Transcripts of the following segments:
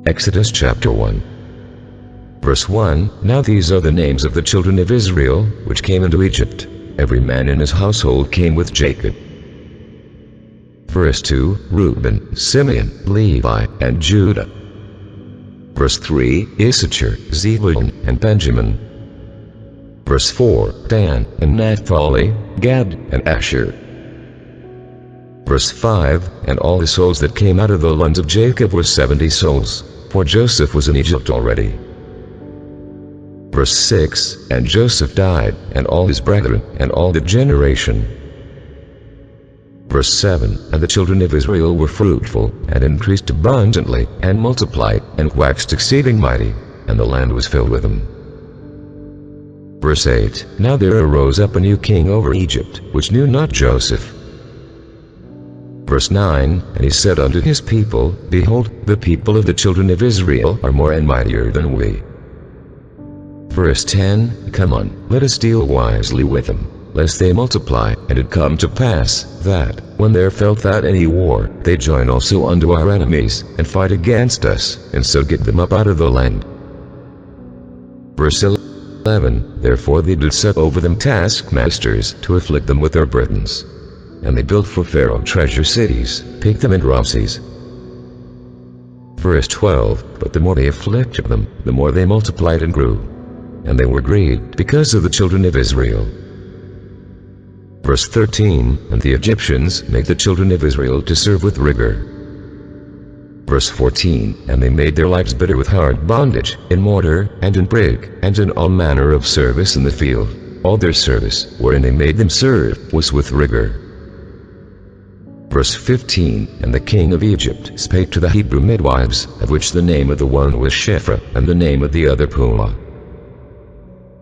Exodus chapter 1. Verse 1, Now these are the names of the children of Israel, which came into Egypt. Every man in his household came with Jacob. Verse 2, Reuben, Simeon, Levi, and Judah. Verse 3, Issachar, Zebulun, and Benjamin. Verse 4, Dan, and Naphtali, Gad, and Asher. Verse 5, And all the souls that came out of the land of Jacob were 70 souls, for Joseph was in Egypt already. Verse 6, And Joseph died, and all his brethren, and all the generation. Verse 7, And the children of Israel were fruitful, and increased abundantly, and multiplied, and waxed exceeding mighty, and the land was filled with them. Verse 8, Now there arose up a new king over Egypt, which knew not Joseph. Verse 9, And he said unto his people, Behold, the people of the children of Israel are more and mightier than we. Verse 10, Come on, let us deal wisely with them, lest they multiply. And it come to pass, that, when there fell out any war, they join also unto our enemies, and fight against us, and so get them up out of the land. Verse 11, Therefore they did set over them taskmasters, to afflict them with their burdens. And they built for Pharaoh treasure cities, Pithom and Ramses. Verse 12, But the more they afflicted them, the more they multiplied and grew. And they were grieved because of the children of Israel. Verse 13, And the Egyptians made the children of Israel to serve with rigor. Verse 14, And they made their lives bitter with hard bondage, in mortar, and in brick, and in all manner of service in the field. All their service, wherein they made them serve, was with rigor. Verse 15, And the king of Egypt spake to the Hebrew midwives, of which the name of the one was Shiphrah, and the name of the other Puah.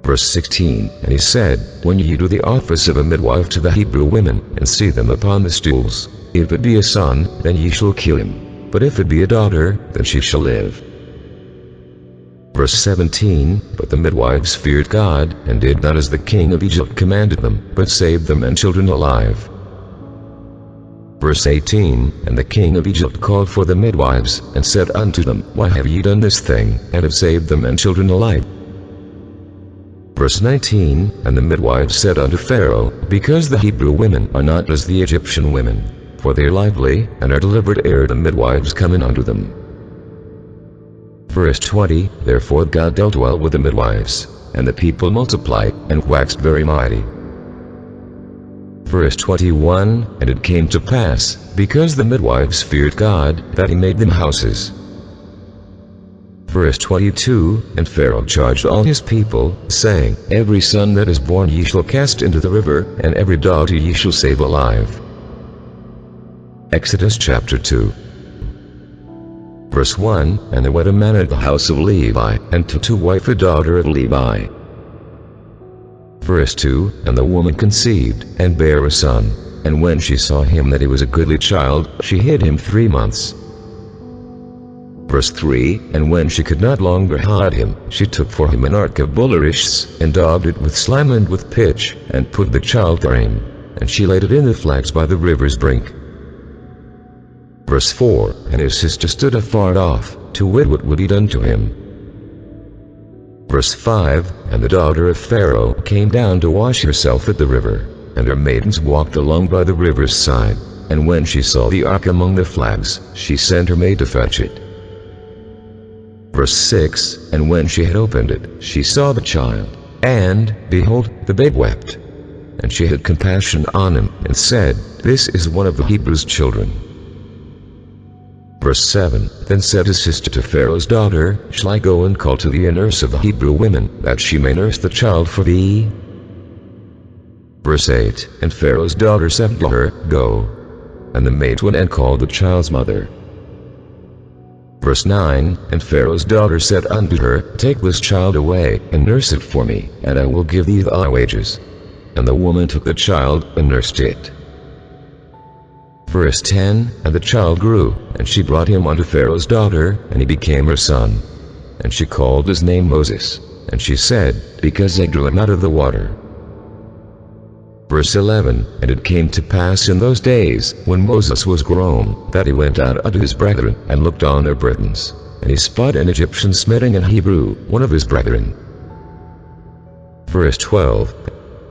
Verse 16, And he said, When ye do the office of a midwife to the Hebrew women, and see them upon the stools, if it be a son, then ye shall kill him, but if it be a daughter, then she shall live. Verse 17, But the midwives feared God, and did not as the king of Egypt commanded them, but saved them and children alive. Verse 18, And the king of Egypt called for the midwives, and said unto them, Why have ye done this thing, and have saved them and children alive? Verse 19, And the midwives said unto Pharaoh, Because the Hebrew women are not as the Egyptian women, for they are lively, and are delivered ere the midwives come in unto them. Verse 20, Therefore God dealt well with the midwives, and the people multiplied, and waxed very mighty. Verse 21, And it came to pass, because the midwives feared God, that he made them houses. Verse 22, And Pharaoh charged all his people, saying, Every son that is born ye shall cast into the river, and every daughter ye shall save alive. Exodus chapter 2. Verse 1, And there went a man at the house of Levi, and took to wife a daughter of Levi. Verse 2, And the woman conceived, and bare a son. And when she saw him that he was a goodly child, she hid him 3 months. Verse 3, And when she could not longer hide him, she took for him an ark of bulrushes, and daubed it with slime and with pitch, and put the child therein, and she laid it in the flags by the river's brink. Verse 4, And his sister stood afar off, to wit what would be done to him. Verse 5, And the daughter of Pharaoh came down to wash herself at the river, and her maidens walked along by the river's side, and when she saw the ark among the flags, she sent her maid to fetch it. Verse 6, And when she had opened it, she saw the child, and, behold, the babe wept. And she had compassion on him, and said, This is one of the Hebrews' children. Verse 7, Then said his sister to Pharaoh's daughter, Shall I go and call to thee a nurse of the Hebrew women, that she may nurse the child for thee? Verse 8, And Pharaoh's daughter said to her, Go. And the maid went and called the child's mother. Verse 9, And Pharaoh's daughter said unto her, Take this child away, and nurse it for me, and I will give thee thy wages. And the woman took the child, and nursed it. Verse 10, And the child grew, and she brought him unto Pharaoh's daughter, and he became her son. And she called his name Moses, and she said, Because I drew him out of the water. Verse 11, And it came to pass in those days, when Moses was grown, that he went out unto his brethren, and looked on their burdens. and he spied an Egyptian smiting an Hebrew, one of his brethren. Verse 12.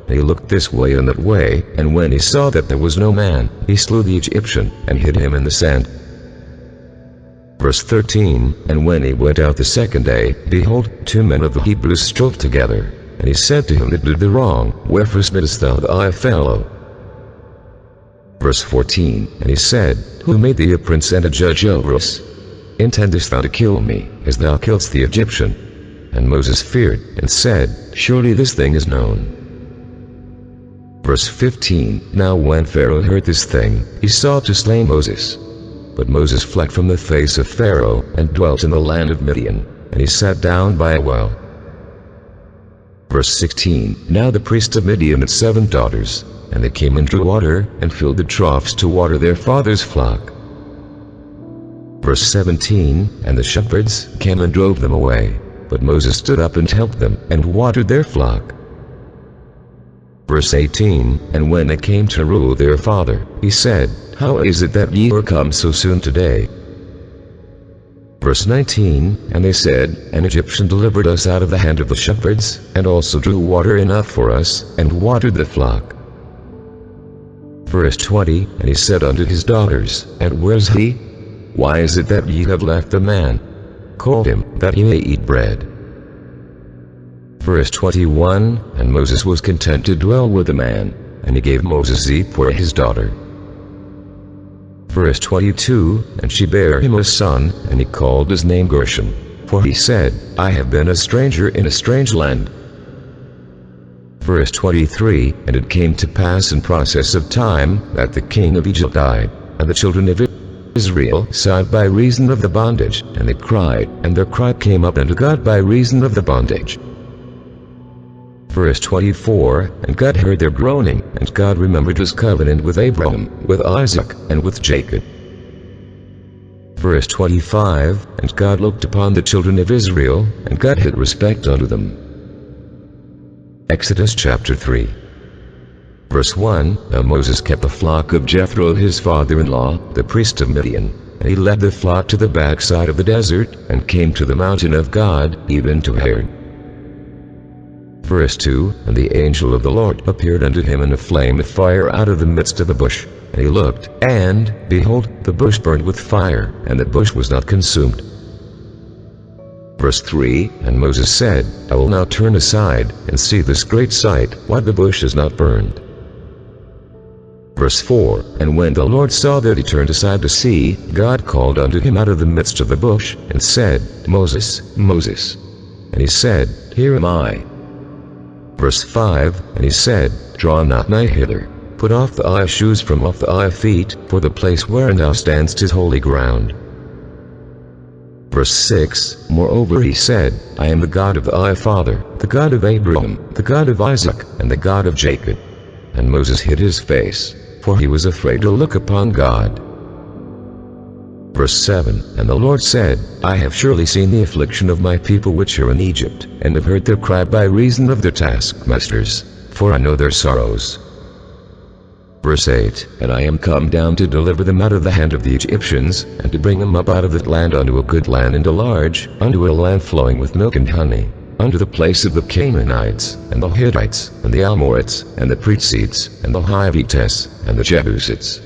He looked this way and that way, and when he saw that there was no man, he slew the Egyptian, and hid him in the sand. Verse 13. And when he went out the second day, behold, 2 men of the Hebrews strove together. And he said to him that did the wrong, Wherefore smittest thou thy fellow? Verse 14. And he said, Who made thee a prince and a judge over us? Intendest thou to kill me, as thou killedst the Egyptian? And Moses feared, and said, Surely this thing is known. Verse 15. Now when Pharaoh heard this thing, he sought to slay Moses. But Moses fled from the face of Pharaoh, and dwelt in the land of Midian, and he sat down by a well. Verse 16. Now the priest of Midian had 7 daughters, and they came and drew water, and filled the troughs to water their father's flock. Verse 17. And the shepherds came and drove them away, but Moses stood up and helped them, and watered their flock. Verse 18. And when they came to rule their father, he said, How is it that ye are come so soon today? Verse 19. And they said, An Egyptian delivered us out of the hand of the shepherds, and also drew water enough for us, and watered the flock. Verse 20. And he said unto his daughters, And where is he? Why is it that ye have left the man? Call him, that he may eat bread. Verse 21. And Moses was content to dwell with the man, and he gave Moses Zipporah his daughter. Verse 22. And she bare him a son, and he called his name Gershom, for he said, I have been a stranger in a strange land. Verse 23. And it came to pass in process of time, that the king of Egypt died, and the children of Israel sighed by reason of the bondage, and they cried, and their cry came up unto God by reason of the bondage. Verse 24. And God heard their groaning, and God remembered his covenant with Abraham, with Isaac, and with Jacob. Verse 25. And God looked upon the children of Israel, and God had respect unto them. Exodus chapter 3. Verse 1. Now Moses kept the flock of Jethro his father-in-law, the priest of Midian, and he led the flock to the backside of the desert, and came to the mountain of God, even to Horeb. Verse 2. And the angel of the Lord appeared unto him in a flame of fire out of the midst of the bush. And he looked, and, behold, the bush burned with fire, and the bush was not consumed. Verse 3. And Moses said, I will now turn aside, and see this great sight, why the bush is not burned. Verse 4. And when the Lord saw that he turned aside to see, God called unto him out of the midst of the bush, and said, Moses, Moses. And he said, Here am I. Verse 5. And he said, Draw not nigh hither, put off thy shoes from off thy feet, for the place wherein thou standst is holy ground. Verse 6. Moreover he said, I am the God of thy father, the God of Abraham, the God of Isaac, and the God of Jacob. And Moses hid his face, for he was afraid to look upon God. Verse 7. And the Lord said, I have surely seen the affliction of my people which are in Egypt, and have heard their cry by reason of their taskmasters, for I know their sorrows. Verse 8. And I am come down to deliver them out of the hand of the Egyptians, and to bring them up out of that land unto a good land and a large, unto a land flowing with milk and honey, unto the place of the Canaanites, and the Hittites, and the Amorites, and the Perizzites, and the Hivites, and the Jebusites.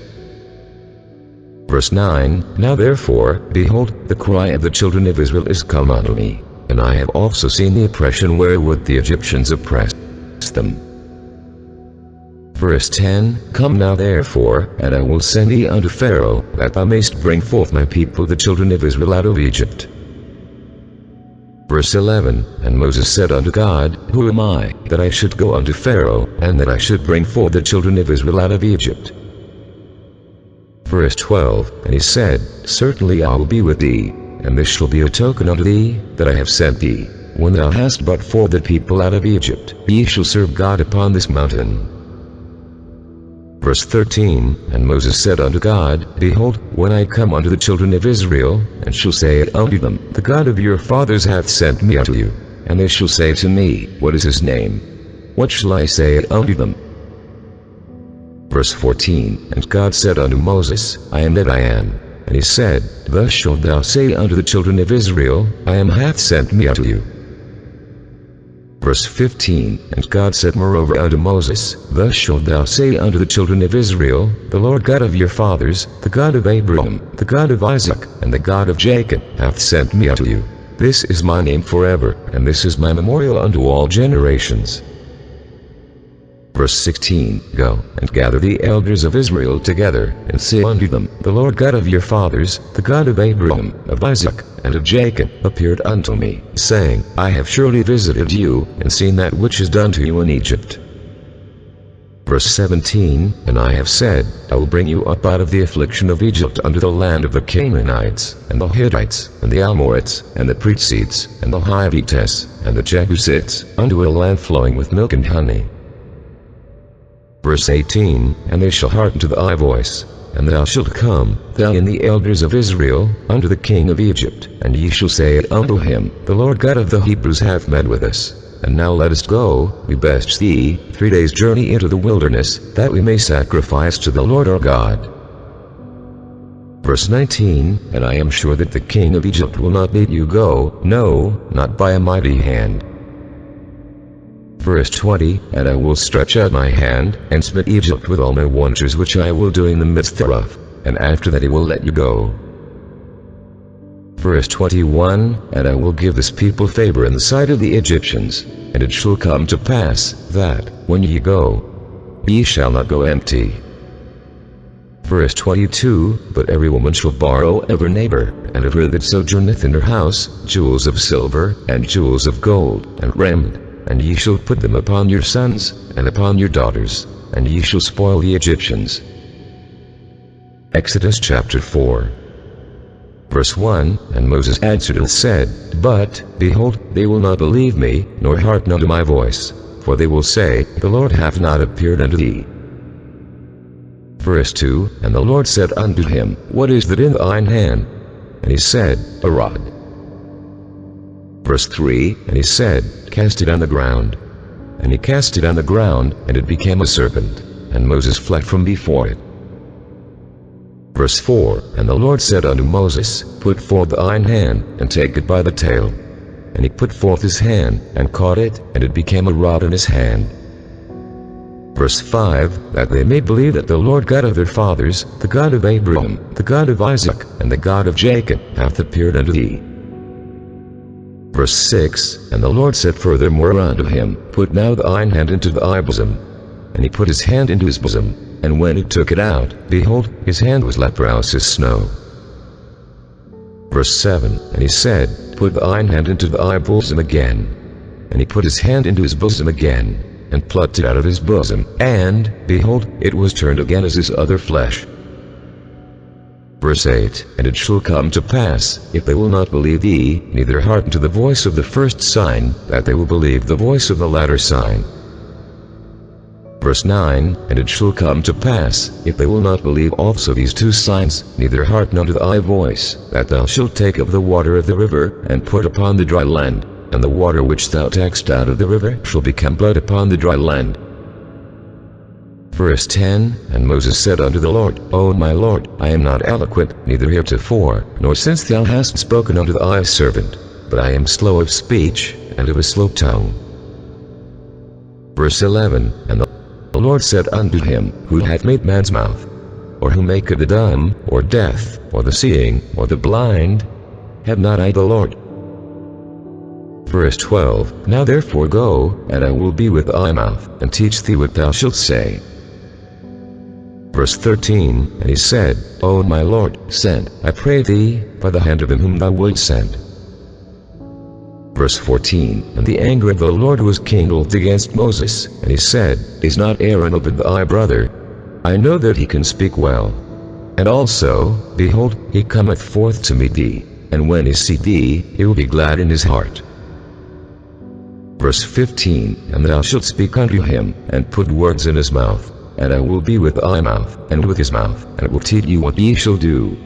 Verse 9. Now therefore, behold, the cry of the children of Israel is come unto me, and I have also seen the oppression wherewith the Egyptians oppressed them. Verse 10. Come now therefore, and I will send thee unto Pharaoh, that thou mayst bring forth my people the children of Israel out of Egypt. Verse 11. And Moses said unto God, Who am I, that I should go unto Pharaoh, and that I should bring forth the children of Israel out of Egypt? Verse 12. And he said, Certainly I will be with thee, and this shall be a token unto thee, that I have sent thee. When thou hast brought forth the people out of Egypt, ye shall serve God upon this mountain. Verse 13. And Moses said unto God, Behold, when I come unto the children of Israel, and shall say unto them, The God of your fathers hath sent me unto you, and they shall say to me, What is his name? What shall I say unto them? Verse 14. And God said unto Moses, I am that I am. And he said, Thus shalt thou say unto the children of Israel, I am hath sent me unto you. Verse 15, And God said moreover unto Moses, Thus shalt thou say unto the children of Israel, The Lord God of your fathers, the God of Abraham, the God of Isaac, and the God of Jacob, hath sent me unto you. This is my name forever, and this is my memorial unto all generations. Verse 16, Go, and gather the elders of Israel together, and say unto them, The Lord God of your fathers, the God of Abraham, of Isaac, and of Jacob, appeared unto me, saying, I have surely visited you, and seen that which is done to you in Egypt. Verse 17, And I have said, I will bring you up out of the affliction of Egypt unto the land of the Canaanites, and the Hittites, and the Amorites, and the Perizzites, and the Hivites, and the Jebusites, unto a land flowing with milk and honey. Verse 18, And they shall hearken to thy voice, and thou shalt come, thou and the elders of Israel, unto the king of Egypt, and ye shall say unto him, The Lord God of the Hebrews hath met with us. And now let us go, we beseech thee, 3 days' journey into the wilderness, that we may sacrifice to the Lord our God. Verse 19, And I am sure that the king of Egypt will not let you go, no, not by a mighty hand. Verse 20, And I will stretch out my hand, and smite Egypt with all my wonders which I will do in the midst thereof, and after that he will let you go. Verse 21, And I will give this people favor in the sight of the Egyptians, and it shall come to pass, that, when ye go, ye shall not go empty. Verse 22, But every woman shall borrow of her neighbor, and of her that sojourneth in her house, jewels of silver, and jewels of gold, and raiment, and ye shall put them upon your sons, and upon your daughters, and ye shall spoil the Egyptians. Exodus chapter 4. Verse 1, And Moses answered and said, But, behold, they will not believe me, nor hearken unto my voice, for they will say, The Lord hath not appeared unto thee. Verse 2, And the Lord said unto him, What is that in thine hand? And he said, A rod. Verse 3, And he said, Cast it on the ground. And he cast it on the ground, and it became a serpent, and Moses fled from before it. Verse 4, And the Lord said unto Moses, Put forth thine hand, and take it by the tail. And he put forth his hand, and caught it, and it became a rod in his hand. Verse 5, That they may believe that the Lord God of their fathers, the God of Abraham, the God of Isaac, and the God of Jacob, hath appeared unto thee. Verse 6, And the Lord said furthermore unto him, Put now thine hand into thy bosom. And he put his hand into his bosom, and when he took it out, behold, his hand was leprous as snow. Verse 7, And he said, Put thine hand into thy bosom again. And he put his hand into his bosom again, and plucked it out of his bosom, and, behold, it was turned again as his other flesh. Verse 8, And it shall come to pass, if they will not believe thee, neither hearken to the voice of the first sign, that they will believe the voice of the latter sign. Verse 9, And it shall come to pass, if they will not believe also these 2 signs, neither hearken unto thy voice, that thou shalt take of the water of the river, and put upon the dry land, and the water which thou takest out of the river shall become blood upon the dry land. Verse 10, And Moses said unto the Lord, O my Lord, I am not eloquent, neither heretofore, nor since thou hast spoken unto thy servant, but I am slow of speech, and of a slow tongue. Verse 11, And the Lord said unto him, Who hath made man's mouth? Or who maketh the dumb, or deaf, or the seeing, or the blind? Have not I the Lord? Verse 12, Now therefore go, and I will be with thy mouth, and teach thee what thou shalt say. Verse 13, And he said, O my Lord, send, I pray thee, by the hand of him whom thou wilt send. Verse 14, And the anger of the Lord was kindled against Moses, and he said, Is not Aaron open thy brother? I know that he can speak well. And also, behold, he cometh forth to meet thee, and when he see thee, he will be glad in his heart. Verse 15, And thou shalt speak unto him, and put words in his mouth. And I will be with thy mouth, and with his mouth, and will teach you what ye shall do.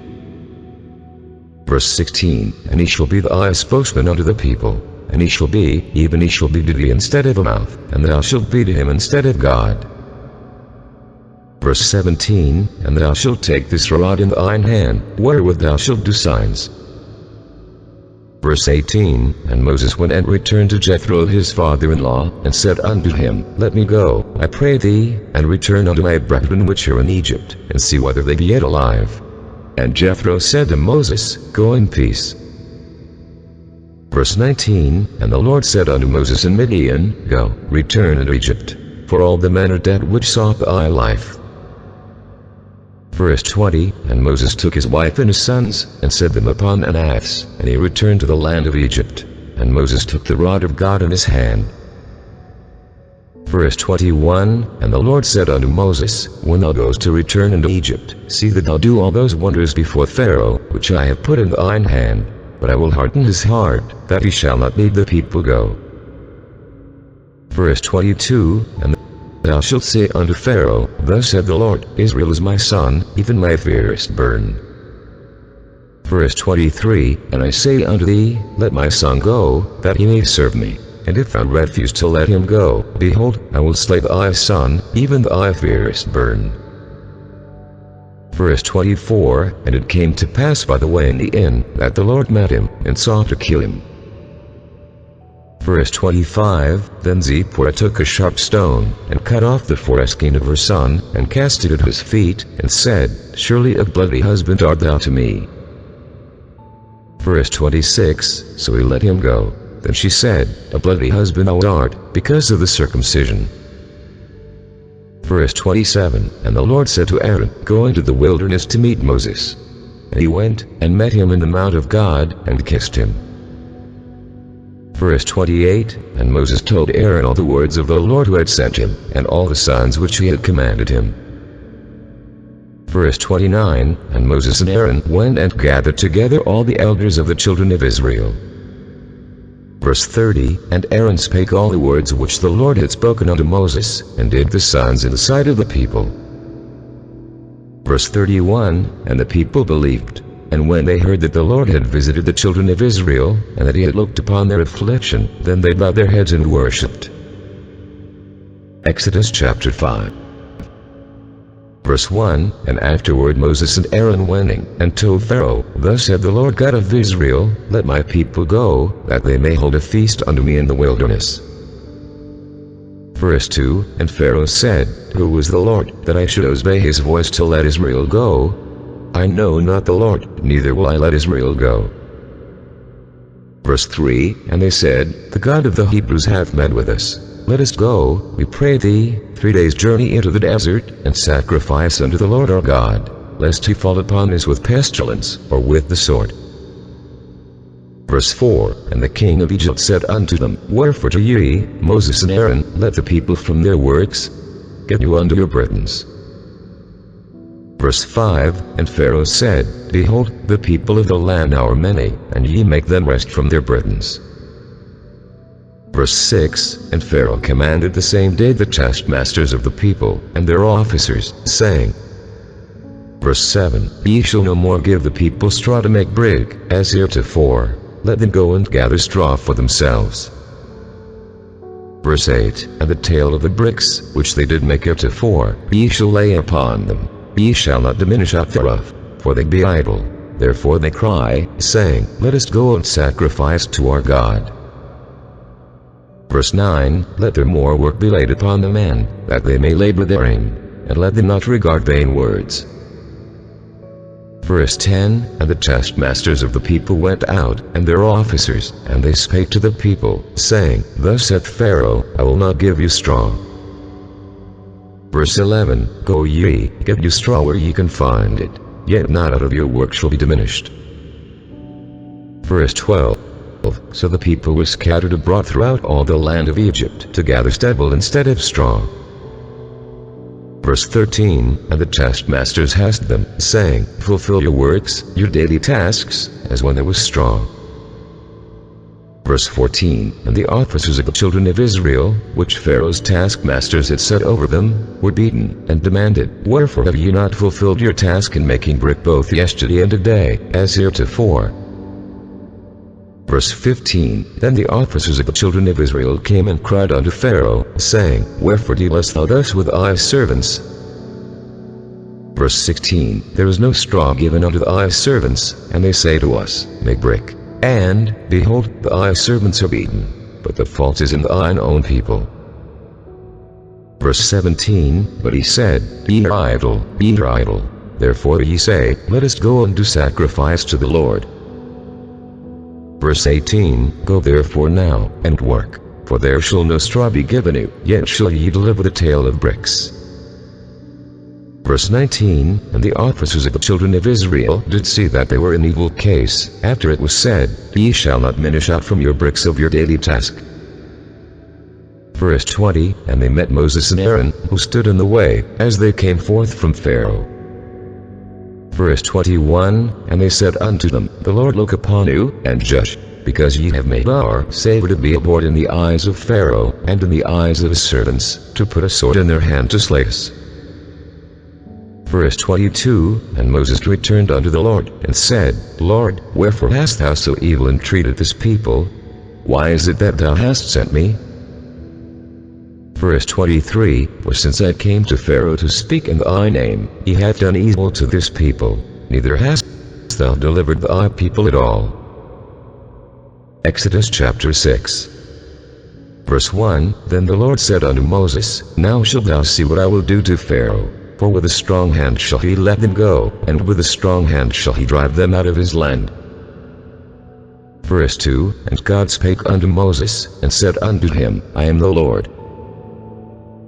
Verse 16, And he shall be thy spokesman unto the people, and he shall be, even he shall be to thee instead of a mouth, and thou shalt be to him instead of God. Verse 17, And thou shalt take this rod in thine hand, wherewith thou shalt do signs. Verse 18, And Moses went and returned to Jethro his father-in-law, and said unto him, Let me go, I pray thee, and return unto my brethren which are in Egypt, and see whether they be yet alive. And Jethro said to Moses, Go in peace. Verse 19, And the Lord said unto Moses in Midian, Go, return into Egypt, for all the men are dead which sought thy life. Verse 20, And Moses took his wife and his sons, and set them upon an ass, and he returned to the land of Egypt. And Moses took the rod of God in his hand. Verse 21, And the Lord said unto Moses, When thou goest to return into Egypt, see that thou do all those wonders before Pharaoh, which I have put in thine hand, but I will harden his heart, that he shall not lead the people go. Verse 22, And thou shalt say unto Pharaoh, Thus said the Lord, Israel is my son, even my firstborn. Verse 23, And I say unto thee, Let my son go, that he may serve me. And if thou refuse to let him go, behold, I will slay thy son, even thy firstborn. Verse 24, And it came to pass by the way in the inn, that the Lord met him, and sought to kill him. Verse 25, Then Zipporah took a sharp stone, and cut off the foreskin of her son, and cast it at his feet, and said, Surely a bloody husband art thou to me. Verse 26, So he let him go. Then she said, A bloody husband thou art, because of the circumcision. Verse 27, And the Lord said to Aaron, Go into the wilderness to meet Moses. And he went, and met him in the mount of God, and kissed him. Verse 28, And Moses told Aaron all the words of the Lord who had sent him, and all the signs which he had commanded him. Verse 29, And Moses and Aaron went and gathered together all the elders of the children of Israel. Verse 30, And Aaron spake all the words which the Lord had spoken unto Moses, and did the signs in the sight of the people. Verse 31, And the people believed. And when they heard that the Lord had visited the children of Israel, and that he had looked upon their affliction, then they bowed their heads and worshipped. Exodus chapter 5. Verse 1, And afterward Moses and Aaron went in, and told Pharaoh, Thus said the Lord God of Israel, Let my people go, that they may hold a feast unto me in the wilderness. Verse 2, And Pharaoh said, Who is the Lord, that I should obey his voice to let Israel go? I know not the Lord, neither will I let Israel go. Verse 3, And they said, The God of the Hebrews hath met with us. Let us go, we pray thee, 3 days' journey into the desert, and sacrifice unto the Lord our God, lest he fall upon us with pestilence, or with the sword. Verse 4, And the king of Egypt said unto them, Wherefore do ye, Moses and Aaron, let the people from their works? Get you unto your burdens. Verse 5, And Pharaoh said, Behold, the people of the land are many, and ye make them rest from their burdens. Verse 6, And Pharaoh commanded the same day the taskmasters of the people, and their officers, saying, Verse 7, Ye shall no more give the people straw to make brick, as heretofore. Let them go and gather straw for themselves. Verse 8, And the tale of the bricks, which they did make heretofore, ye shall lay upon them. Ye shall not diminish out thereof, for they be idle. Therefore they cry, saying, Let us go and sacrifice to our God. Verse 9, Let their more work be laid upon the men, that they may labor therein, and let them not regard vain words. Verse 10, And the taskmasters of the people went out, and their officers, and they spake to the people, saying, Thus saith Pharaoh, I will not give you straw. Verse 11, Go ye, get you straw where ye can find it, yet not out of your work shall be diminished. Verse 12, So the people were scattered abroad throughout all the land of Egypt, to gather stubble instead of straw. Verse 13, And the taskmasters asked them, saying, Fulfill your works, your daily tasks, as when there was straw. Verse 14, And the officers of the children of Israel, which Pharaoh's taskmasters had set over them, were beaten, and demanded, Wherefore have ye not fulfilled your task in making brick both yesterday and today, as heretofore? Verse 15, Then the officers of the children of Israel came and cried unto Pharaoh, saying, Wherefore dealest thou thus with thy servants? Verse 16, there is no straw given unto thy servants, and they say to us, make brick. And, behold, thy servants are beaten, but the fault is in thine own people. Verse 17, but he said, ye are idle, ye are idle. Therefore ye say, let us go and do sacrifice to the Lord. Verse 18, go therefore now, and work, for there shall no straw be given you, yet shall ye deliver the tale of bricks. Verse 19, and the officers of the children of Israel did see that they were in evil case, after it was said, ye shall not minish out from your bricks of your daily task. Verse 20, and they met Moses and Aaron, who stood in the way, as they came forth from Pharaoh. Verse 21, and they said unto them, the Lord look upon you, and judge, because ye have made our saviour to be abhorred in the eyes of Pharaoh, and in the eyes of his servants, to put a sword in their hand to slay us. Verse 22, and Moses returned unto the Lord, and said, Lord, wherefore hast thou so evil entreated this people? Why is it that thou hast sent me? Verse 23, for since I came to Pharaoh to speak in thy name, he hath done evil to this people, neither hast thou delivered thy people at all. Exodus chapter 6. Verse 1, then the Lord said unto Moses, now shalt thou see what I will do to Pharaoh, for with a strong hand shall he let them go, and with a strong hand shall he drive them out of his land. Verse 2, and God spake unto Moses, and said unto him, I am the Lord.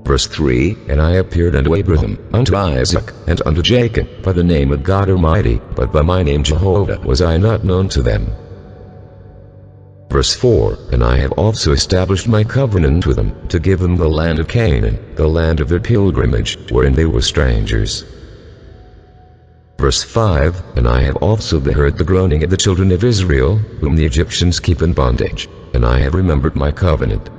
Verse 3, and I appeared unto Abraham, unto Isaac, and unto Jacob, by the name of God Almighty, but by my name Jehovah was I not known to them. Verse 4, and I have also established my covenant with them, to give them the land of Canaan, the land of their pilgrimage, wherein they were strangers. Verse 5, and I have also heard the groaning of the children of Israel, whom the Egyptians keep in bondage, and I have remembered my covenant.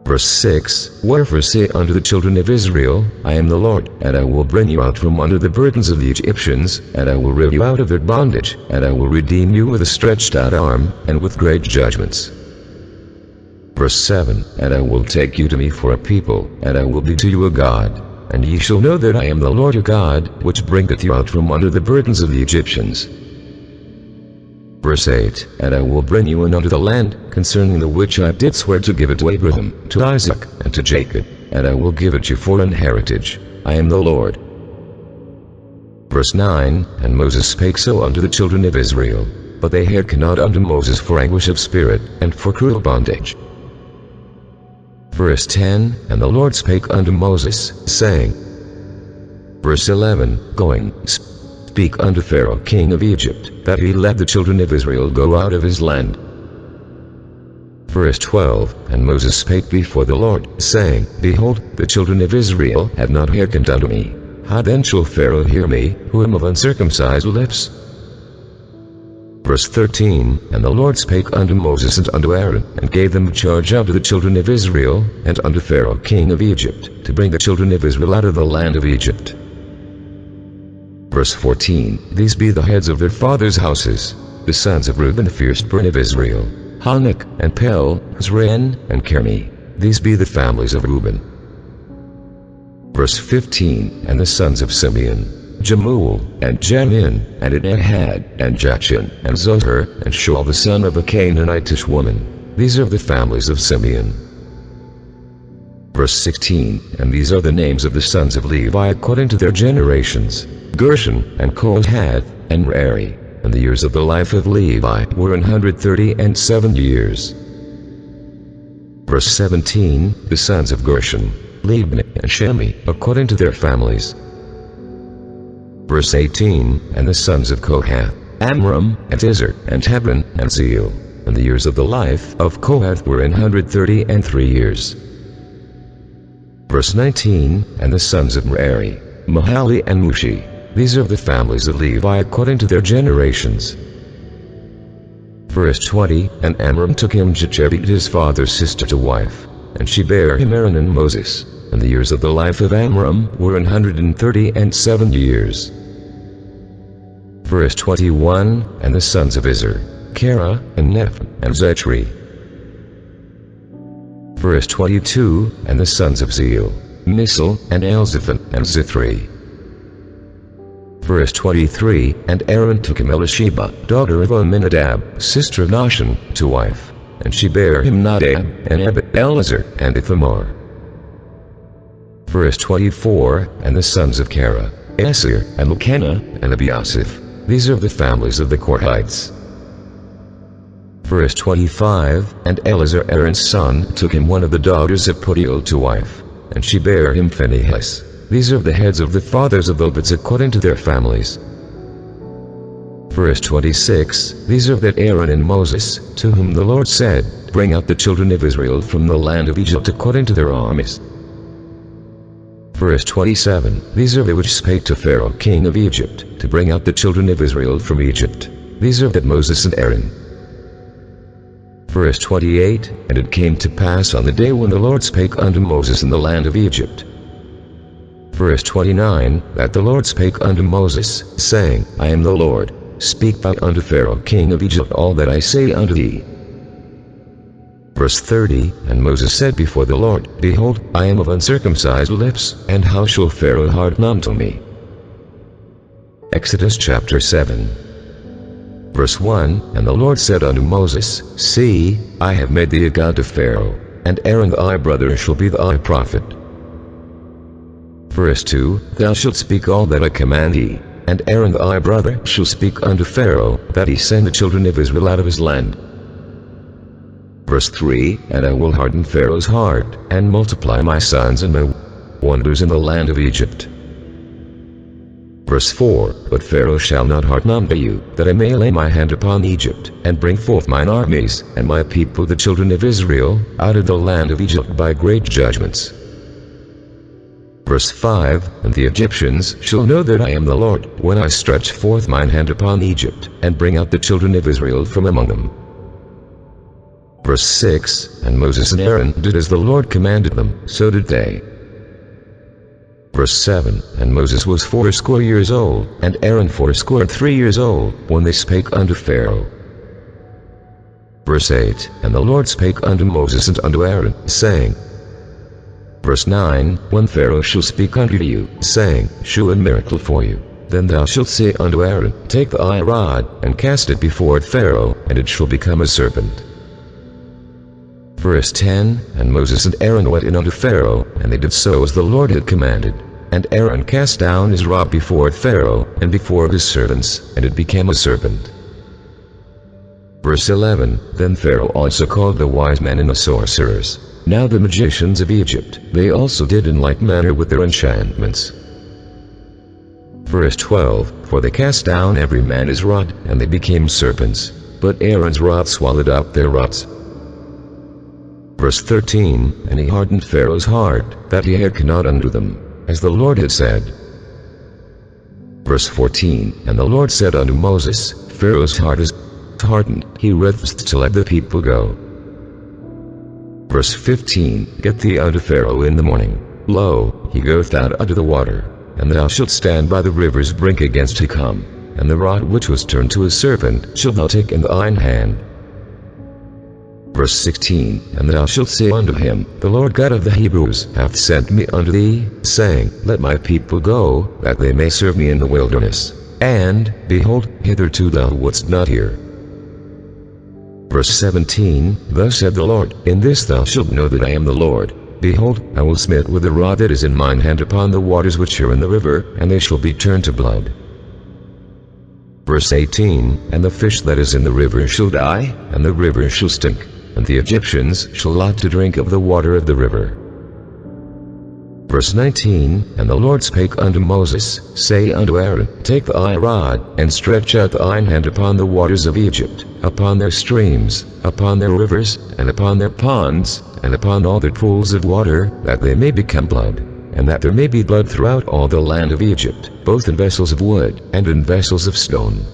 Verse 6, wherefore say unto the children of Israel, I am the Lord, and I will bring you out from under the burdens of the Egyptians, and I will rid you out of their bondage, and I will redeem you with a stretched out arm, and with great judgments. Verse 7, and I will take you to me for a people, and I will be to you a God, and ye shall know that I am the Lord your God, which bringeth you out from under the burdens of the Egyptians. Verse 8, and I will bring you in unto the land, concerning the which I did swear to give it to Abraham, to Isaac, and to Jacob, and I will give it you for an heritage. I am the Lord. Verse 9, and Moses spake so unto the children of Israel, but they hearkened not unto Moses for anguish of spirit, and for cruel bondage. Verse 10, and the Lord spake unto Moses, saying, verse 11, going, speak unto Pharaoh king of Egypt, that he let the children of Israel go out of his land. Verse 12, and Moses spake before the Lord, saying, behold, the children of Israel have not hearkened unto me. How then shall Pharaoh hear me, who am of uncircumcised lips? Verse 13, and the Lord spake unto Moses and unto Aaron, and gave them charge unto the children of Israel, and unto Pharaoh king of Egypt, to bring the children of Israel out of the land of Egypt. Verse 14, these be the heads of their fathers' houses, the sons of Reuben the firstborn of Israel, Hanok, and Pel, Zran, and Carmi. These be the families of Reuben. Verse 15, and the sons of Simeon, Jemuel, and Jamin, and Enahad, and Jachin, and Zohar, and Shaul the son of a Canaanitish woman. These are the families of Simeon. Verse 16, and these are the names of the sons of Levi according to their generations, Gershon, and Kohath, and Merari. And the years of the life of Levi were 137 years. Verse 17, the sons of Gershon, Libni, and Shemi, according to their families. Verse 18, and the sons of Kohath, Amram, and Izhar, and Hebron, and Zeel. And the years of the life of Kohath were 133 years. Verse 19, and the sons of Merari, Mahali and Mushi. These are the families of Levi according to their generations. Verse 20, and Amram took him Jochebed his father's sister to wife, and she bare him Aaron and Moses. And the years of the life of Amram were 137 years. Verse 21, and the sons of Izhar, Kara, and Neph, and Zechri. Verse 22, and the sons of Zeel, Misal, and Elzaphan, and Zithri. Verse 23, And Aaron took him Elisheba, daughter of Amminadab, sister of Nahshon, to wife. And she bare him Nadab, and Eleazar, and Ithamar. Verse 24, And the sons of Korah, Asir, and Elkanah, and Abiasaph. These are the families of the Korhites. Verse 25, And Eleazar Aaron's son took him one of the daughters of Putiel to wife. And she bare him Phinehas. These are the heads of the fathers of the Levites according to their families. Verse 26, These are that Aaron and Moses, to whom the Lord said, Bring out the children of Israel from the land of Egypt according to their armies. Verse 27, These are they which spake to Pharaoh king of Egypt, to bring out the children of Israel from Egypt. These are that Moses and Aaron. Verse 28, And it came to pass on the day when the Lord spake unto Moses in the land of Egypt. Verse 29, That the Lord spake unto Moses, saying, I am the Lord, speak thou unto Pharaoh king of Egypt all that I say unto thee. Verse 30, And Moses said before the Lord, Behold, I am of uncircumcised lips, and how shall Pharaoh hearken unto me? Exodus chapter 7. Verse 1, And the Lord said unto Moses, See, I have made thee a god to Pharaoh, and Aaron thy brother shall be thy prophet. Verse 2, Thou shalt speak all that I command thee, and Aaron thy brother shall speak unto Pharaoh, that he send the children of Israel out of his land. Verse 3, And I will harden Pharaoh's heart, and multiply my signs and my wonders in the land of Egypt. Verse 4, But Pharaoh shall not hearken unto you, that I may lay my hand upon Egypt, and bring forth mine armies, and my people the children of Israel, out of the land of Egypt by great judgments. Verse 5, And the Egyptians shall know that I am the Lord, when I stretch forth mine hand upon Egypt, and bring out the children of Israel from among them. Verse 6, And Moses and Aaron did as the Lord commanded them, so did they. Verse 7, And Moses was 80 years old, and Aaron 83 years old, when they spake unto Pharaoh. Verse 8, And the Lord spake unto Moses and unto Aaron, saying, Verse 9, When Pharaoh shall speak unto you, saying, Shew a miracle for you, then thou shalt say unto Aaron, Take thy rod, and cast it before Pharaoh, and it shall become a serpent. Verse 10, And Moses and Aaron went in unto Pharaoh, and they did so as the Lord had commanded. And Aaron cast down his rod before Pharaoh, and before his servants, and it became a serpent. Verse 11, Then Pharaoh also called the wise men and the sorcerers, now the magicians of Egypt, they also did in like manner with their enchantments. Verse 12, For they cast down every man his rod, and they became serpents, but Aaron's rod swallowed up their rods. Verse 13, And he hardened Pharaoh's heart, that he hearkened not unto them, as the Lord had said. Verse 14, And the Lord said unto Moses, Pharaoh's heart is hardened, he refused to let the people go. Verse 15, Get thee unto Pharaoh in the morning, lo, he goeth out unto the water, and thou shalt stand by the river's brink against to come, and the rod which was turned to a serpent shalt thou take in thine hand. Verse 16, And thou shalt say unto him, The Lord God of the Hebrews hath sent me unto thee, saying, Let my people go, that they may serve me in the wilderness. And, behold, hitherto thou wouldst not hear. Verse 17, Thus said the Lord, In this thou shalt know that I am the Lord. Behold, I will smite with the rod that is in mine hand upon the waters which are in the river, and they shall be turned to blood. Verse 18, And the fish that is in the river shall die, and the river shall stink, and the Egyptians shall lot to drink of the water of the river. Verse 19, And the Lord spake unto Moses, Say unto Aaron, Take thy rod, and stretch out thine hand upon the waters of Egypt, upon their streams, upon their rivers, and upon their ponds, and upon all their pools of water, that they may become blood, and that there may be blood throughout all the land of Egypt, both in vessels of wood, and in vessels of stone.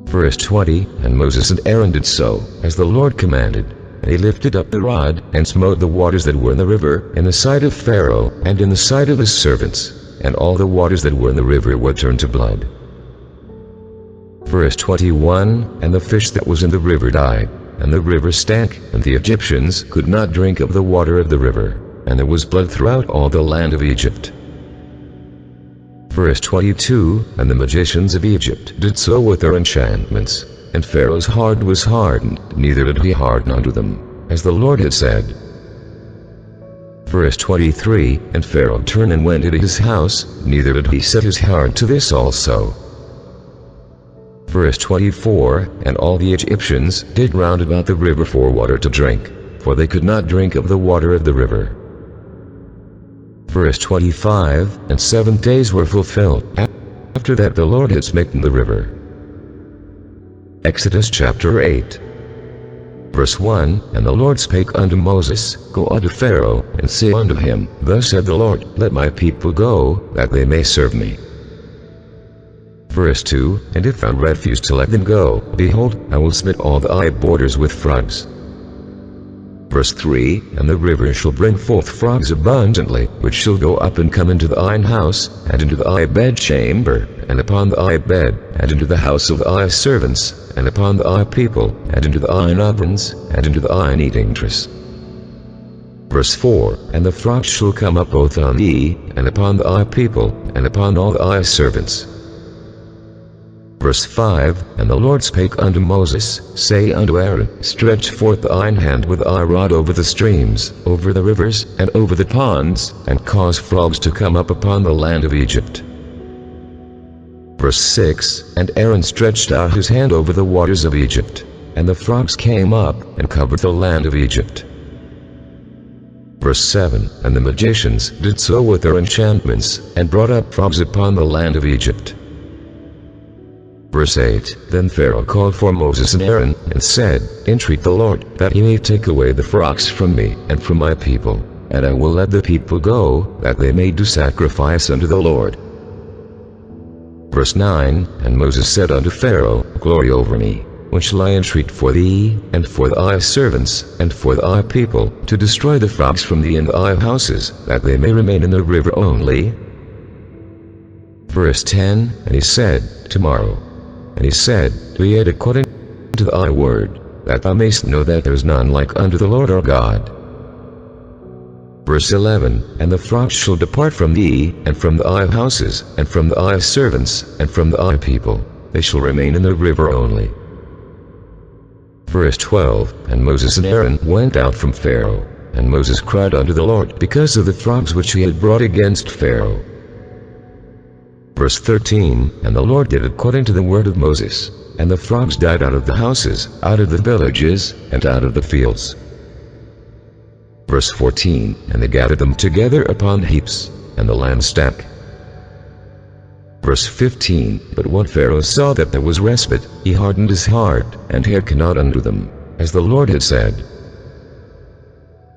Verse 20, And Moses and Aaron did so, as the Lord commanded. And he lifted up the rod, and smote the waters that were in the river, in the sight of Pharaoh, and in the sight of his servants, and all the waters that were in the river were turned to blood. Verse 21, And the fish that was in the river died, and the river stank, and the Egyptians could not drink of the water of the river, and there was blood throughout all the land of Egypt. Verse 22, And the magicians of Egypt did so with their enchantments, and Pharaoh's heart was hardened, neither did he harden unto them, as the Lord had said. Verse 23, And Pharaoh turned and went into his house, neither did he set his heart to this also. Verse 24, And all the Egyptians did round about the river for water to drink, for they could not drink of the water of the river. Verse 25, And 7 days were fulfilled after that the Lord had smitten the river. Exodus chapter 8. Verse 1, And the Lord spake unto Moses, Go unto Pharaoh, and say unto him, Thus said the Lord, Let my people go, that they may serve me. Verse 2, And if thou refuse to let them go, behold, I will smite all thy borders with frogs. Verse 3, And the river shall bring forth frogs abundantly, which shall go up and come into thine house, and into thy bedchamber, and upon thy bed, and into the house of thy servants, and upon thy people, and into thine ovens, and into thine eating troughs. Verse 4, And the frogs shall come up both on thee, and upon thy people, and upon all thy servants. Verse 5, And the Lord spake unto Moses, Say unto Aaron, Stretch forth thine hand with thy rod over the streams, over the rivers, and over the ponds, and cause frogs to come up upon the land of Egypt. Verse 6, And Aaron stretched out his hand over the waters of Egypt, and the frogs came up, and covered the land of Egypt. Verse 7, And the magicians did so with their enchantments, and brought up frogs upon the land of Egypt. Verse 8, Then Pharaoh called for Moses and Aaron, and said, Entreat the Lord, that he may take away the frogs from me, and from my people, and I will let the people go, that they may do sacrifice unto the Lord. Verse 9, And Moses said unto Pharaoh, Glory over me, when shall I entreat for thee, and for thy servants, and for thy people, to destroy the frogs from thee in thy houses, that they may remain in the river only? Verse 10, And he said, Tomorrow. And he said, Be it according to thy word, that thou mayst know that there is none like unto the Lord our God. Verse 11, And the frogs shall depart from thee, and from thy houses, and from thy servants, and from thy people, they shall remain in the river only. Verse 12, And Moses and Aaron went out from Pharaoh, and Moses cried unto the Lord because of the frogs which he had brought against Pharaoh. Verse 13, And the Lord did according to the word of Moses, and the frogs died out of the houses, out of the villages, and out of the fields. Verse 14, And they gathered them together upon heaps, and the land stank. Verse 15, But when Pharaoh saw that there was respite, he hardened his heart, and hearkened not unto them, as the Lord had said.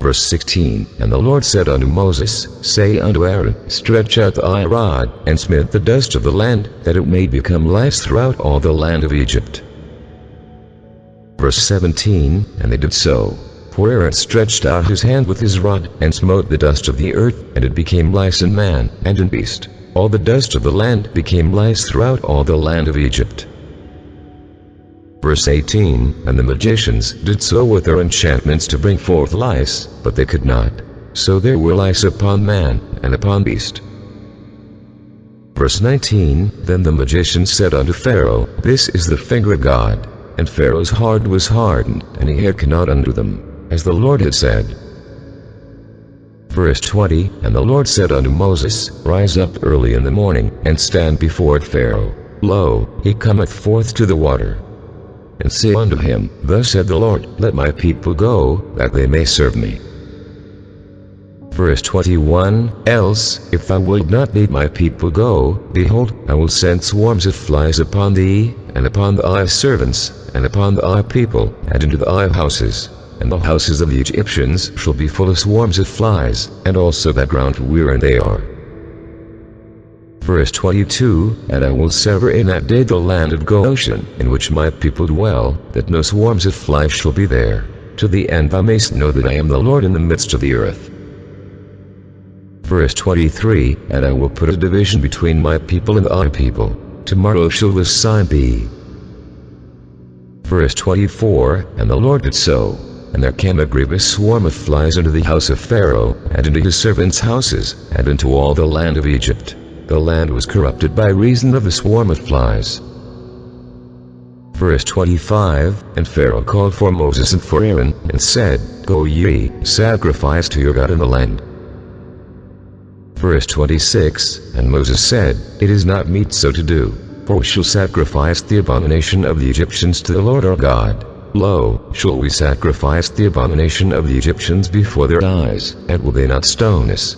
Verse 16, And the Lord said unto Moses, Say unto Aaron, Stretch out thy rod, and smite the dust of the land, that it may become lice throughout all the land of Egypt. Verse 17, And they did so. For Aaron stretched out his hand with his rod, and smote the dust of the earth, and it became lice in man, and in beast. All the dust of the land became lice throughout all the land of Egypt. Verse 18, And the magicians did so with their enchantments to bring forth lice, but they could not. So there were lice upon man, and upon beast. Verse 19, Then the magicians said unto Pharaoh, This is the finger of God. And Pharaoh's heart was hardened, and he hearkened not unto them, as the Lord had said. Verse 20, And the Lord said unto Moses, Rise up early in the morning, and stand before Pharaoh. Lo, he cometh forth to the water. And say unto him, Thus said the Lord, Let my people go, that they may serve me. Verse 21, Else, if thou wilt not bid my people go, behold, I will send swarms of flies upon thee, and upon thy servants, and upon thy people, and into thy houses. And the houses of the Egyptians shall be full of swarms of flies, and also that ground wherein they are. Verse 22, And I will sever in that day the land of Goshen, in which my people dwell, that no swarms of flies shall be there, to the end thou mayst know that I am the Lord in the midst of the earth. Verse 23, And I will put a division between my people and thy people. Tomorrow shall this sign be. Verse 24, And the Lord did so. And there came a grievous swarm of flies into the house of Pharaoh, and into his servants' houses, and into all the land of Egypt, the land was corrupted by reason of the swarm of flies. Verse 25, And Pharaoh called for Moses and for Aaron, and said, Go ye, sacrifice to your God in the land. Verse 26, And Moses said, It is not meet so to do, for we shall sacrifice the abomination of the Egyptians to the Lord our God. Lo, shall we sacrifice the abomination of the Egyptians before their eyes, and will they not stone us?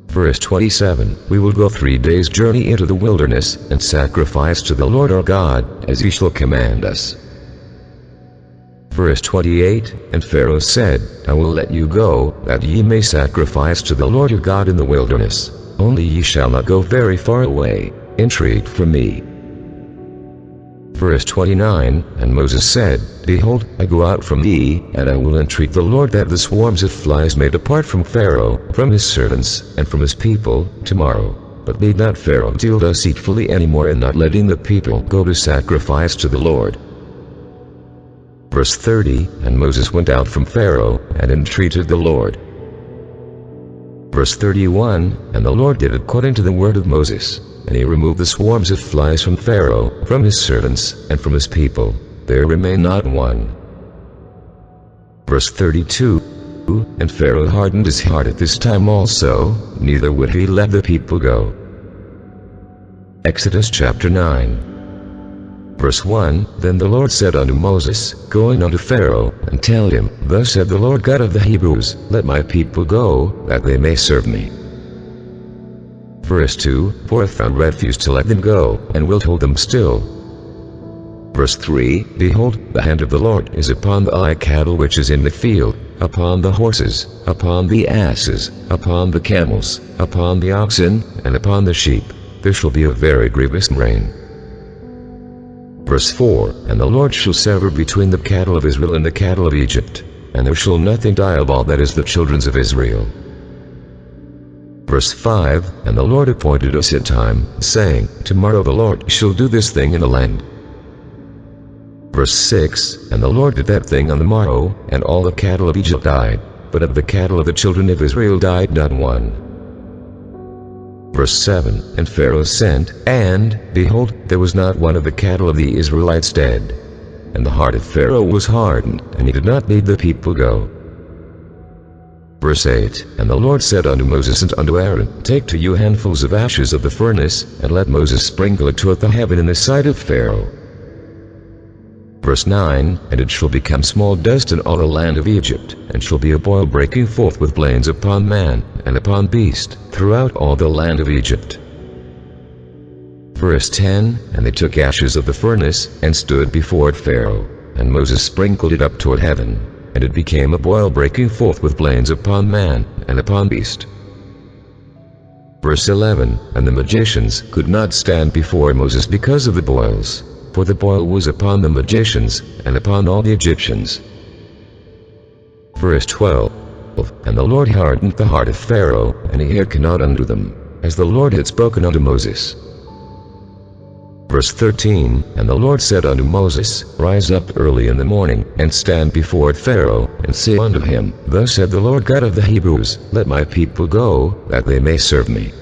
Verse 27, We will go 3 days' journey into the wilderness, and sacrifice to the Lord our God, as he shall command us. Verse 28, And Pharaoh said, I will let you go, that ye may sacrifice to the Lord your God in the wilderness. Only ye shall not go very far away. Entreat for me. Verse 29, And Moses said, Behold, I go out from thee, and I will entreat the Lord that the swarms of flies may depart from Pharaoh, from his servants, and from his people, tomorrow. But may not Pharaoh deal deceitfully any more in not letting the people go to sacrifice to the Lord. Verse 30, And Moses went out from Pharaoh, and entreated the Lord. Verse 31, And the Lord did according to the word of Moses. And he removed the swarms of flies from Pharaoh, from his servants, and from his people. There remained not one. Verse 32, And Pharaoh hardened his heart at this time also, neither would he let the people go. Exodus chapter 9. Verse 1, Then the Lord said unto Moses, Go in unto Pharaoh, and tell him, Thus said the Lord God of the Hebrews, Let my people go, that they may serve me. Verse 2, For I found refuse to let them go, and will hold them still. Verse 3, Behold, the hand of the Lord is upon the cattle which is in the field, upon the horses, upon the asses, upon the camels, upon the oxen, and upon the sheep. There shall be a very grievous rain. Verse 4, And the Lord shall sever between the cattle of Israel and the cattle of Egypt, and there shall nothing die of all that is the children of Israel. Verse 5, And the Lord appointed us a time, saying, Tomorrow the Lord shall do this thing in the land. Verse 6, And the Lord did that thing on the morrow, and all the cattle of Egypt died, but of the cattle of the children of Israel died not one. Verse 7, And Pharaoh sent, and, behold, there was not one of the cattle of the Israelites dead. And the heart of Pharaoh was hardened, and he did not bid the people go. Verse 8, And the Lord said unto Moses and unto Aaron, Take to you handfuls of ashes of the furnace, and let Moses sprinkle it toward the heaven in the sight of Pharaoh. Verse 9, And it shall become small dust in all the land of Egypt, and shall be a boil breaking forth with blains upon man, and upon beast, throughout all the land of Egypt. Verse 10, And they took ashes of the furnace, and stood before it Pharaoh, and Moses sprinkled it up toward heaven. And it became a boil breaking forth with blains upon man, and upon beast. Verse 11, And the magicians could not stand before Moses because of the boils, for the boil was upon the magicians, and upon all the Egyptians. Verse 12, And the Lord hardened the heart of Pharaoh, and he hearkened unto them, as the Lord had spoken unto Moses. Verse 13, And the Lord said unto Moses, Rise up early in the morning, and stand before Pharaoh, and say unto him, Thus said the Lord God of the Hebrews, Let my people go, that they may serve me.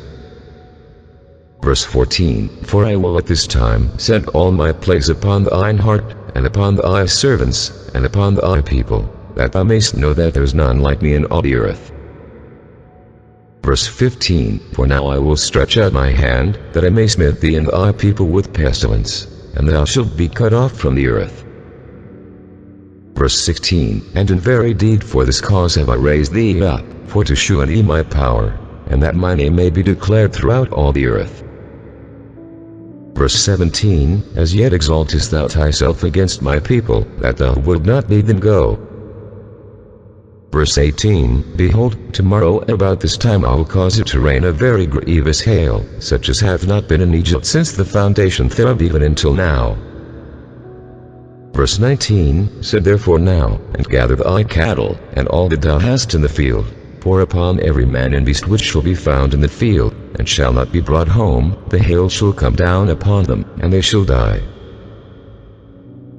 Verse 14, For I will at this time send all my plagues upon thine heart, and upon thy servants, and upon thy people, that thou mayst know that there is none like me in all the earth. Verse 15, For now I will stretch out my hand, that I may smite thee and thy people with pestilence, and thou shalt be cut off from the earth. Verse 16, And in very deed for this cause have I raised thee up, for to shew thee my power, and that my name may be declared throughout all the earth. Verse 17, As yet exaltest thou thyself against my people, that thou wilt not bid them go. Verse 18, Behold, tomorrow about this time I will cause it to rain a very grievous hail, such as hath not been in Egypt since the foundation thereof even until now. Verse 19, Sit therefore now, and gather thy cattle, and all that thou hast in the field, for upon every man and beast which shall be found in the field, and shall not be brought home, the hail shall come down upon them, and they shall die.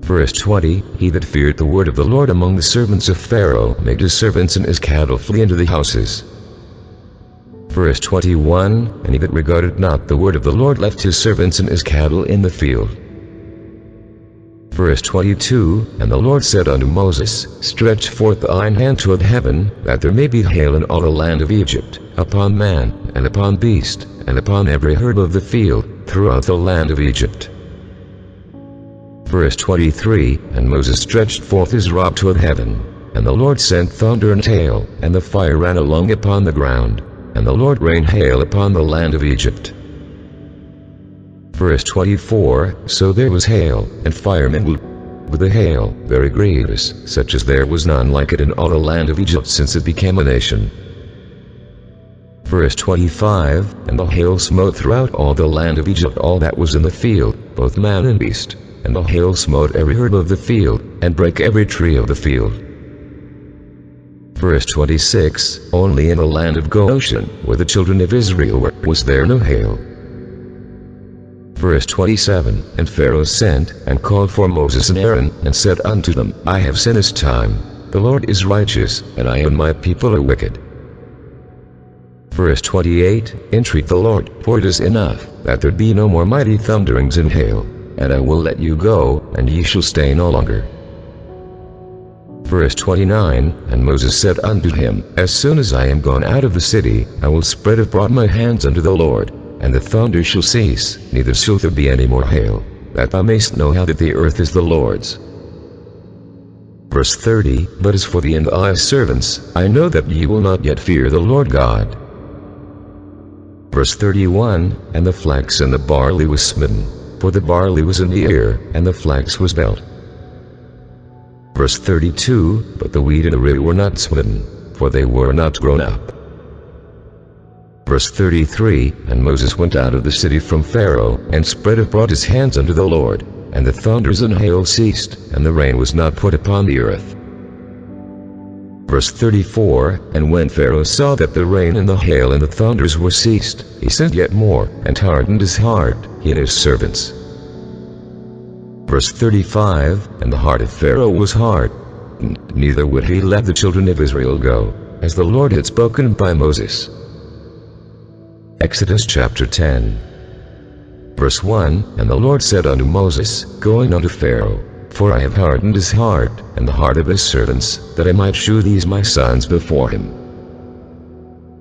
Verse 20, He that feared the word of the Lord among the servants of Pharaoh made his servants and his cattle flee into the houses. Verse 21, And he that regarded not the word of the Lord left his servants and his cattle in the field. Verse 22, And the Lord said unto Moses, Stretch forth thine hand toward heaven, that there may be hail in all the land of Egypt, upon man, and upon beast, and upon every herb of the field, throughout the land of Egypt. Verse 23, And Moses stretched forth his rod toward heaven, and the Lord sent thunder and hail, and the fire ran along upon the ground, and the Lord rained hail upon the land of Egypt. Verse 24, So there was hail, and fire mingled with the hail, very grievous, such as there was none like it in all the land of Egypt since it became a nation. Verse 25, And the hail smote throughout all the land of Egypt all that was in the field, both man and beast, and the hail smote every herb of the field, and brake every tree of the field. Verse 26, Only in the land of Goshen, where the children of Israel were, was there no hail. Verse 27, And Pharaoh sent, and called for Moses and Aaron, and said unto them, I have sinned this time, the Lord is righteous, and I and my people are wicked. Verse 28, Entreat the Lord, for it is enough, that there be no more mighty thunderings and hail, and I will let you go, and ye shall stay no longer. Verse 29, And Moses said unto him, As soon as I am gone out of the city, I will spread abroad my hands unto the Lord, and the thunder shall cease, neither shall there be any more hail, that thou mayst know how that the earth is the Lord's. Verse 30, But as for thee and thy servants, I know that ye will not yet fear the Lord God. Verse 31, And the flax and the barley was smitten, for the barley was in the ear, and the flax was belt. Verse 32, But the wheat and the rye were not smitten, for they were not grown up. Verse 33, And Moses went out of the city from Pharaoh, and spread abroad his hands unto the Lord, and the thunders and hail ceased, and the rain was not put upon the earth. Verse 34, And when Pharaoh saw that the rain and the hail and the thunders were ceased, he sent yet more, and hardened his heart, he and his servants. Verse 35, And the heart of Pharaoh was hard, neither would he let the children of Israel go, as the Lord had spoken by Moses. Exodus chapter 10. Verse 1, And the Lord said unto Moses, Go in unto Pharaoh, for I have hardened his heart, and the heart of his servants, that I might shew these my sons before him.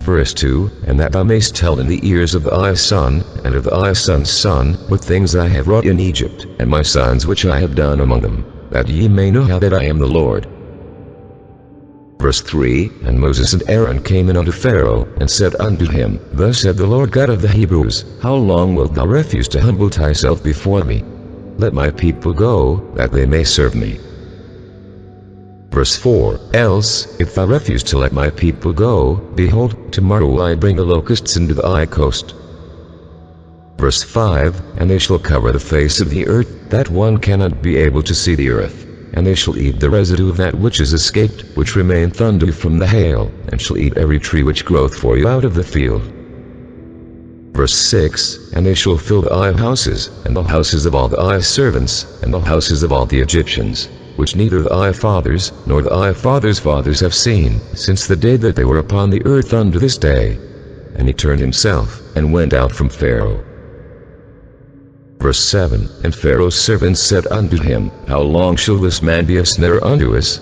Verse 2, And that thou mayst tell in the ears of thy son, and of thy son's son, what things I have wrought in Egypt, and my sons which I have done among them, that ye may know how that I am the Lord. Verse 3, And Moses and Aaron came in unto Pharaoh, and said unto him, Thus said the Lord God of the Hebrews, How long wilt thou refuse to humble thyself before me? Let my people go, that they may serve me. Verse 4, Else, if thou refuse to let my people go, behold, tomorrow will I bring the locusts into thy coast. Verse 5, And they shall cover the face of the earth, that one cannot be able to see the earth. And they shall eat the residue of that which is escaped, which remaineth unto you from the hail, and shall eat every tree which groweth for you out of the field. Verse 6, And they shall fill thy houses, and the houses of all thy servants, and the houses of all the Egyptians, which neither thy fathers, nor thy fathers' fathers have seen, since the day that they were upon the earth unto this day. And he turned himself, and went out from Pharaoh. Verse 7, And Pharaoh's servants said unto him, How long shall this man be a snare unto us?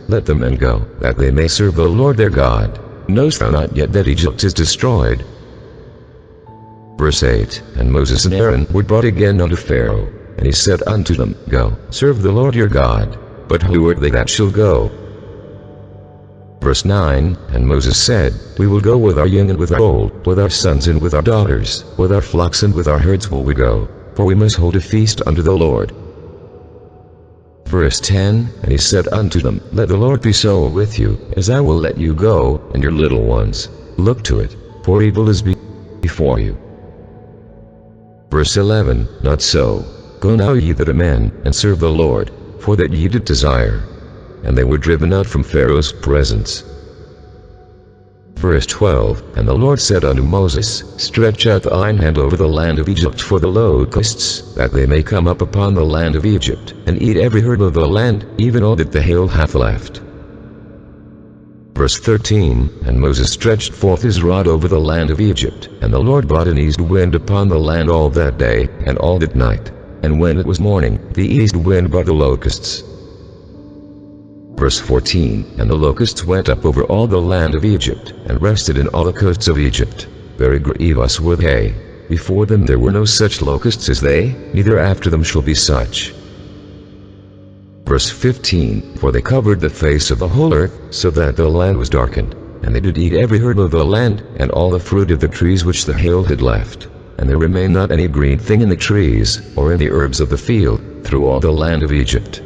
Let the men go, that they may serve the Lord their God. Knowest thou not yet that Egypt is destroyed? Verse 8, And Moses and Aaron were brought again unto Pharaoh, and he said unto them, Go, serve the Lord your God. But who are they that shall go? Verse 9, And Moses said, We will go with our young and with our old, with our sons and with our daughters, with our flocks and with our herds will we go, for we must hold a feast unto the Lord. Verse 10, And he said unto them, Let the Lord be so with you, as I will let you go, and your little ones. Look to it, for evil is before you. Verse 11, Not so. Go now ye that are men, and serve the Lord, for that ye did desire. And they were driven out from Pharaoh's presence. Verse 12, And the Lord said unto Moses, Stretch out thine hand over the land of Egypt for the locusts, that they may come up upon the land of Egypt, and eat every herb of the land, even all that the hail hath left. Verse 13, And Moses stretched forth his rod over the land of Egypt, and the Lord brought an east wind upon the land all that day, and all that night. And when it was morning, the east wind brought the locusts. Verse 14, And the locusts went up over all the land of Egypt, and rested in all the coasts of Egypt. Very grievous were they. Before them there were no such locusts as they, neither after them shall be such. Verse 15, For they covered the face of the whole earth, so that the land was darkened. And they did eat every herb of the land, and all the fruit of the trees which the hail had left. And there remained not any green thing in the trees, or in the herbs of the field, through all the land of Egypt.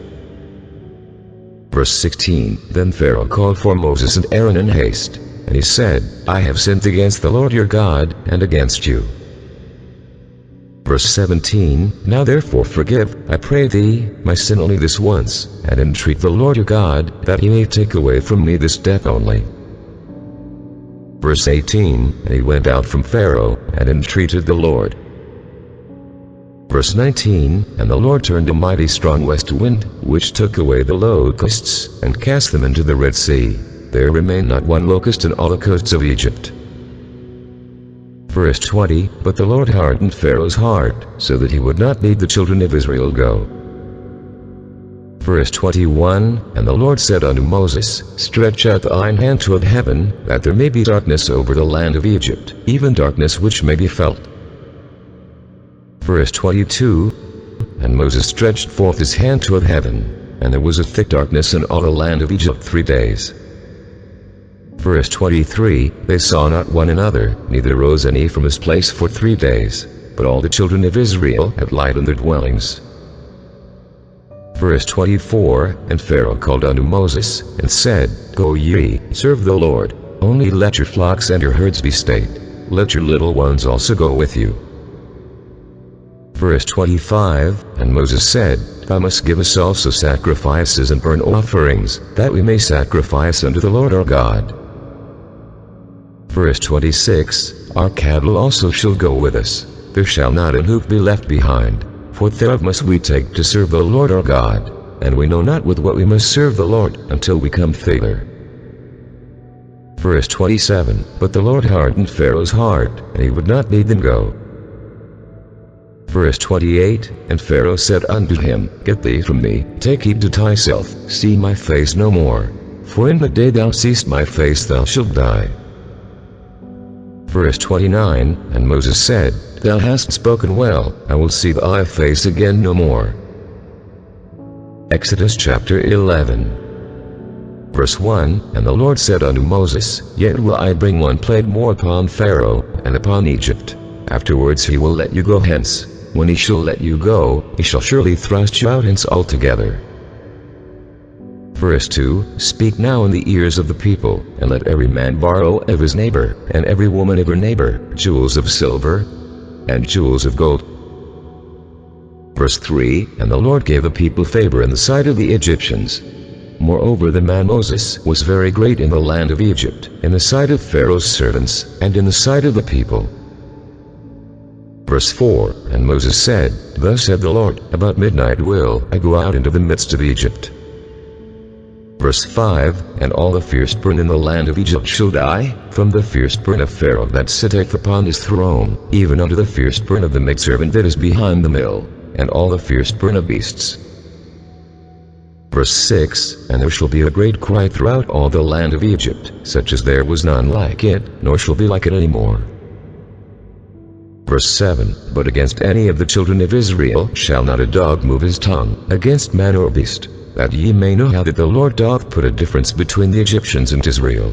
Verse 16, Then Pharaoh called for Moses and Aaron in haste, and he said, I have sinned against the Lord your God, and against you. Verse 17, Now therefore forgive, I pray thee, my sin only this once, and entreat the Lord your God, that he may take away from me this death only. Verse 18, And he went out from Pharaoh, and entreated the Lord. Verse 19, And the Lord turned a mighty strong west wind, which took away the locusts, and cast them into the Red Sea. There remained not one locust in all the coasts of Egypt. Verse 20, But the Lord hardened Pharaoh's heart, so that he would not lead the children of Israel go. Verse 21, And the Lord said unto Moses, Stretch out thine hand toward heaven, that there may be darkness over the land of Egypt, even darkness which may be felt. Verse 22, And Moses stretched forth his hand toward heaven, and there was a thick darkness in all the land of Egypt 3 days. Verse 23, They saw not one another, neither rose any from his place for 3 days, but all the children of Israel had light in their dwellings. Verse 24, And Pharaoh called unto Moses, and said, Go ye, serve the Lord, only let your flocks and your herds be stayed, let your little ones also go with you. Verse 25, And Moses said, Thou must give us also sacrifices and burnt offerings, that we may sacrifice unto the Lord our God. Verse 26, Our cattle also shall go with us, there shall not an hoof be left behind, for thereof must we take to serve the Lord our God, and we know not with what we must serve the Lord, until we come thither. Verse 27, But the Lord hardened Pharaoh's heart, and he would not lead them go. Verse 28, And Pharaoh said unto him, Get thee from me, take heed to thyself, see my face no more, for in the day thou seest my face thou shalt die. Verse 29, And Moses said, Thou hast spoken well, I will see thy face again no more. Exodus chapter 11. Verse 1, And the Lord said unto Moses, Yet will I bring one plague more upon Pharaoh, and upon Egypt. Afterwards he will let you go hence. When he shall let you go, he shall surely thrust you out hence altogether. Verse 2, Speak now in the ears of the people, and let every man borrow of his neighbor, and every woman of her neighbor, jewels of silver, and jewels of gold. Verse 3, And the Lord gave the people favor in the sight of the Egyptians. Moreover the man Moses was very great in the land of Egypt, in the sight of Pharaoh's servants, and in the sight of the people. Verse 4, And Moses said, Thus said the Lord, About midnight will I go out into the midst of Egypt. Verse 5, And all the firstborn in the land of Egypt shall die, from the firstborn of Pharaoh that sitteth upon his throne, even unto the firstborn of the maidservant that is behind the mill, and all the firstborn of beasts. Verse 6, And there shall be a great cry throughout all the land of Egypt, such as there was none like it, nor shall be like it any more. Verse 7, But against any of the children of Israel shall not a dog move his tongue, against man or beast, that ye may know how that the Lord doth put a difference between the Egyptians and Israel.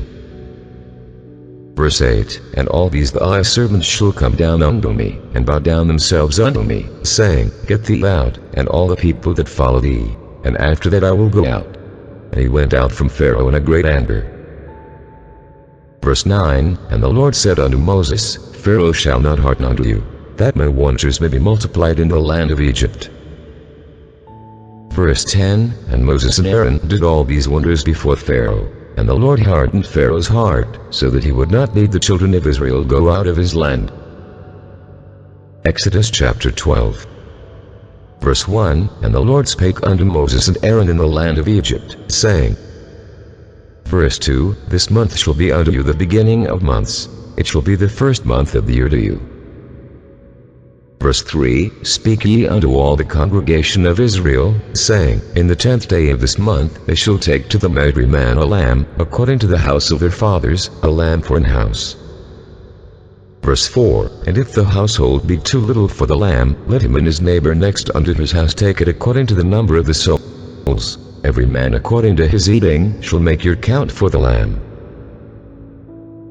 Verse 8, And all these thy servants shall come down unto me, and bow down themselves unto me, saying, Get thee out, and all the people that follow thee, and after that I will go out. And he went out from Pharaoh in a great anger. Verse 9, And the Lord said unto Moses, Pharaoh shall not hearken unto you, that my wonders may be multiplied in the land of Egypt. Verse 10, And Moses and Aaron did all these wonders before Pharaoh, and the Lord hardened Pharaoh's heart, so that he would not lead the children of Israel go out of his land. Exodus chapter 12. Verse 1, And the Lord spake unto Moses and Aaron in the land of Egypt, saying, Verse 2, This month shall be unto you the beginning of months. It shall be the first month of the year to you. Verse 3, Speak ye unto all the congregation of Israel, saying, In the 10th day of this month they shall take to them every man a lamb, according to the house of their fathers, a lamb for an house. Verse 4, And if the household be too little for the lamb, let him and his neighbor next unto his house take it according to the number of the souls. Every man according to his eating shall make your count for the lamb.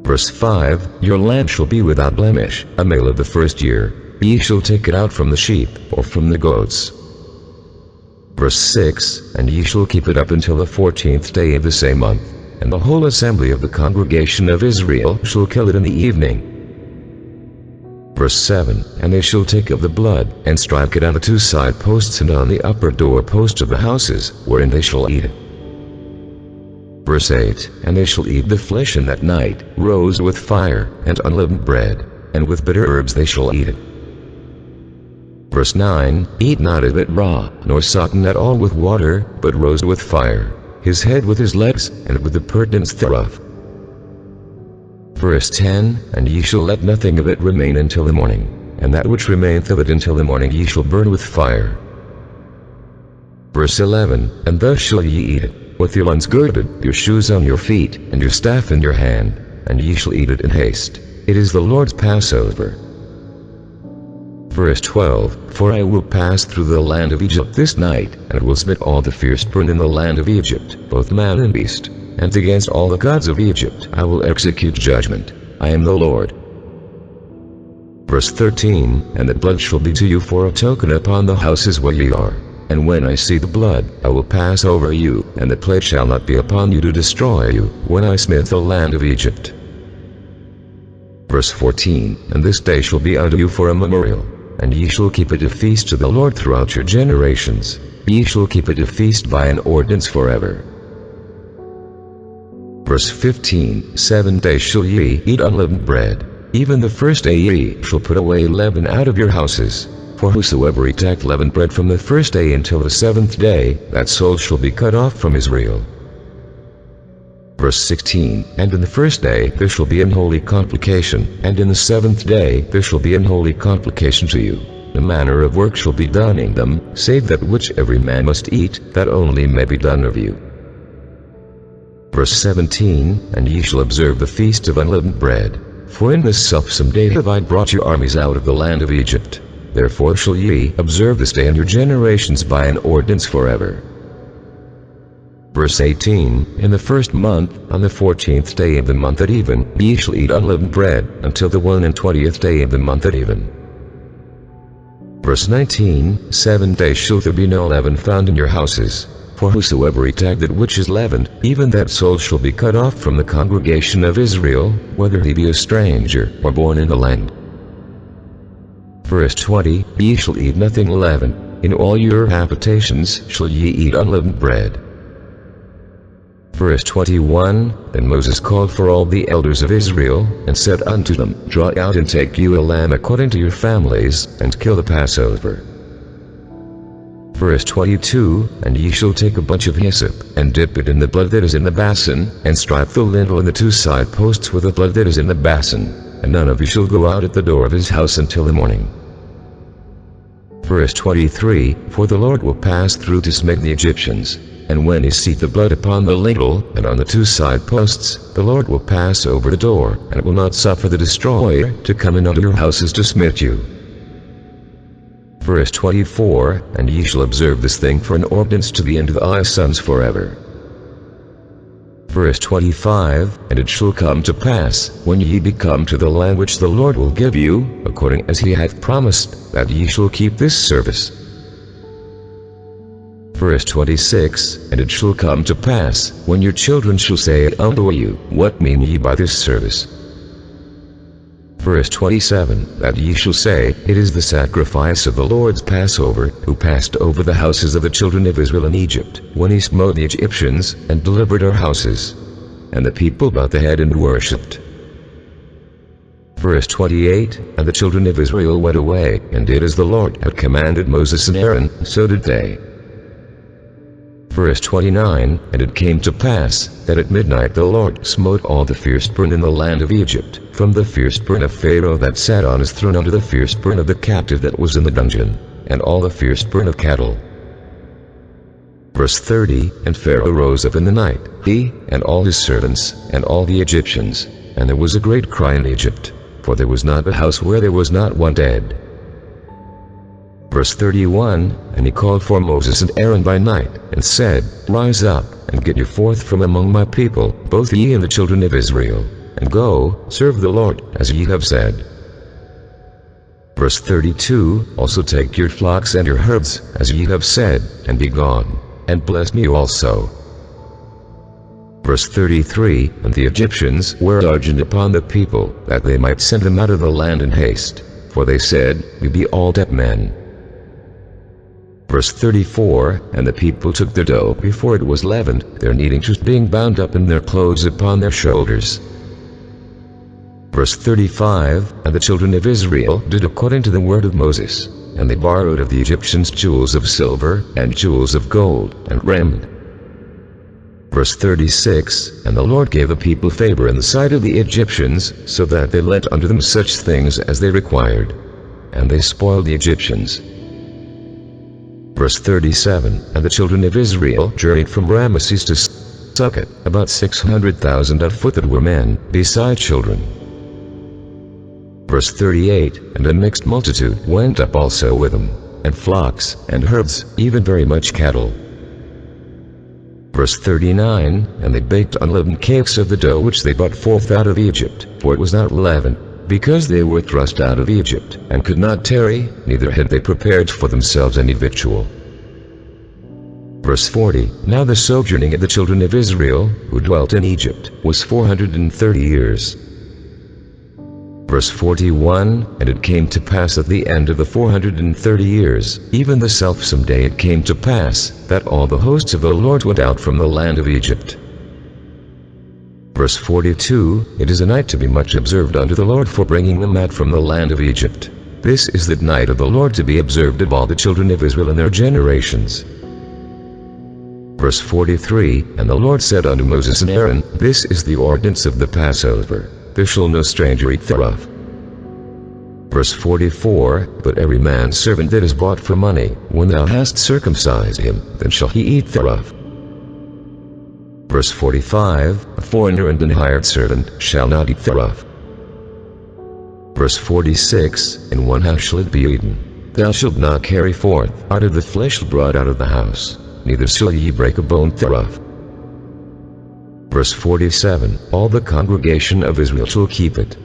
Verse 5, Your lamb shall be without blemish, a male of the first year. Ye shall take it out from the sheep, or from the goats. Verse 6, And ye shall keep it up until the 14th day of the same month, and the whole assembly of the congregation of Israel shall kill it in the evening. Verse 7, And they shall take of the blood, and strike it on the two side posts and on the upper door post of the houses, wherein they shall eat it. Verse 8, And they shall eat the flesh in that night, roast with fire, and unleavened bread, and with bitter herbs they shall eat it. Verse 9, Eat not of it raw, nor sodden at all with water, but roast with fire, his head with his legs, and with the purtenance thereof. Verse 10, And ye shall let nothing of it remain until the morning, and that which remaineth of it until the morning ye shall burn with fire. Verse 11, And thus shall ye eat it, with your loins girded, your shoes on your feet, and your staff in your hand, and ye shall eat it in haste. It is the Lord's Passover. Verse 12, For I will pass through the land of Egypt this night, and will smite all the firstborn in the land of Egypt, both man and beast, and against all the gods of Egypt I will execute judgment. I am the Lord. Verse 13, And the blood shall be to you for a token upon the houses where ye are. And when I see the blood, I will pass over you, and the plague shall not be upon you to destroy you, when I smite the land of Egypt. Verse 14, And this day shall be unto you for a memorial, and ye shall keep it a feast to the Lord throughout your generations. Ye shall keep it a feast by an ordinance forever. Verse 15, 7 days shall ye eat unleavened bread. Even the first day ye shall put away leaven out of your houses. For whosoever eateth leavened bread from the first day until the 7th day, that soul shall be cut off from Israel. Verse 16, And in the first day there shall be an holy convocation, and in the 7th day there shall be an holy convocation to you. The manner of work shall be done in them, save that which every man must eat, that only may be done of you. Verse 17, And ye shall observe the feast of unleavened bread. For in this selfsome day have I brought your armies out of the land of Egypt. Therefore shall ye observe this day in your generations by an ordinance forever. Verse 18, In the first month, on the 14th day of the month at even, ye shall eat unleavened bread, until the 21st day of the month at even. Verse 19, 7 days shall there be no leaven found in your houses. For whosoever eateth that which is leavened, even that soul shall be cut off from the congregation of Israel, whether he be a stranger, or born in the land. Verse 20, Ye shall eat nothing leavened. In all your habitations shall ye eat unleavened bread. Verse 21, Then Moses called for all the elders of Israel, and said unto them, Draw out and take you a lamb according to your families, and kill the Passover. Verse 22, And ye shall take a bunch of hyssop, and dip it in the blood that is in the basin, and strike the lintel and the two side posts with the blood that is in the basin, and none of you shall go out at the door of his house until the morning. Verse 23, For the Lord will pass through to smite the Egyptians. And when he seeth the blood upon the lintel, and on the two side posts, the Lord will pass over the door, and will not suffer the destroyer to come in unto your houses to smite you. Verse 24, And ye shall observe this thing for an ordinance to the end of thy sons forever. Verse 25, And it shall come to pass, when ye be come to the land which the Lord will give you, according as he hath promised, that ye shall keep this service. Verse 26, And it shall come to pass, when your children shall say unto you, What mean ye by this service? Verse 27, That ye shall say, It is the sacrifice of the Lord's Passover, who passed over the houses of the children of Israel in Egypt, when he smote the Egyptians, and delivered our houses. And the people bowed the head and worshipped. Verse 28, And the children of Israel went away, and did as the Lord had commanded Moses and Aaron, so did they. Verse 29, And it came to pass, that at midnight the Lord smote all the firstborn in the land of Egypt, from the firstborn of Pharaoh that sat on his throne unto the firstborn of the captive that was in the dungeon, and all the firstborn of cattle. Verse 30, And Pharaoh rose up in the night, he, and all his servants, and all the Egyptians, and there was a great cry in Egypt, for there was not a house where there was not one dead. Verse 31, And he called for Moses and Aaron by night, and said, Rise up, and get you forth from among my people, both ye and the children of Israel, and go, serve the Lord, as ye have said. Verse 32, Also take your flocks and your herds, as ye have said, and be gone, and bless me also. Verse 33, And the Egyptians were urgent upon the people, that they might send them out of the land in haste, for they said, We be all dead men. Verse 34, And the people took the dough before it was leavened, their kneading just being bound up in their clothes upon their shoulders. Verse 35, And the children of Israel did according to the word of Moses, and they borrowed of the Egyptians jewels of silver, and jewels of gold, and raiment. Verse 36, And the Lord gave the people favor in the sight of the Egyptians, so that they lent unto them such things as they required. And they spoiled the Egyptians. Verse 37, And the children of Israel journeyed from Ramesses to Succoth, about 600,000 on foot that were men, beside children. Verse 38, And a mixed multitude went up also with them, and flocks, and herds, even very much cattle. Verse 39, And they baked unleavened cakes of the dough which they brought forth out of Egypt, for it was not leavened, because they were thrust out of Egypt, and could not tarry, neither had they prepared for themselves any victual. Verse 40, Now the sojourning of the children of Israel, who dwelt in Egypt, was 430 years. Verse 41, And it came to pass at the end of the 430 years, even the selfsome day it came to pass, that all the hosts of the Lord went out from the land of Egypt. Verse 42, It is a night to be much observed unto the Lord for bringing them out from the land of Egypt. This is the night of the Lord to be observed of all the children of Israel in their generations. Verse 43, And the Lord said unto Moses and Aaron, This is the ordinance of the Passover. There shall no stranger eat thereof. Verse 44, But every man's servant that is bought for money, when thou hast circumcised him, then shall he eat thereof. Verse 45, A foreigner and an hired servant shall not eat thereof. Verse 46, In one house shall it be eaten. Thou shalt not carry forth out of the flesh brought out of the house, neither shall ye break a bone thereof. Verse 47, All the congregation of Israel shall keep it.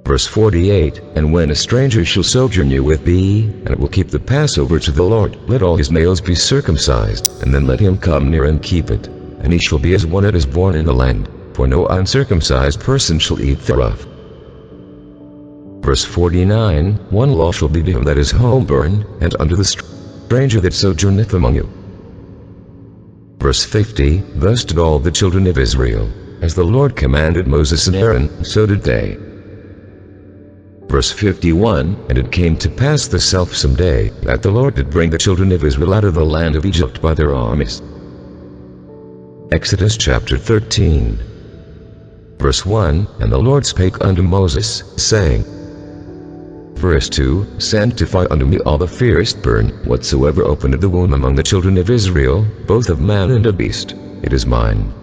Verse 48, And when a stranger shall sojourn you with thee, and it will keep the Passover to the Lord, let all his males be circumcised, and then let him come near and keep it. And he shall be as one that is born in the land, for no uncircumcised person shall eat thereof. Verse 49, One law shall be to him that is homeborn, and unto the stranger that sojourneth among you. Verse 50, Thus did all the children of Israel, as the Lord commanded Moses and Aaron, so did they. Verse 51, And it came to pass the selfsome day, that the Lord did bring the children of Israel out of the land of Egypt by their armies. Exodus chapter 13. Verse 1, And the Lord spake unto Moses, saying, Verse 2, Sanctify unto me all the firstborn, whatsoever openeth the womb among the children of Israel, both of man and of beast, it is mine.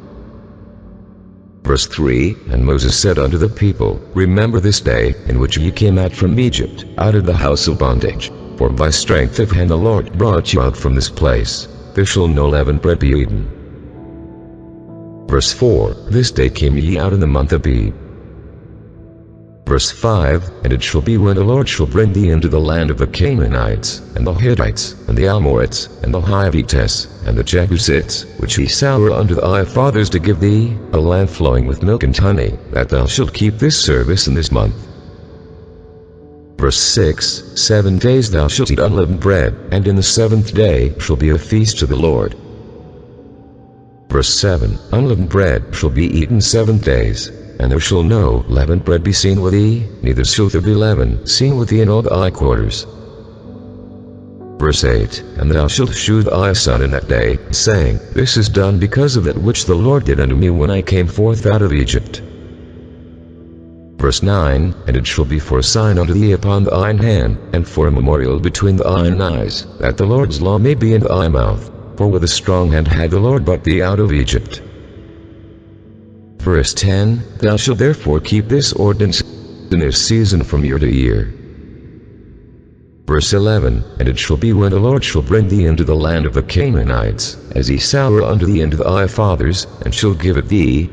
Verse 3, And Moses said unto the people, Remember this day, in which ye came out from Egypt, out of the house of bondage, for by strength of hand the Lord brought you out from this place. There shall no leavened bread be eaten. Verse 4, This day came ye out in the month of Abib. Verse 5, And it shall be when the Lord shall bring thee into the land of the Canaanites, and the Hittites, and the Amorites, and the Hivites, and the Jebusites, which he sware unto thy fathers to give thee, a land flowing with milk and honey, that thou shalt keep this service in this month. Verse 6, 7 days thou shalt eat unleavened bread, and in the 7th day shall be a feast to the Lord. Verse 7, Unleavened bread shall be eaten 7 days. And there shall no leavened bread be seen with thee, neither shall there be leaven seen with thee in all thy quarters. Verse 8, And thou shalt shew thy son in that day, saying, This is done because of that which the Lord did unto me when I came forth out of Egypt. Verse 9, And it shall be for a sign unto thee upon thine hand, and for a memorial between thine eyes, that the Lord's law may be in thy mouth. For with a strong hand had the Lord brought thee out of Egypt. Verse 10, Thou shalt therefore keep this ordinance in this season from year to year. Verse 11, And it shall be when the Lord shall bring thee into the land of the Canaanites, as he sware unto thee and to thy fathers, and shall give it thee.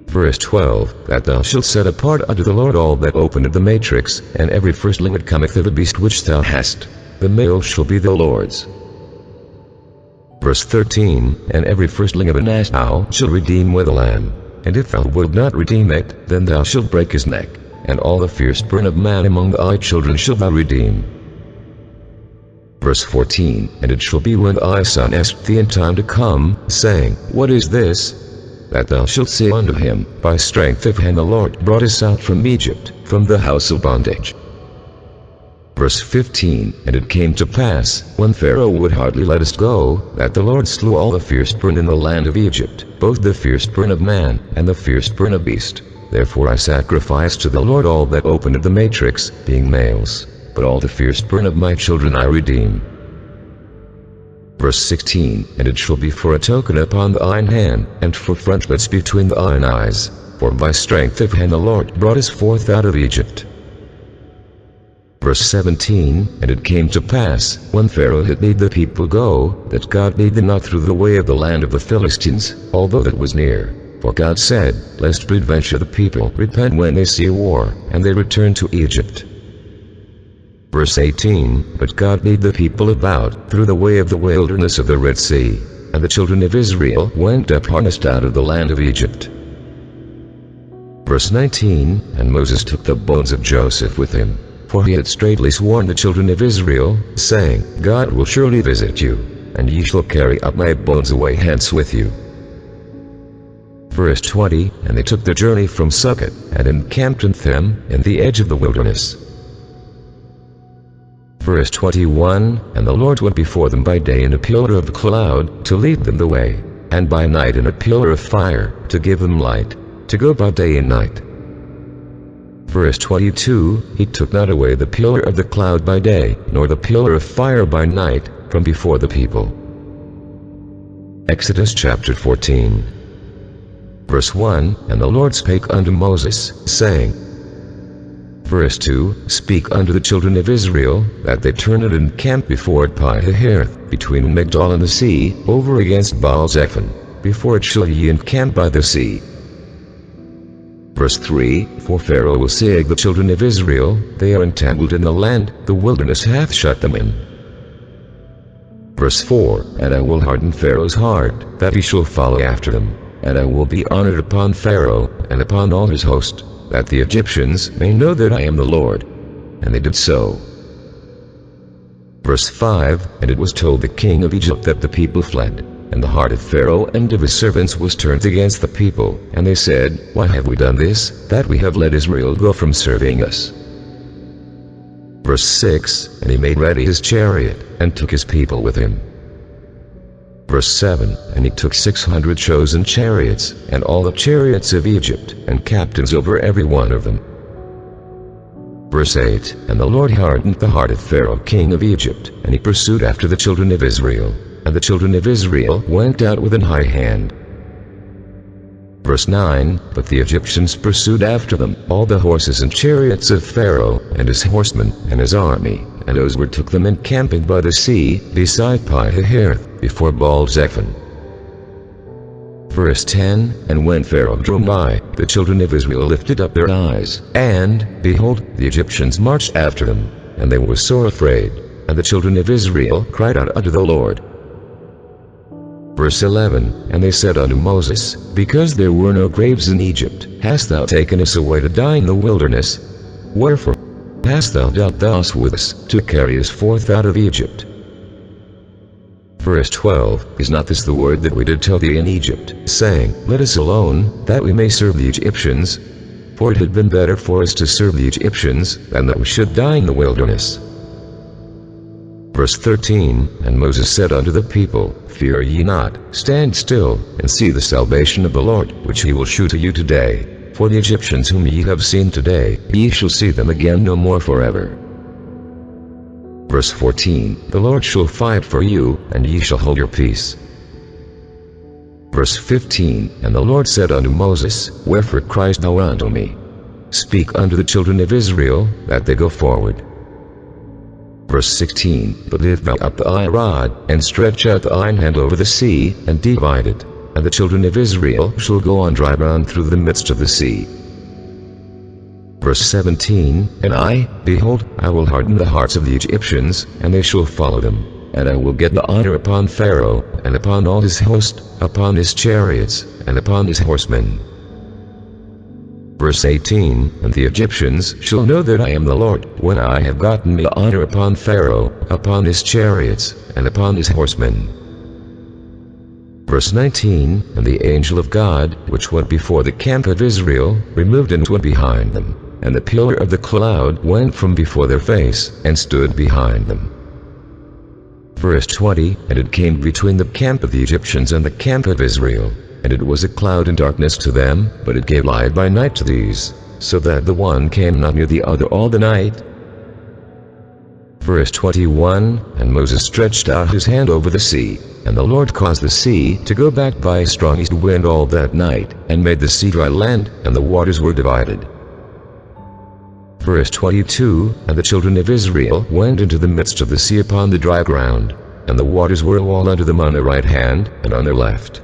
Verse 12, That thou shalt set apart unto the Lord all that openeth the matrix, and every firstling that cometh of a beast which thou hast, the male shall be the Lord's. Verse 13, And every firstling of an ass thou shalt redeem with a lamb. And if thou wilt not redeem it, then thou shalt break his neck. And all the firstborn of man among thy children shalt thou redeem. Verse 14, And it shall be when thy son ask thee in time to come, saying, What is this? That thou shalt say unto him, By strength of hand the Lord brought us out from Egypt, from the house of bondage. Verse 15, And it came to pass, when Pharaoh would hardly let us go, that the Lord slew all the firstborn in the land of Egypt, both the firstborn of man, and the firstborn of beast. Therefore I sacrifice to the Lord all that openeth the matrix, being males, but all the firstborn of my children I redeem. Verse 16, And it shall be for a token upon thine hand, and for frontlets between thine eyes, for by strength of hand the Lord brought us forth out of Egypt. Verse 17, And it came to pass, when Pharaoh had made the people go, that God made them not through the way of the land of the Philistines, although that was near. For God said, Lest peradventure the people repent when they see a war, and they return to Egypt. Verse 18, But God made the people about through the way of the wilderness of the Red Sea, and the children of Israel went up harnessed out of the land of Egypt. Verse 19, And Moses took the bones of Joseph with him, for he had straitly sworn the children of Israel, saying, God will surely visit you, and ye shall carry up my bones away hence with you. Verse 20, And they took the journey from Succoth, and encamped in them, in the edge of the wilderness. Verse 21, And the Lord went before them by day in a pillar of cloud, to lead them the way, and by night in a pillar of fire, to give them light, to go by day and night. Verse 22, He took not away the pillar of the cloud by day, nor the pillar of fire by night, from before the people. Exodus chapter 14. Verse 1, And the Lord spake unto Moses, saying, Verse 2, Speak unto the children of Israel, that they turn and encamp before Pi-hahiroth, between Migdol and the sea, over against Baal-zephon, before it shall ye encamp by the sea. Verse 3, For Pharaoh will say of the children of Israel, They are entangled in the land, the wilderness hath shut them in. Verse 4, And I will harden Pharaoh's heart, that he shall follow after them. And I will be honored upon Pharaoh, and upon all his host, that the Egyptians may know that I am the Lord. And they did so. Verse 5, And it was told the king of Egypt that the people fled, and the heart of Pharaoh and of his servants was turned against the people, and they said, Why have we done this, that we have let Israel go from serving us? Verse 6, And he made ready his chariot, and took his people with him. Verse 7, And he took 600 chosen chariots, and all the chariots of Egypt, and captains over every one of them. Verse 8, And the Lord hardened the heart of Pharaoh king of Egypt, and he pursued after the children of Israel, and the children of Israel went out with an high hand. Verse 9, But the Egyptians pursued after them, all the horses and chariots of Pharaoh, and his horsemen, and his army, and Oswald took them encamping by the sea, beside Pi-hahiroth, before Baal-zephon. Verse 10, And when Pharaoh drew nigh, the children of Israel lifted up their eyes, and, behold, the Egyptians marched after them, and they were sore afraid, and the children of Israel cried out unto the Lord. Verse 11, And they said unto Moses, Because there were no graves in Egypt, hast thou taken us away to die in the wilderness? Wherefore hast thou dealt thus with us, to carry us forth out of Egypt? Verse 12, Is not this the word that we did tell thee in Egypt, saying, Let us alone, that we may serve the Egyptians? For it had been better for us to serve the Egyptians, than that we should die in the wilderness. Verse 13, And Moses said unto the people, Fear ye not, stand still, and see the salvation of the Lord, which he will shew to you today. For the Egyptians whom ye have seen today, ye shall see them again no more forever. Verse 14, The Lord shall fight for you, and ye shall hold your peace. Verse 15, And the Lord said unto Moses, Wherefore criest thou unto me? Speak unto the children of Israel, that they go forward. Verse 16, But lift thou up thy rod, and stretch out thine hand over the sea, and divide it. And the children of Israel shall go on dry ground through the midst of the sea. Verse 17, And I, behold, I will harden the hearts of the Egyptians, and they shall follow them. And I will get the honor upon Pharaoh, and upon all his host, upon his chariots, and upon his horsemen. Verse 18, And the Egyptians shall know that I am the Lord, when I have gotten the honor upon Pharaoh, upon his chariots, and upon his horsemen. Verse 19, And the angel of God, which went before the camp of Israel, removed and went behind them. And the pillar of the cloud went from before their face, and stood behind them. Verse 20, And it came between the camp of the Egyptians and the camp of Israel. And it was a cloud and darkness to them, but it gave light by night to these, so that the one came not near the other all the night. Verse 21, And Moses stretched out his hand over the sea, and the Lord caused the sea to go back by a strong east wind all that night, and made the sea dry land, and the waters were divided. Verse 22, And the children of Israel went into the midst of the sea upon the dry ground, and the waters were a wall unto them on their right hand, and on their left.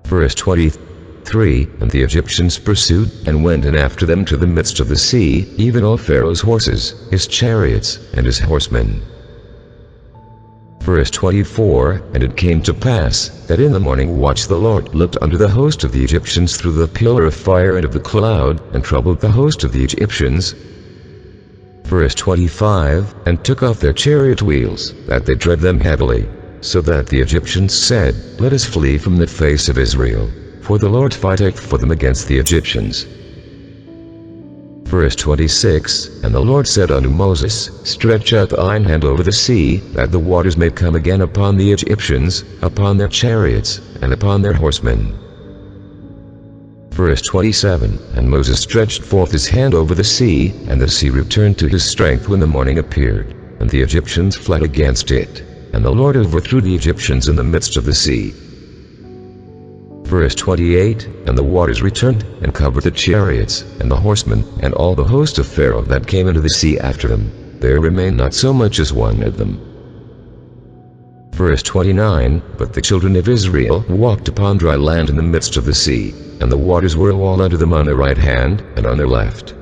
Verse 23, And the Egyptians pursued, and went in after them to the midst of the sea, even all Pharaoh's horses, his chariots, and his horsemen. Verse 24, And it came to pass, that in the morning watch the Lord looked unto the host of the Egyptians through the pillar of fire and of the cloud, and troubled the host of the Egyptians. Verse 25, And took off their chariot wheels, that they tread them heavily. So that the Egyptians said, Let us flee from the face of Israel, for the Lord fighteth for them against the Egyptians. Verse 26, And the Lord said unto Moses, Stretch out thine hand over the sea, that the waters may come again upon the Egyptians, upon their chariots, and upon their horsemen. Verse 27, And Moses stretched forth his hand over the sea, and the sea returned to his strength when the morning appeared, and the Egyptians fled against it. And the Lord overthrew the Egyptians in the midst of the sea. Verse 28, And the waters returned, and covered the chariots, and the horsemen, and all the host of Pharaoh that came into the sea after them. There remained not so much as one of them. Verse 29, But the children of Israel walked upon dry land in the midst of the sea, and the waters were a wall unto them on their right hand, and on their left.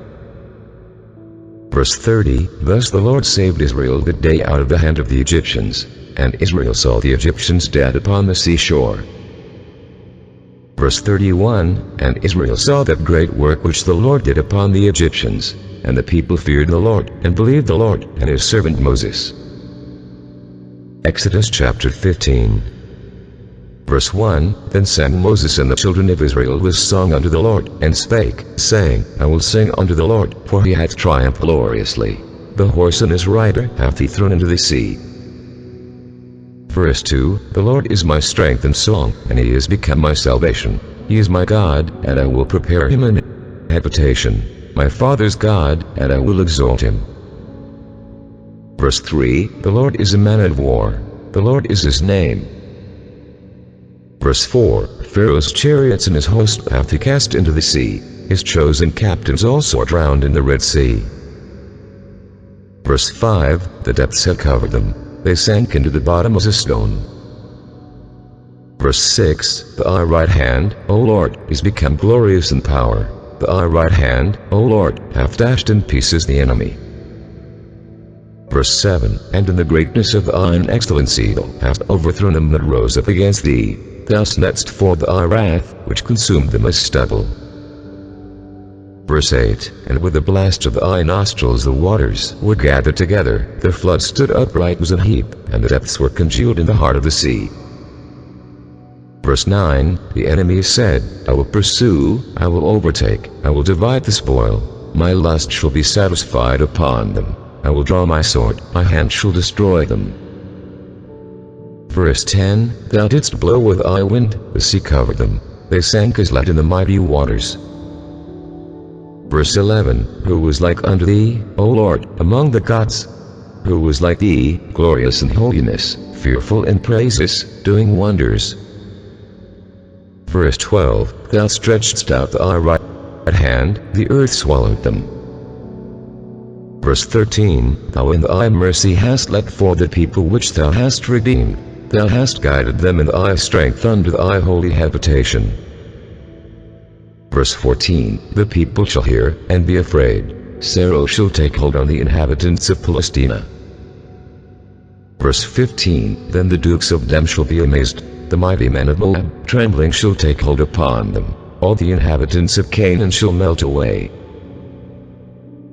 Verse 30, Thus the Lord saved Israel that day out of the hand of the Egyptians. And Israel saw the Egyptians dead upon the seashore. Verse 31, And Israel saw that great work which the Lord did upon the Egyptians. And the people feared the Lord, and believed the Lord, and his servant Moses. Exodus chapter 15. Verse 1, Then sang Moses and the children of Israel this song unto the Lord, and spake, saying, I will sing unto the Lord, for he hath triumphed gloriously. The horse and his rider hath he thrown into the sea. Verse 2, The Lord is my strength and song, and he is become my salvation. He is my God, and I will prepare him an habitation. My father's God, and I will exalt him. Verse 3, The Lord is a man of war. The Lord is his name. Verse 4, Pharaoh's chariots and his host hath he cast into the sea. His chosen captains also are drowned in the Red Sea. Verse 5, The depths have covered them. They sank into the bottom as a stone. Verse 6, Thy right hand, O Lord, is become glorious in power. Thy right hand, O Lord, hath dashed in pieces the enemy. Verse 7, And in the greatness of thine excellency thou hast overthrown them that rose up against thee. Thou snatchedst forth thy wrath, which consumed them as stubble. Verse 8, And with the blast of thy nostrils the waters were gathered together, the flood stood upright as an heap, and the depths were congealed in the heart of the sea. Verse 9, The enemy said, I will pursue, I will overtake, I will divide the spoil, my lust shall be satisfied upon them. I will draw my sword, my hand shall destroy them. Verse 10, Thou didst blow with thy wind, the sea covered them, they sank as lead in the mighty waters. Verse 11, Who was like unto thee, O Lord, among the gods? Who was like thee, glorious in holiness, fearful in praises, doing wonders? Verse 12, Thou stretchedst out thy right hand, the earth swallowed them. Verse 13, Thou in thy mercy hast led forth the people which thou hast redeemed, thou hast guided them in thy strength unto thy holy habitation. Verse 14, The people shall hear, and be afraid, sorrow shall take hold on the inhabitants of Palestina. Verse 15, Then the dukes of them shall be amazed, the mighty men of Moab, trembling shall take hold upon them, all the inhabitants of Canaan shall melt away.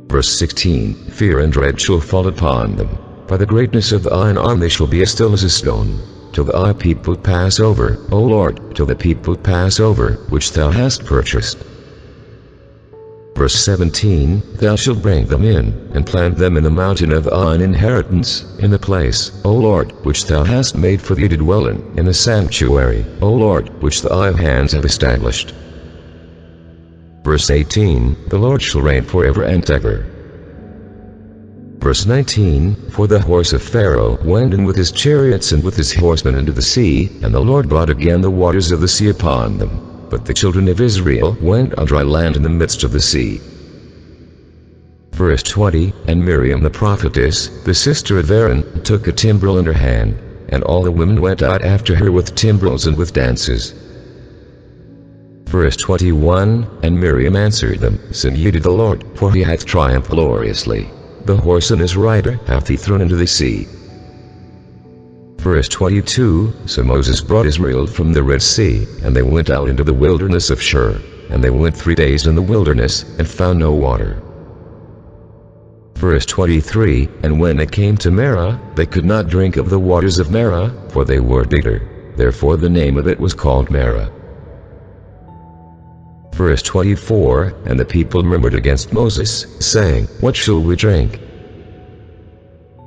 Verse 16, Fear and dread shall fall upon them, by the greatness of thine arm they shall be as still as a stone, till thy people pass over, O Lord, till the people pass over, which thou hast purchased. Verse 17, Thou shalt bring them in, and plant them in the mountain of thine inheritance, in the place, O Lord, which thou hast made for thee to dwell in the sanctuary, O Lord, which thy hands have established. Verse 18, The Lord shall reign forever and ever. Verse 19, For the horse of Pharaoh went in with his chariots and with his horsemen into the sea, and the Lord brought again the waters of the sea upon them. But the children of Israel went on dry land in the midst of the sea. Verse 20, And Miriam the prophetess, the sister of Aaron, took a timbrel in her hand, and all the women went out after her with timbrels and with dances. Verse 21, And Miriam answered them, Sing ye to the Lord, for he hath triumphed gloriously. The horse and his rider hath he thrown into the sea. Verse 22, So Moses brought Israel from the Red Sea, and they went out into the wilderness of Shur, and they went 3 days in the wilderness, and found no water. Verse 23, And when they came to Marah, they could not drink of the waters of Marah, for they were bitter. Therefore the name of it was called Marah. Verse 24, And the people murmured against Moses, saying, What shall we drink?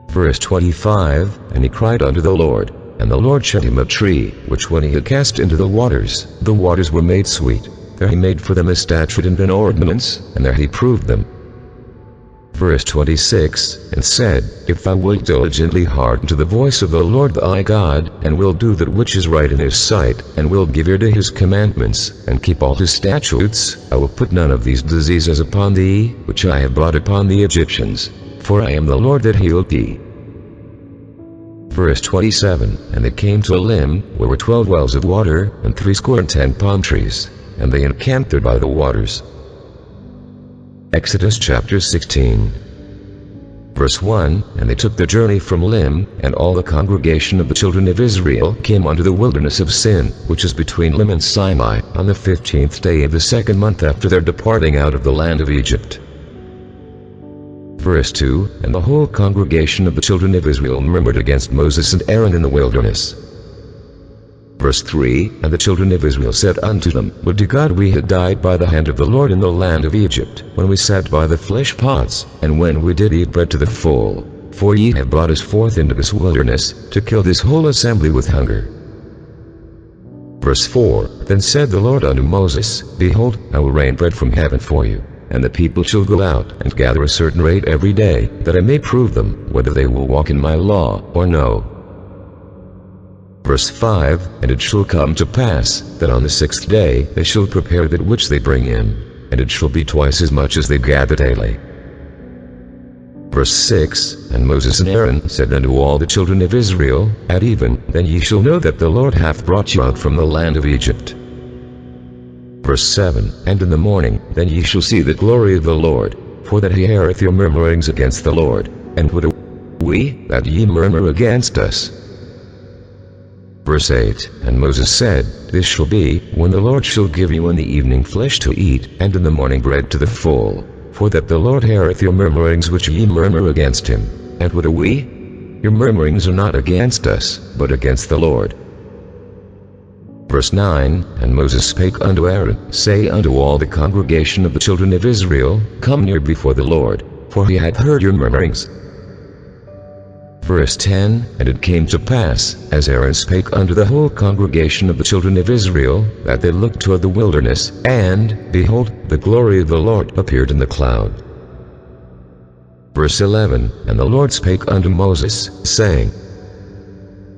Verse 25, And he cried unto the Lord, and the Lord showed him a tree, which when he had cast into the waters were made sweet. There he made for them a statute and an ordinance, and there he proved them. Verse 26, And said, If thou wilt diligently hearken to the voice of the Lord thy God, and wilt do that which is right in his sight, and wilt give ear to his commandments, and keep all his statutes, I will put none of these diseases upon thee, which I have brought upon the Egyptians, for I am the Lord that healed thee. Verse 27, And they came to Elim, where were 12 wells of water, and 70 palm trees, and they encamped there by the waters. Exodus chapter 16. Verse 1, And they took their journey from Elim, and all the congregation of the children of Israel came unto the wilderness of Sin, which is between Elim and Sinai, on the 15th day of the 2nd month after their departing out of the land of Egypt. Verse 2, And the whole congregation of the children of Israel murmured against Moses and Aaron in the wilderness. Verse 3, And the children of Israel said unto them, Would to God we had died by the hand of the Lord in the land of Egypt, when we sat by the flesh pots, and when we did eat bread to the full. For ye have brought us forth into this wilderness, to kill this whole assembly with hunger. Verse 4, Then said the Lord unto Moses, Behold, I will rain bread from heaven for you, and the people shall go out and gather a certain rate every day, that I may prove them, whether they will walk in my law, or no. Verse 5, And it shall come to pass, that on the 6th day they shall prepare that which they bring in, and it shall be twice as much as they gather daily. Verse 6, And Moses and Aaron said unto all the children of Israel, At even, then ye shall know that the Lord hath brought you out from the land of Egypt. Verse 7, And in the morning, then ye shall see the glory of the Lord, for that he heareth your murmurings against the Lord, and whither we, that ye murmur against us. Verse 8, And Moses said, This shall be, when the Lord shall give you in the evening flesh to eat, and in the morning bread to the full, for that the Lord heareth your murmurings which ye murmur against him, and whither we? Your murmurings are not against us, but against the Lord. Verse 9, And Moses spake unto Aaron, Say unto all the congregation of the children of Israel, Come near before the Lord, for he hath heard your murmurings. Verse 10, And it came to pass, as Aaron spake unto the whole congregation of the children of Israel, that they looked toward the wilderness, and, behold, the glory of the Lord appeared in the cloud. Verse 11, And the Lord spake unto Moses, saying,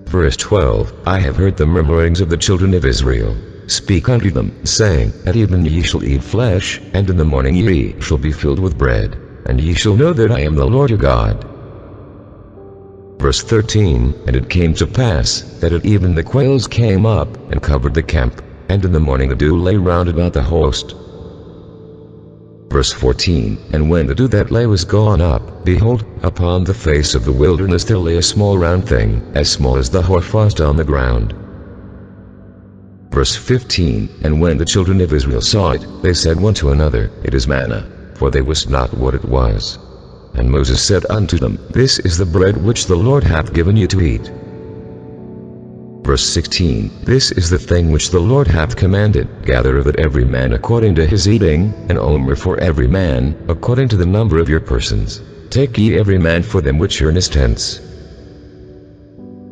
Verse 12, I have heard the murmurings of the children of Israel. Speak unto them, saying, At even ye shall eat flesh, and in the morning ye shall be filled with bread, and ye shall know that I am the Lord your God. Verse 13, And it came to pass, that at even the quails came up, and covered the camp, and in the morning the dew lay round about the host. Verse 14, And when the dew that lay was gone up, behold, upon the face of the wilderness there lay a small round thing, as small as the hoarfrost on the ground. Verse 15, And when the children of Israel saw it, they said one to another, It is manna, for they wist not what it was. And Moses said unto them, This is the bread which the Lord hath given you to eat. Verse 16, This is the thing which the Lord hath commanded, gather of it every man according to his eating, an omer for every man, according to the number of your persons. Take ye every man for them which are in his tents.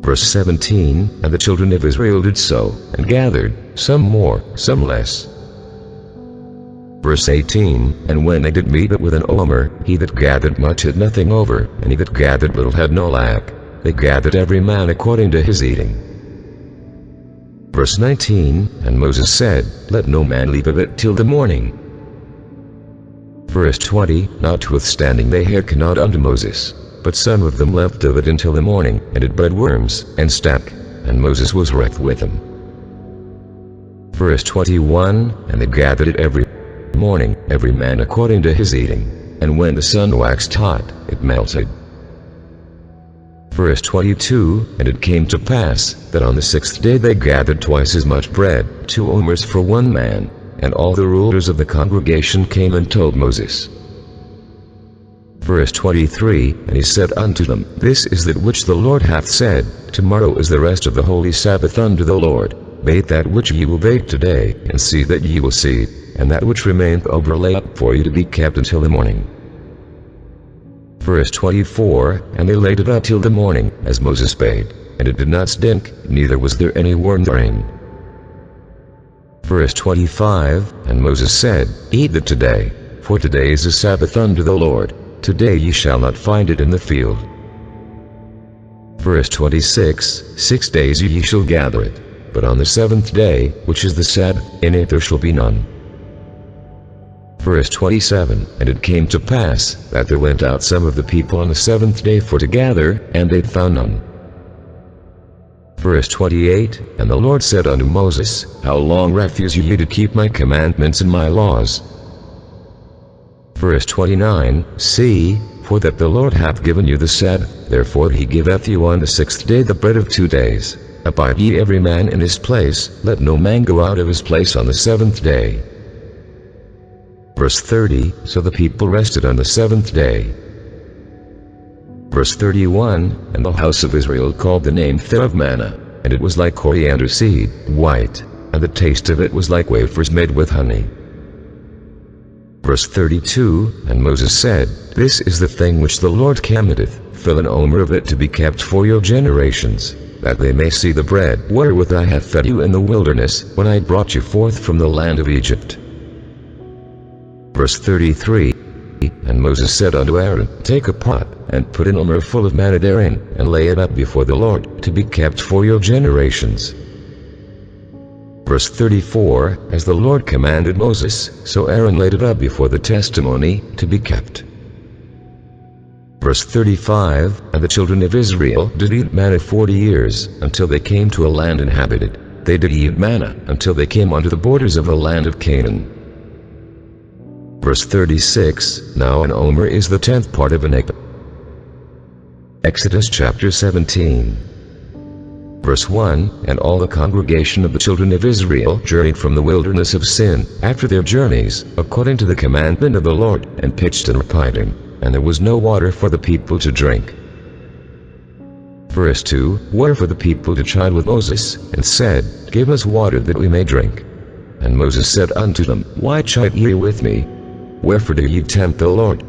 Verse 17, And the children of Israel did so, and gathered, some more, some less. Verse 18, And when they did meet it with an omer, he that gathered much had nothing over, and he that gathered little had no lack. They gathered every man according to his eating. Verse 19, And Moses said, Let no man leave of it till the morning. Verse 20, Notwithstanding they hearkened unto Moses, but some of them left of it until the morning, and it bred worms, and stank, and Moses was wroth with them. Verse 21, And they gathered it every morning, every man according to his eating, and when the sun waxed hot, it melted. Verse 22, And it came to pass, that on the 6th day they gathered twice as much bread, 2 omers for one man, and all the rulers of the congregation came and told Moses. Verse 23, And he said unto them, This is that which the Lord hath said, Tomorrow is the rest of the holy Sabbath unto the Lord. Bake that which ye will bake today, and see that ye will see, and that which remaineth over lay up for you to be kept until the morning. Verse 24, And they laid it up till the morning, as Moses bade, and it did not stink, neither was there any worm therein. Verse 25, And Moses said, Eat it today, for today is a Sabbath unto the Lord. Today ye shall not find it in the field. Verse 26, 6 days ye shall gather it, but on the 7th day, which is the Sabbath, in it there shall be none. Verse 27, And it came to pass, that there went out some of the people on the 7th day for to gather, and they found none. Verse 28, And the Lord said unto Moses, How long refuse ye to keep my commandments and my laws? Verse 29, See, for that the Lord hath given you the Sabbath, therefore he giveth you on the 6th day the bread of 2 days. Abide ye every man in his place, let no man go out of his place on the 7th day. Verse 30, So the people rested on the 7th day. Verse 31, And the house of Israel called the name thereof manna, and it was like coriander seed, white, and the taste of it was like wafers made with honey. Verse 32, And Moses said, This is the thing which the Lord commandeth, fill an omer of it to be kept for your generations, that they may see the bread wherewith I have fed you in the wilderness, when I brought you forth from the land of Egypt. Verse 33, And Moses said unto Aaron, Take a pot, and put an omer full of manna therein, and lay it up before the Lord, to be kept for your generations. Verse 34, As the Lord commanded Moses, so Aaron laid it up before the testimony, to be kept. Verse 35, And the children of Israel did eat manna 40 years, until they came to a land inhabited. They did eat manna, until they came unto the borders of the land of Canaan. Verse 36, Now an omer is the 10th part of an ephah. Exodus chapter 17. Verse 1, And all the congregation of the children of Israel journeyed from the wilderness of Sin, after their journeys, according to the commandment of the Lord, and pitched in Rephidim, and there was no water for the people to drink. Verse 2, Wherefore the people did chide with Moses, and said, Give us water that we may drink. And Moses said unto them, Why chide ye with me? Wherefore do ye tempt the Lord?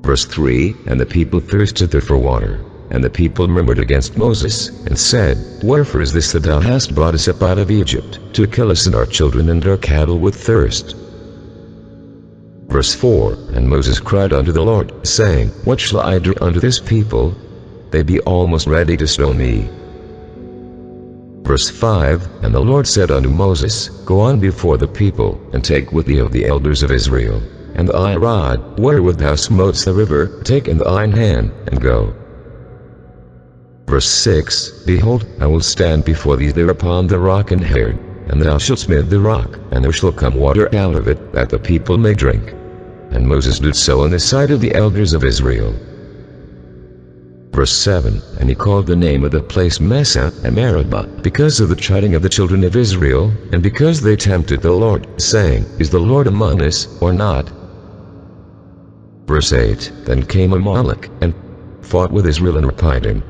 Verse 3, And the people thirsted there for water. And the people murmured against Moses, and said, Wherefore is this that thou hast brought us up out of Egypt, to kill us and our children and our cattle with thirst? Verse 4, And Moses cried unto the Lord, saying, What shall I do unto this people? They be almost ready to stone me. Verse 5, And the Lord said unto Moses, Go on before the people, and take with thee of the elders of Israel, and thy rod, wherewith thou smotest the river, take in thine hand, and go. Verse 6, Behold, I will stand before thee there upon the rock in Horeb, and thou shalt smite the rock, and there shall come water out of it, that the people may drink. And Moses did so in the sight of the elders of Israel. Verse 7, And he called the name of the place Massa and Meribah, because of the chiding of the children of Israel, and because they tempted the Lord, saying, Is the Lord among us, or not? Verse 8, Then came Amalek, and fought with Israel in Rephidim.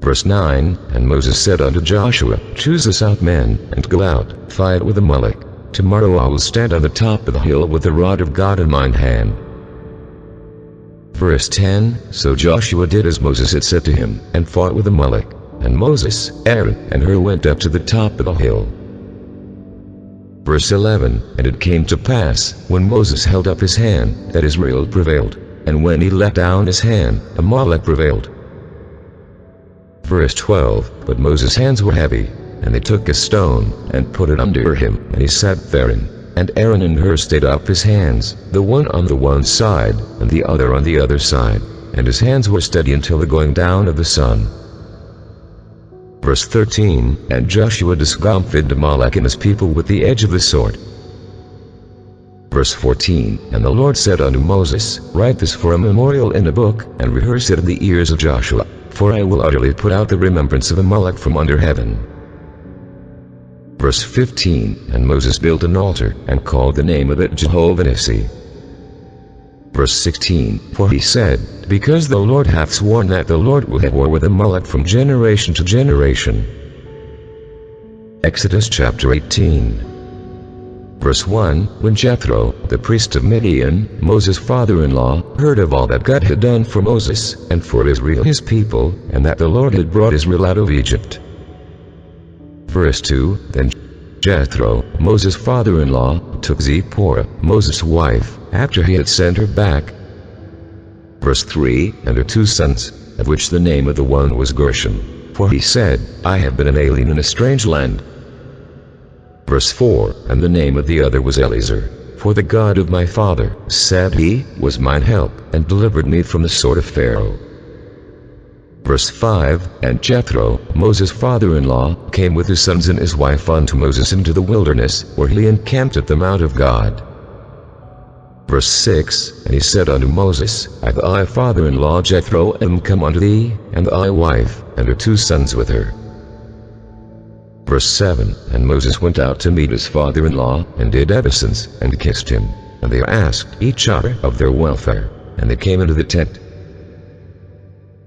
Verse 9, And Moses said unto Joshua, Choose us out men, and go out, fight with Amalek. Tomorrow I will stand on the top of the hill with the rod of God in mine hand. Verse 10, So Joshua did as Moses had said to him, and fought with Amalek. And Moses, Aaron, and Hur went up to the top of the hill. Verse 11, And it came to pass, when Moses held up his hand, that Israel prevailed. And when he let down his hand, Amalek prevailed. Verse 12, But Moses' hands were heavy, and they took a stone, and put it under him, and he sat therein. And Aaron and Hur stayed up his hands, the one on the one side, and the other on the other side, and his hands were steady until the going down of the sun. Verse 13, And Joshua discomfited Amalek and his people with the edge of the sword. Verse 14, And the Lord said unto Moses, Write this for a memorial in a book, and rehearse it in the ears of Joshua, for I will utterly put out the remembrance of Amalek from under heaven. Verse 15, And Moses built an altar, and called the name of it Jehovah Nissi. Verse 16, For he said, Because the Lord hath sworn that the Lord will have war with Amalek from generation to generation. Exodus chapter 18. Verse 1, When Jethro, the priest of Midian, Moses' father-in-law, heard of all that God had done for Moses, and for Israel his people, and that the Lord had brought Israel out of Egypt. Verse 2, Then Jethro, Moses' father-in-law, took Zipporah, Moses' wife, after he had sent her back. Verse 3, And her 2 sons, of which the name of the one was Gershom, for he said, I have been an alien in a strange land. Verse 4, And the name of the other was Eliezer, for the God of my father, said he, was mine help, and delivered me from the sword of Pharaoh. Verse 5, And Jethro, Moses' father-in-law, came with his sons and his wife unto Moses into the wilderness, where he encamped at the mount of God. Verse 6, And he said unto Moses, I thy father-in-law Jethro am come unto thee, and thy wife, and her 2 sons with her. Verse 7, And Moses went out to meet his father-in-law, and did obeisance, and kissed him. And they asked each other of their welfare, and they came into the tent.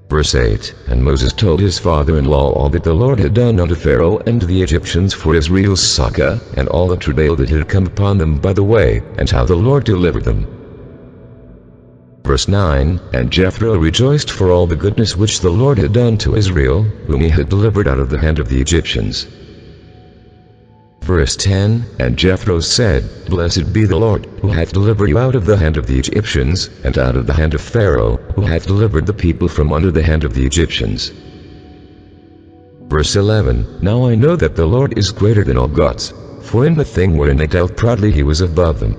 Verse 8, And Moses told his father-in-law all that the Lord had done unto Pharaoh and to the Egyptians for Israel's succor, and all the travail that had come upon them by the way, and how the Lord delivered them. Verse 9, And Jethro rejoiced for all the goodness which the Lord had done to Israel, whom he had delivered out of the hand of the Egyptians. Verse 10, And Jethro said, Blessed be the Lord, who hath delivered you out of the hand of the Egyptians, and out of the hand of Pharaoh, who hath delivered the people from under the hand of the Egyptians. Verse 11, Now I know that the Lord is greater than all gods, for in the thing wherein they dealt proudly he was above them.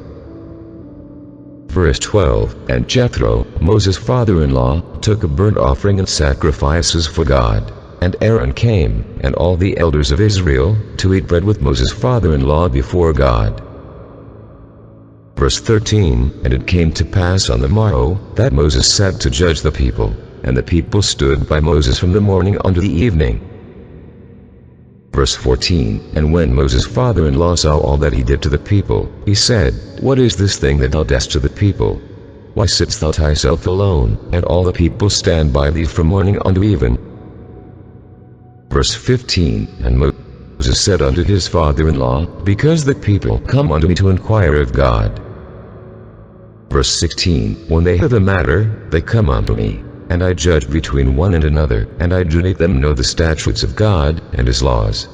Verse 12, And Jethro, Moses' father-in-law, took a burnt offering and sacrifices for God. And Aaron came, and all the elders of Israel, to eat bread with Moses' father-in-law before God. Verse 13, And it came to pass on the morrow, that Moses sat to judge the people, and the people stood by Moses from the morning unto the evening. Verse 14, And when Moses' father-in-law saw all that he did to the people, he said, What is this thing that thou doest to the people? Why sittest thou thyself alone, and all the people stand by thee from morning unto even? Verse 15, And Moses said unto his father-in-law, Because the people come unto me to inquire of God. Verse 16, when they have a matter, they come unto me, and I judge between one and another, and I do make them know the statutes of God, and his laws.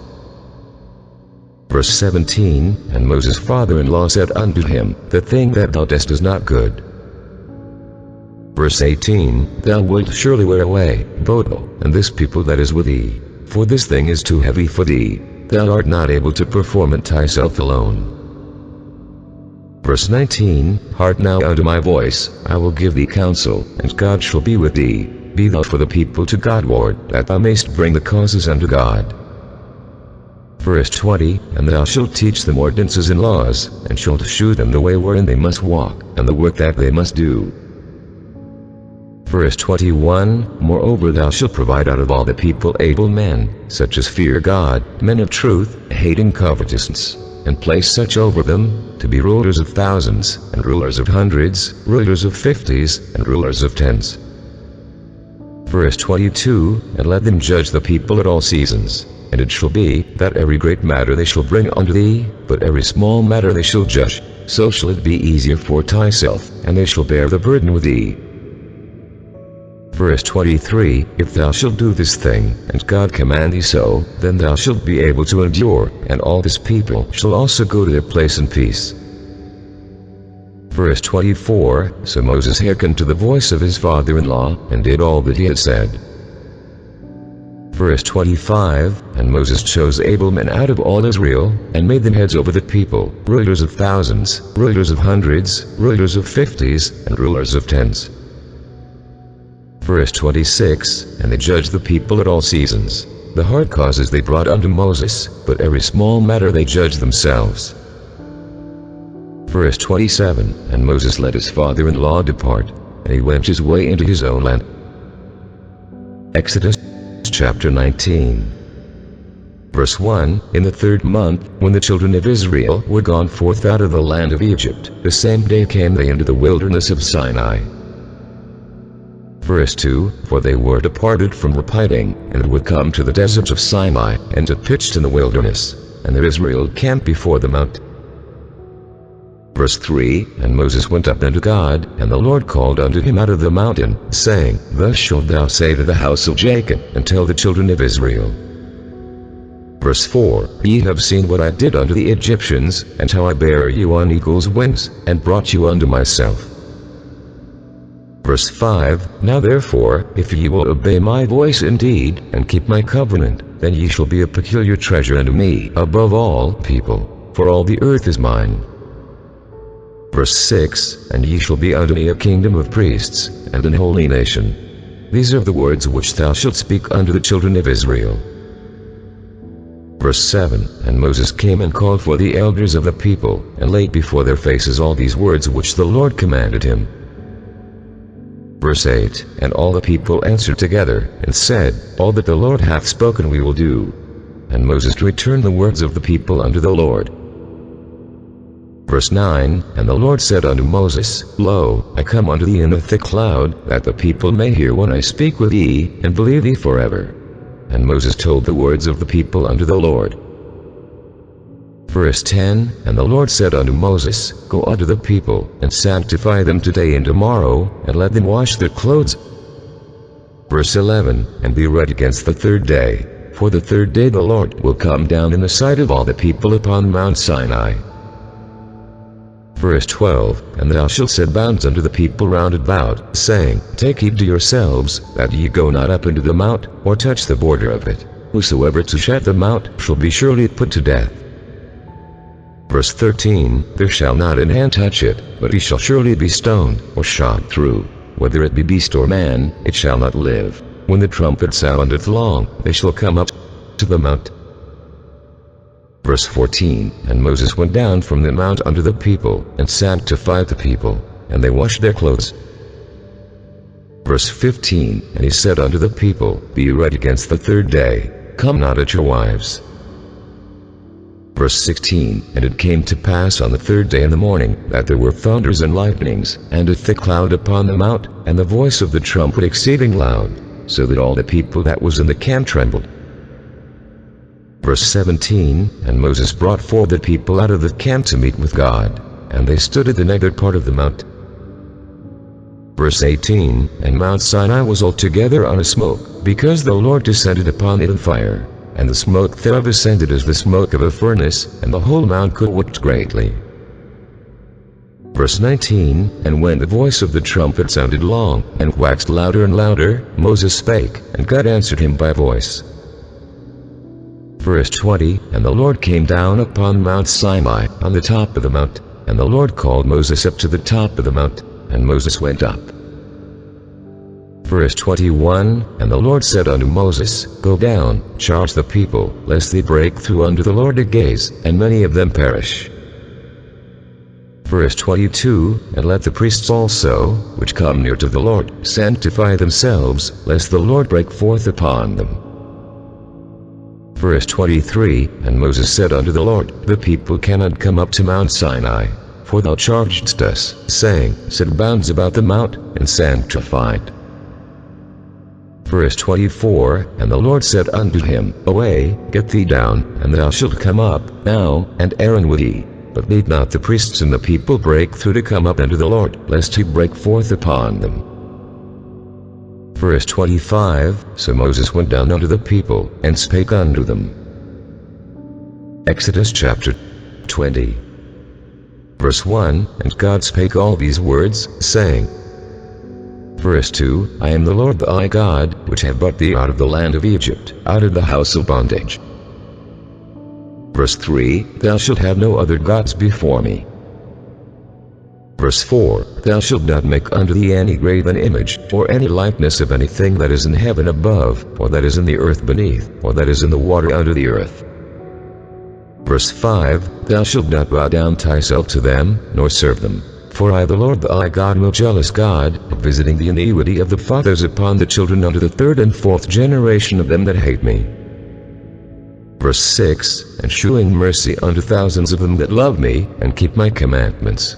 Verse 17, and Moses' father-in-law said unto him, the thing that thou doest is not good. Verse 18, thou wilt surely wear away, Boto, and this people that is with thee, for this thing is too heavy for thee, thou art not able to perform it thyself alone. Verse 19, hearken now unto my voice, I will give thee counsel, and God shall be with thee, be thou for the people to Godward, that thou mayst bring the causes unto God. Verse 20, and thou shalt teach them ordinances and laws, and shalt shew them the way wherein they must walk, and the work that they must do. Verse 21, moreover thou shalt provide out of all the people able men, such as fear God, men of truth, hating covetousness, and place such over them, to be rulers of thousands, and rulers of hundreds, rulers of fifties, and rulers of tens. Verse 22, and let them judge the people at all seasons. And it shall be, that every great matter they shall bring unto thee, but every small matter they shall judge, so shall it be easier for thyself, and they shall bear the burden with thee. Verse 23, if thou shalt do this thing, and God command thee so, then thou shalt be able to endure, and all this people shall also go to their place in peace. Verse 24, so Moses hearkened to the voice of his father-in-law, and did all that he had said. Verse 25, and Moses chose able men out of all Israel, and made them heads over the people, rulers of thousands, rulers of hundreds, rulers of fifties, and rulers of tens. Verse 26, and they judged the people at all seasons. The hard causes they brought unto Moses, but every small matter they judged themselves. Verse 27, and Moses let his father-in-law depart, and he went his way into his own land. Exodus chapter 19. Verse 1, in the 3rd month, when the children of Israel were gone forth out of the land of Egypt, the same day came they into the wilderness of Sinai. Verse 2, for they were departed from Rephidim, and would come to the desert of Sinai, and had pitched in the wilderness, and Israel camped before the mount. Verse 3, and Moses went up unto God, and the Lord called unto him out of the mountain, saying, thus shalt thou say to the house of Jacob, and tell the children of Israel. Verse 4, ye have seen what I did unto the Egyptians, and how I bare you on eagle's wings, and brought you unto myself. Verse 5, now therefore, if ye will obey my voice indeed, and keep my covenant, then ye shall be a peculiar treasure unto me above all people, for all the earth is mine. Verse 6, and ye shall be unto me a kingdom of priests, and an holy nation. These are the words which thou shalt speak unto the children of Israel. Verse 7, and Moses came and called for the elders of the people, and laid before their faces all these words which the Lord commanded him. Verse 8, and all the people answered together, and said, all that the Lord hath spoken we will do. And Moses returned the words of the people unto the Lord. Verse 9, and the Lord said unto Moses, lo, I come unto thee in a thick cloud, that the people may hear when I speak with thee, and believe thee forever. And Moses told the words of the people unto the Lord. Verse 10, and the Lord said unto Moses, go unto the people, and sanctify them today and tomorrow, and let them wash their clothes. Verse 11, and be ready against the 3rd day, for the 3rd day the Lord will come down in the sight of all the people upon Mount Sinai. Verse 12, and thou shalt set bounds unto the people round about, saying, take heed to yourselves, that ye go not up into the mount, or touch the border of it. Whosoever toucheth the mount shall be surely put to death. Verse 13, there shall not an hand touch it, but he shall surely be stoned, or shot through. Whether it be beast or man, it shall not live. When the trumpet soundeth long, they shall come up to the mount. Verse 14, and Moses went down from the mount unto the people, and sanctified the people, and they washed their clothes. Verse 15, and he said unto the people, be ready against the 3rd day, come not at your wives. Verse 16, and it came to pass on the 3rd day in the morning, that there were thunders and lightnings, and a thick cloud upon the mount, and the voice of the trumpet exceeding loud, so that all the people that was in the camp trembled. Verse 17, and Moses brought forth the people out of the camp to meet with God, and they stood at the nether part of the mount. Verse 18, And Mount Sinai was altogether on a smoke, because the Lord descended upon it in fire, and the smoke thereof ascended as the smoke of a furnace, and the whole mount quaked greatly. Verse 19, And when the voice of the trumpet sounded long, and waxed louder and louder, Moses spake, and God answered him by voice. Verse 20, And the Lord came down upon Mount Sinai, on the top of the mount, and the Lord called Moses up to the top of the mount, and Moses went up. Verse 21, And the Lord said unto Moses, Go down, charge the people, lest they break through unto the Lord to gaze, and many of them perish. Verse 22, And let the priests also, which come near to the Lord, sanctify themselves, lest the Lord break forth upon them. Verse 23, And Moses said unto the Lord, The people cannot come up to Mount Sinai, for thou chargedst us, saying, Set bounds about the mount, and sanctify it. Verse 24, And the Lord said unto him, Away, get thee down, and thou shalt come up, thou, and Aaron with thee. But let not the priests and the people break through to come up unto the Lord, lest he break forth upon them. Verse 25, So Moses went down unto the people, and spake unto them. Exodus chapter 20. Verse 1, And God spake all these words, saying, Verse 2, I am the Lord thy God, which have brought thee out of the land of Egypt, out of the house of bondage. Verse 3, Thou shalt have no other gods before me. Verse 4, Thou shalt not make unto thee any graven image, or any likeness of anything that is in heaven above, or that is in the earth beneath, or that is in the water under the earth. Verse 5, Thou shalt not bow down thyself to them, nor serve them. For I the Lord thy God am a jealous God, visiting the iniquity of the fathers upon the children unto the third and fourth generation of them that hate me. Verse 6, And shewing mercy unto thousands of them that love me, and keep my commandments.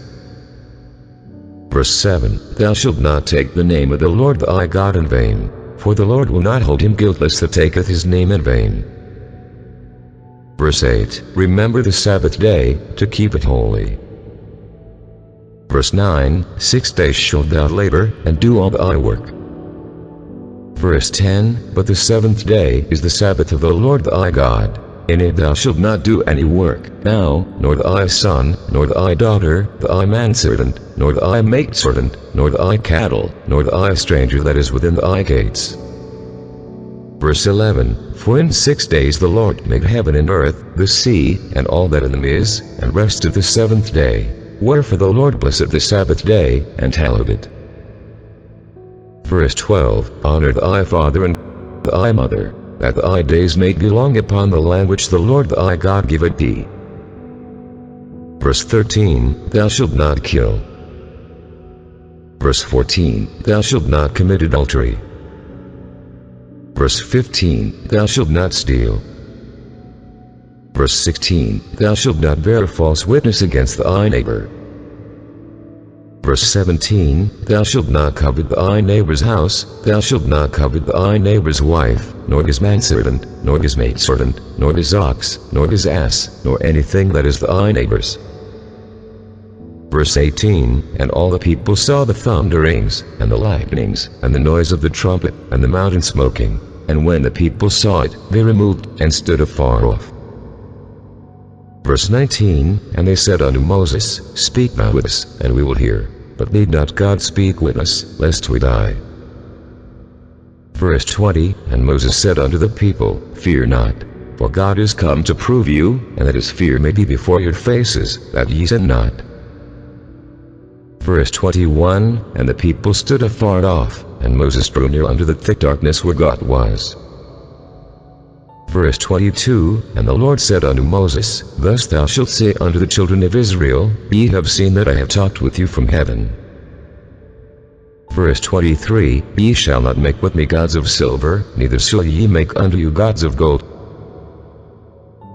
Verse 7, Thou shalt not take the name of the Lord thy God in vain, for the Lord will not hold him guiltless that taketh his name in vain. Verse 8, Remember the Sabbath day, to keep it holy. Verse 9, 6 days shalt thou labor, and do all thy work. Verse 10, But the seventh day is the Sabbath of the Lord thy God. In it thou shalt not do any work, thou, nor thy son, nor thy daughter, thy manservant, nor thy maidservant, nor thy cattle, nor thy stranger that is within thy gates. Verse 11, For in 6 days the Lord made heaven and earth, the sea, and all that in them is, and rested the seventh day. Wherefore the Lord blessed the Sabbath day, and hallowed it. Verse 12, Honor thy father and thy mother, that thy days may be long upon the land which the Lord thy God giveth thee. Verse 13, Thou shalt not kill. Verse 14, Thou shalt not commit adultery. Verse 15, Thou shalt not steal. Verse 16, Thou shalt not bear false witness against thy neighbor. Verse 17, Thou shalt not covet thy neighbor's house, thou shalt not covet thy neighbor's wife, nor his manservant, nor his maidservant, nor his ox, nor his ass, nor anything that is thy neighbor's. Verse 18, And all the people saw the thunderings, and the lightnings, and the noise of the trumpet, and the mountain smoking. And when the people saw it, they removed, and stood afar off. Verse 19, And they said unto Moses, Speak thou with us, and we will hear. But let not God speak with us, lest we die. Verse 20, And Moses said unto the people, Fear not, for God is come to prove you, and that his fear may be before your faces, that ye sin not. Verse 21, And the people stood afar off, and Moses drew near unto the thick darkness where God was. Verse 22, And the Lord said unto Moses, Thus thou shalt say unto the children of Israel, Ye have seen that I have talked with you from heaven. Verse 23, Ye shall not make with me gods of silver, neither shall ye make unto you gods of gold.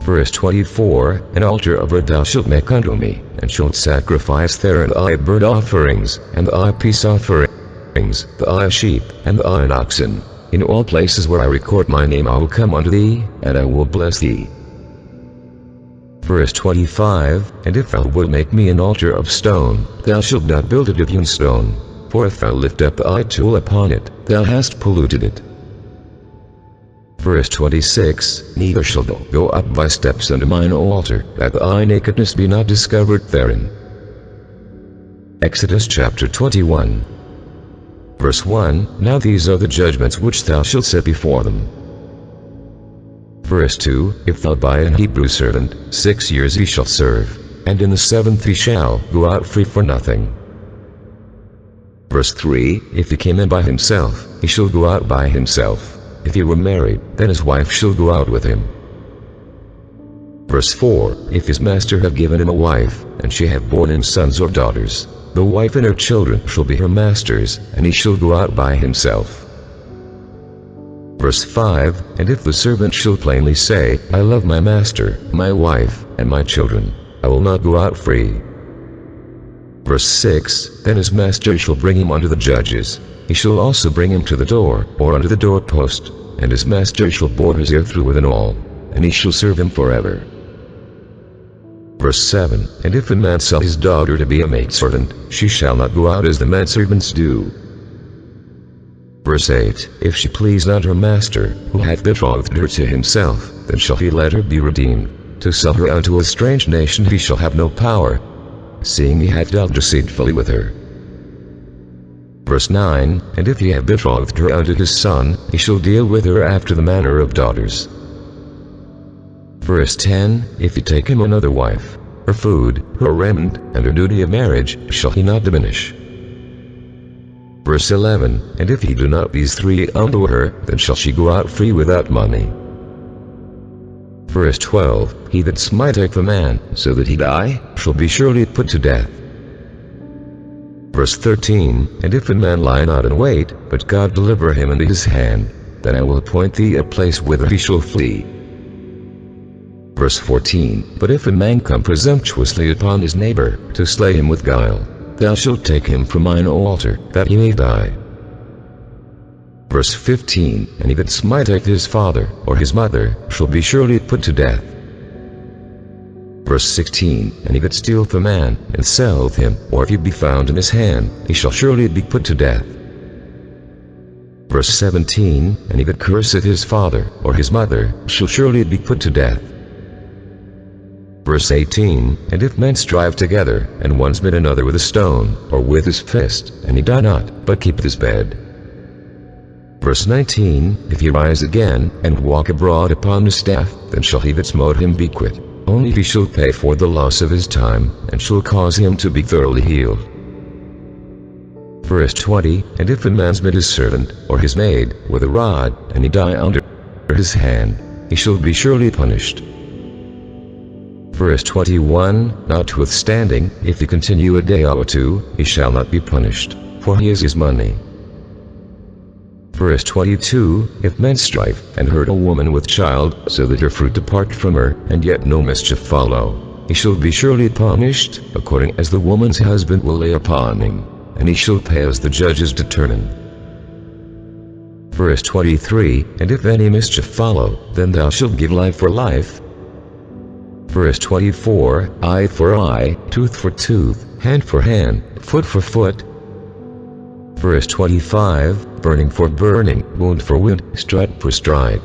Verse 24, An altar of wood thou shalt make unto me, and shalt sacrifice there thy burnt offerings, and thy peace offerings, thy sheep, and thine oxen. In all places where I record my name I will come unto thee, and I will bless thee. Verse 25, And if thou wilt make me an altar of stone, thou shalt not build it of hewn stone. For if thou lift up thy tool upon it, thou hast polluted it. Verse 26, Neither shalt thou go up by steps unto mine altar, that thy nakedness be not discovered therein. Exodus chapter 21. Verse 1, Now these are the judgments which thou shalt set before them. Verse 2, If thou buy an Hebrew servant, 6 years he shall serve, and in the 7th he shall go out free for nothing. Verse 3, If he came in by himself, he shall go out by himself. If he were married, then his wife shall go out with him. Verse 4, If his master have given him a wife, and she have borne him sons or daughters, the wife and her children shall be her master's, and he shall go out by himself. Verse 5, And if the servant shall plainly say, I love my master, my wife, and my children, I will not go out free. Verse 6, Then his master shall bring him unto the judges. He shall also bring him to the door, or unto the doorpost, and his master shall bore his ear through with an awl, and he shall serve him forever. Verse 7, And if a man sell his daughter to be a maidservant, she shall not go out as the maidservants do. Verse 8, If she please not her master, who hath betrothed her to himself, then shall he let her be redeemed. To sell her unto a strange nation he shall have no power, seeing he hath dealt deceitfully with her. Verse 9, And if he have betrothed her unto his son, he shall deal with her after the manner of daughters. Verse 10, If he take him another wife, her food, her raiment, and her duty of marriage shall he not diminish. Verse 11, And if he do not these three unto her, then shall she go out free without money. Verse 12, He that smiteth a man, so that he die, shall be surely put to death. Verse 13, And if a man lie not in wait, but God deliver him into his hand, then I will appoint thee a place whither he shall flee. Verse 14, But if a man come presumptuously upon his neighbor, to slay him with guile, thou shalt take him from mine altar, that he may die. Verse 15, And he that smiteth his father, or his mother, shall be surely put to death. Verse 16, And he that stealeth a man, and selleth him, or if he be found in his hand, he shall surely be put to death. Verse 17, And he that curseth his father, or his mother, shall surely be put to death. Verse 18, And if men strive together, and one smite another with a stone, or with his fist, and he die not, but keepeth his bed. Verse 19, If he rise again, and walk abroad upon his staff, then shall he that smote him be quit. Only he shall pay for the loss of his time, and shall cause him to be thoroughly healed. Verse 20, And if a man smite his servant, or his maid, with a rod, and he die under his hand, he shall be surely punished. Verse 21, Notwithstanding, if he continue a day or two, he shall not be punished, for he is his money. Verse 22, If men strive, and hurt a woman with child, so that her fruit depart from her, and yet no mischief follow, he shall be surely punished, according as the woman's husband will lay upon him, and he shall pay as the judges determine. Verse 23, And if any mischief follow, then thou shalt give life for life. Verse 24, Eye for eye, tooth for tooth, hand for hand, foot for foot. Verse 25, Burning for burning, wound for wound, stripe for stripe.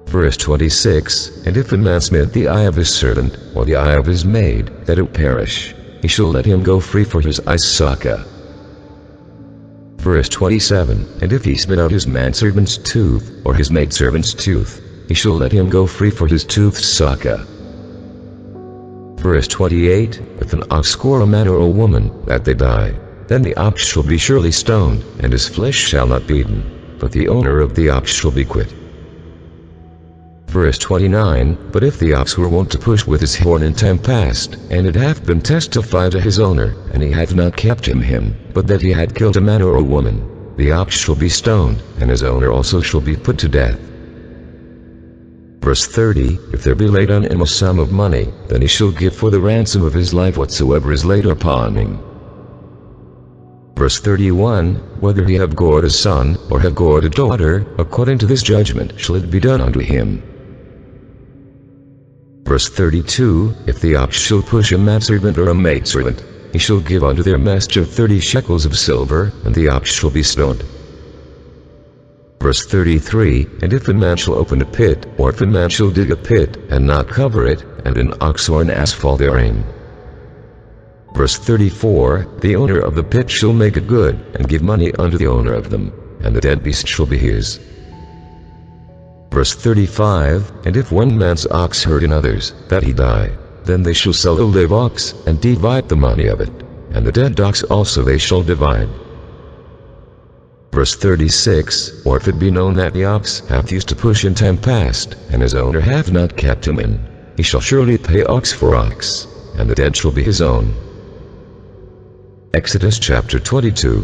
Verse 26, And if a man smite the eye of his servant, or the eye of his maid, that it perish, he shall let him go free for his eye's socket. Verse 27, And if he smite out his manservant's tooth, or his maidservant's tooth, he shall let him go free for his tooth's socket. Verse 28, If an ox score a man or a woman, that they die, then the ox shall be surely stoned, and his flesh shall not be eaten, but the owner of the ox shall be quit. Verse 29, But if the ox were wont to push with his horn in time past, and it hath been testified to his owner, and he hath not kept him, but that he had killed a man or a woman, the ox shall be stoned, and his owner also shall be put to death. Verse 30, If there be laid on him a sum of money, then he shall give for the ransom of his life whatsoever is laid upon him. Verse 31, Whether he have gored a son, or have gored a daughter, according to this judgment shall it be done unto him. Verse 32, If the ox shall push a manservant or a maidservant, he shall give unto their master 30 shekels of silver, and the ox shall be stoned. Verse 33, And if a man shall open a pit, or if a man shall dig a pit, and not cover it, and an ox or an ass fall therein. Verse 34, The owner of the pit shall make it good, and give money unto the owner of them, and the dead beast shall be his. Verse 35, And if one man's ox hurt another's, that he die, then they shall sell the live ox, and divide the money of it, and the dead ox also they shall divide. Verse 36, Or if it be known that the ox hath used to push in time past, and his owner hath not kept him in, he shall surely pay ox for ox, and the dead shall be his own. Exodus chapter 22.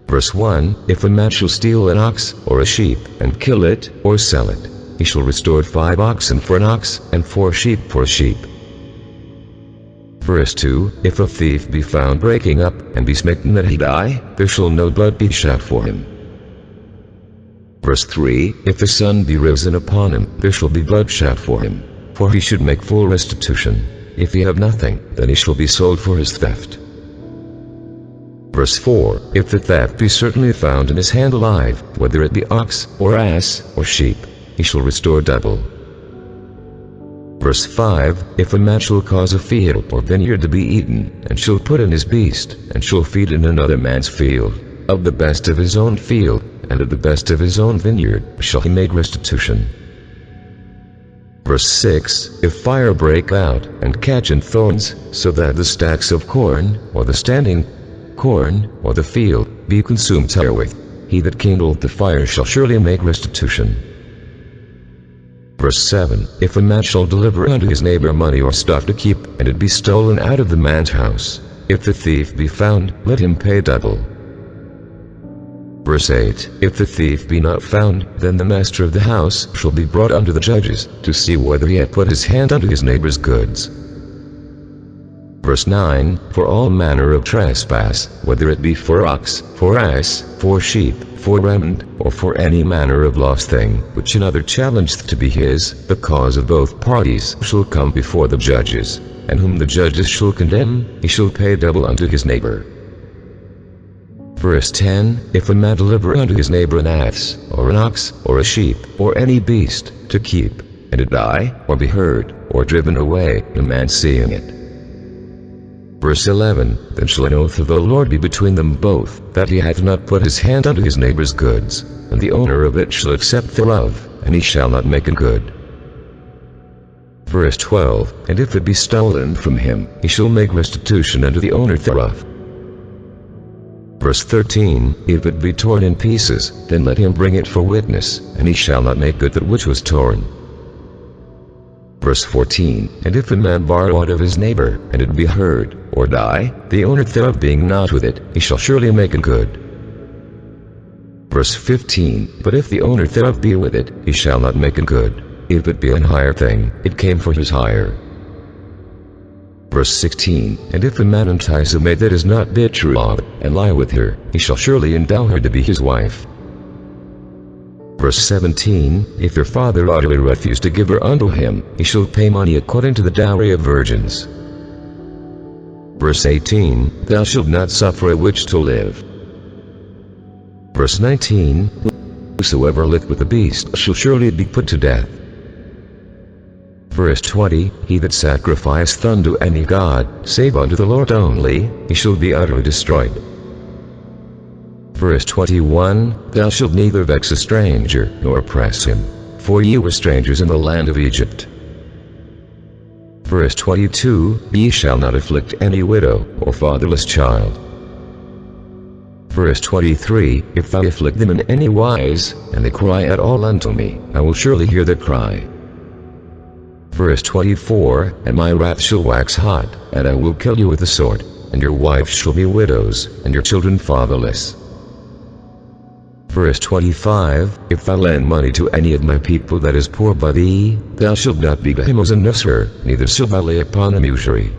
Verse 1, If a man shall steal an ox, or a sheep, and kill it, or sell it, he shall restore 5 oxen for an ox, and 4 sheep for a sheep. Verse 2, If a thief be found breaking up, and be smitten that he die, there shall no blood be shed for him. Verse 3, If the sun be risen upon him, there shall be blood shed for him, for he should make full restitution. If he have nothing, then he shall be sold for his theft. Verse 4, If the theft be certainly found in his hand alive, whether it be ox, or ass, or sheep, he shall restore double. Verse 5, If a man shall cause a field or vineyard to be eaten, and shall put in his beast, and shall feed in another man's field, of the best of his own field, and of the best of his own vineyard, shall he make restitution. Verse 6, If fire break out, and catch in thorns, so that the stacks of corn, or the standing corn, or the field, be consumed therewith, he that kindled the fire shall surely make restitution. Verse 7, If a man shall deliver unto his neighbor money or stuff to keep, and it be stolen out of the man's house, if the thief be found, let him pay double. Verse 8, If the thief be not found, then the master of the house shall be brought unto the judges, to see whether he hath put his hand unto his neighbor's goods. Verse 9, For all manner of trespass, whether it be for ox, for ass, for sheep, for raiment, or for any manner of lost thing, which another challengeth to be his, the cause of both parties shall come before the judges, and whom the judges shall condemn, he shall pay double unto his neighbor. Verse 10, If a man deliver unto his neighbor an ass, or an ox, or a sheep, or any beast, to keep, and it die, or be hurt, or driven away, the man seeing it. Verse 11, Then shall an oath of the Lord be between them both, that he hath not put his hand unto his neighbor's goods, and the owner of it shall accept thereof, and he shall not make it good. Verse 12, And if it be stolen from him, he shall make restitution unto the owner thereof. Verse 13, If it be torn in pieces, then let him bring it for witness, and he shall not make good that which was torn. Verse 14, And if a man borrow aught of his neighbor, and it be hurt, or die, the owner thereof being not with it, he shall surely make it good. Verse 15, But if the owner thereof be with it, he shall not make it good. If it be an hire thing, it came for his hire. Verse 16, And if a man entice a maid that is not betrothed, and lie with her, he shall surely endow her to be his wife. Verse 17, If her father utterly refuse to give her unto him, he shall pay money according to the dowry of virgins. Verse 18, Thou shalt not suffer a witch to live. Verse 19, Whosoever lieth with the beast shall surely be put to death. Verse 20, He that sacrificeth unto any god, save unto the Lord only, he shall be utterly destroyed. Verse 21, Thou shalt neither vex a stranger, nor oppress him, for ye were strangers in the land of Egypt. Verse 22, Ye shall not afflict any widow, or fatherless child. Verse 23, If thou afflict them in any wise, and they cry at all unto me, I will surely hear their cry. Verse 24, And my wrath shall wax hot, and I will kill you with the sword, and your wives shall be widows, and your children fatherless. Verse 25, If thou lend money to any of my people that is poor by thee, thou shalt not be to him as an usurer, neither shalt thou lay upon him usury.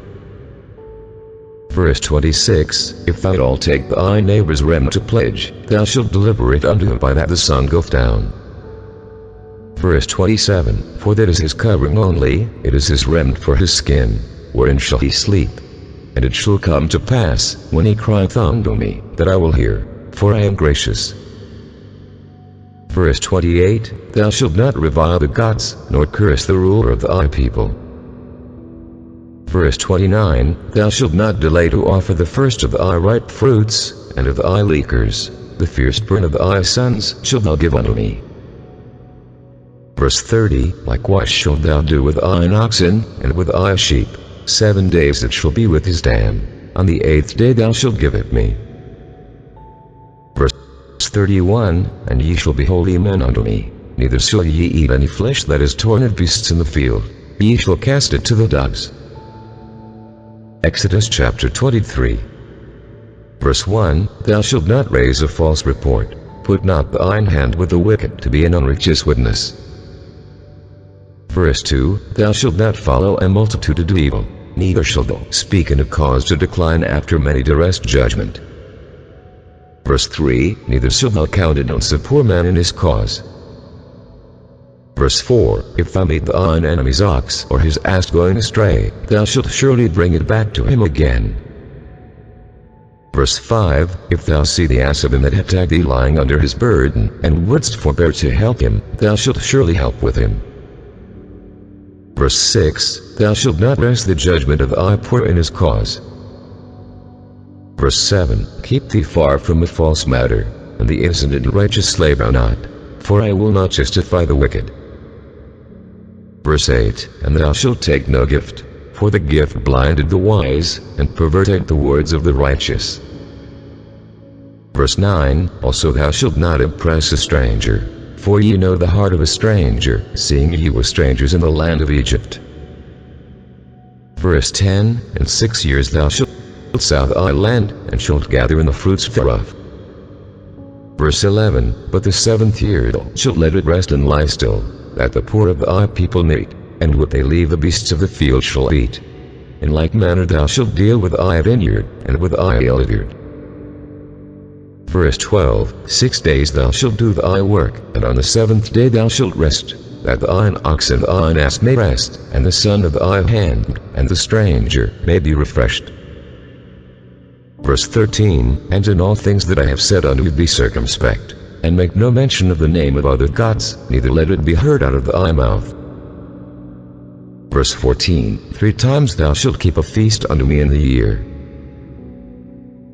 Verse 26, If thou at all take thy neighbor's remnant to pledge, thou shalt deliver it unto him by that the sun goeth down. Verse 27, For that is his covering only, it is his remnant for his skin, wherein shall he sleep. and it shall come to pass, when he crieth unto me, that I will hear, for I am gracious. Verse 28, Thou shalt not revile the gods, nor curse the ruler of thy people. Verse 29, Thou shalt not delay to offer the first of thy ripe fruits, and of thy leakers, the firstborn of thy sons shalt thou give unto me. Verse 30, Likewise shalt thou do with thine oxen, and with thy sheep. 7 days it shall be with his dam. On the 8th day thou shalt give it me. Verse 31, And ye shall be holy men unto me, neither shall ye eat any flesh that is torn of beasts in the field. Ye shall cast it to the dogs. Exodus chapter 23. Verse 1, Thou shalt not raise a false report. Put not thine hand with the wicked to be an unrighteous witness. Verse 2, Thou shalt not follow a multitude to do evil, neither shalt thou speak in a cause to decline after many to wrest judgment. Verse 3, Neither shalt thou countenance a poor man in his cause. Verse 4, If thou meet thine enemy's ox or his ass going astray, thou shalt surely bring it back to him again. Verse 5, If thou see the ass of him that attacked thee lying under his burden, and wouldst forbear to help him, thou shalt surely help with him. Verse 6, Thou shalt not wrest the judgment of thy poor in his cause. Verse 7, Keep thee far from a false matter, and the innocent and righteous slay thou not, for I will not justify the wicked. Verse 8, And thou shalt take no gift, for the gift blinded the wise, and perverted the words of the righteous. Verse 9, Also thou shalt not impress a stranger, for ye know the heart of a stranger, seeing ye were strangers in the land of Egypt. Verse 10, In 6 years thou shalt sow thy land, and shalt gather in the fruits thereof. Verse 11, But the 7th year thou shalt let it rest and lie still, that the poor of thy people may eat, and what they leave the beasts of the field shall eat. In like manner thou shalt deal with thy vineyard, and with thy olive. Verse 12, 6 days thou shalt do thy work, and on the 7th day thou shalt rest, that thine ox and thine ass may rest, and the son of thy hand, and the stranger, may be refreshed. Verse 13, And in all things that I have said unto you be circumspect, and make no mention of the name of other gods, neither let it be heard out of thy mouth. Verse 14, 3 times thou shalt keep a feast unto me in the year.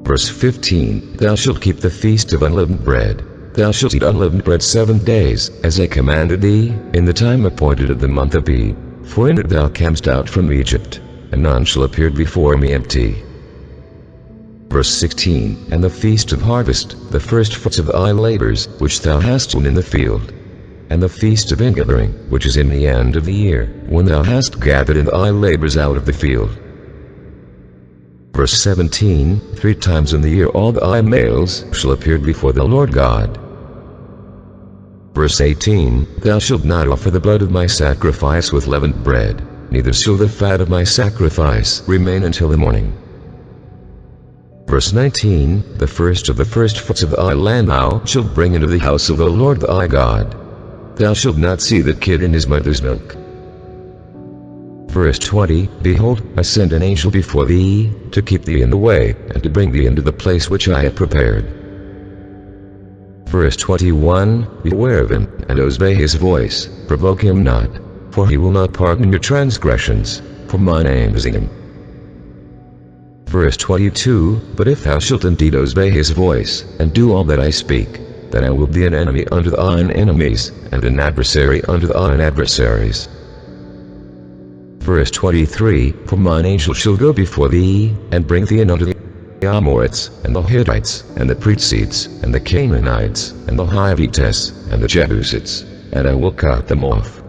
Verse 15, Thou shalt keep the feast of unleavened bread. Thou shalt eat unleavened bread 7 days, as I commanded thee, in the time appointed of the month of Abib. For in it thou camest out from Egypt, and none shall appear before me empty. Verse 16, And the feast of harvest, the first fruits of thy labors, which thou hast sown in the field. And the feast of ingathering, which is in the end of the year, when thou hast gathered in thy labors out of the field. Verse 17, 3 times in the year all thy males shall appear before the Lord God. Verse 18, Thou shalt not offer the blood of my sacrifice with leavened bread, neither shall the fat of my sacrifice remain until the morning. Verse 19, The first of the firstfruits of thy land thou shalt bring into the house of the Lord thy God. Thou shalt not see the kid in his mother's milk. Verse 20, Behold, I send an angel before thee, to keep thee in the way, and to bring thee into the place which I have prepared. Verse 21, Beware of him, and obey his voice, provoke him not, for he will not pardon your transgressions, for my name is in him. Verse 22, But if thou shalt indeed obey his voice, and do all that I speak, then I will be an enemy unto thine enemies, and an adversary unto thine adversaries. Verse 23, For mine angel shall go before thee, and bring thee in unto the Amorites, and the Hittites, and the Perizzites, and the Canaanites, and the Hivites, and the Jebusites, and I will cut them off.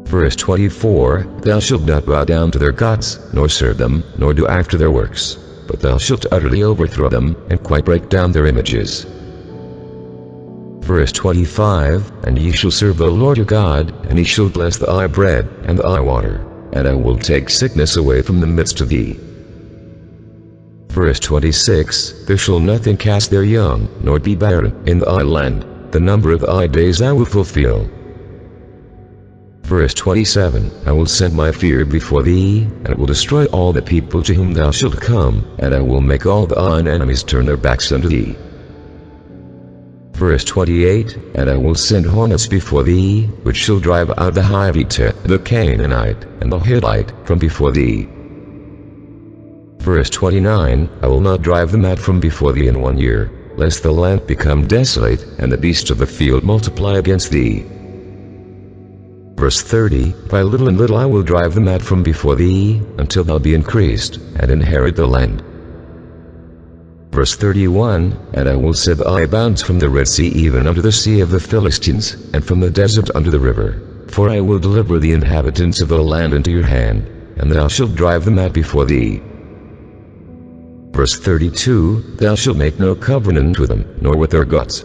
Verse 24, Thou shalt not bow down to their gods, nor serve them, nor do after their works, but thou shalt utterly overthrow them, and quite break down their images. Verse 25, And ye shall serve the Lord your God, and he shall bless thy bread, and thy water, and I will take sickness away from the midst of thee. Verse 26, There shall nothing cast their young, nor be barren, in thy land, the number of thy days I will fulfill. Verse 27, I will send my fear before thee, and will destroy all the people to whom thou shalt come, and I will make all thine enemies turn their backs unto thee. Verse 28, and I will send hornets before thee, which shall drive out the Hivite, the Canaanite, and the Hittite, from before thee. Verse 29, I will not drive them out from before thee in 1 year, lest the land become desolate, and the beasts of the field multiply against thee. Verse 30, by little and little I will drive them out from before thee, until thou be increased, and inherit the land. Verse 31, and I will set thy bounds from the Red Sea even unto the sea of the Philistines, and from the desert unto the river. For I will deliver the inhabitants of the land into your hand, and thou shalt drive them out before thee. Verse 32, thou shalt make no covenant with them, nor with their gods.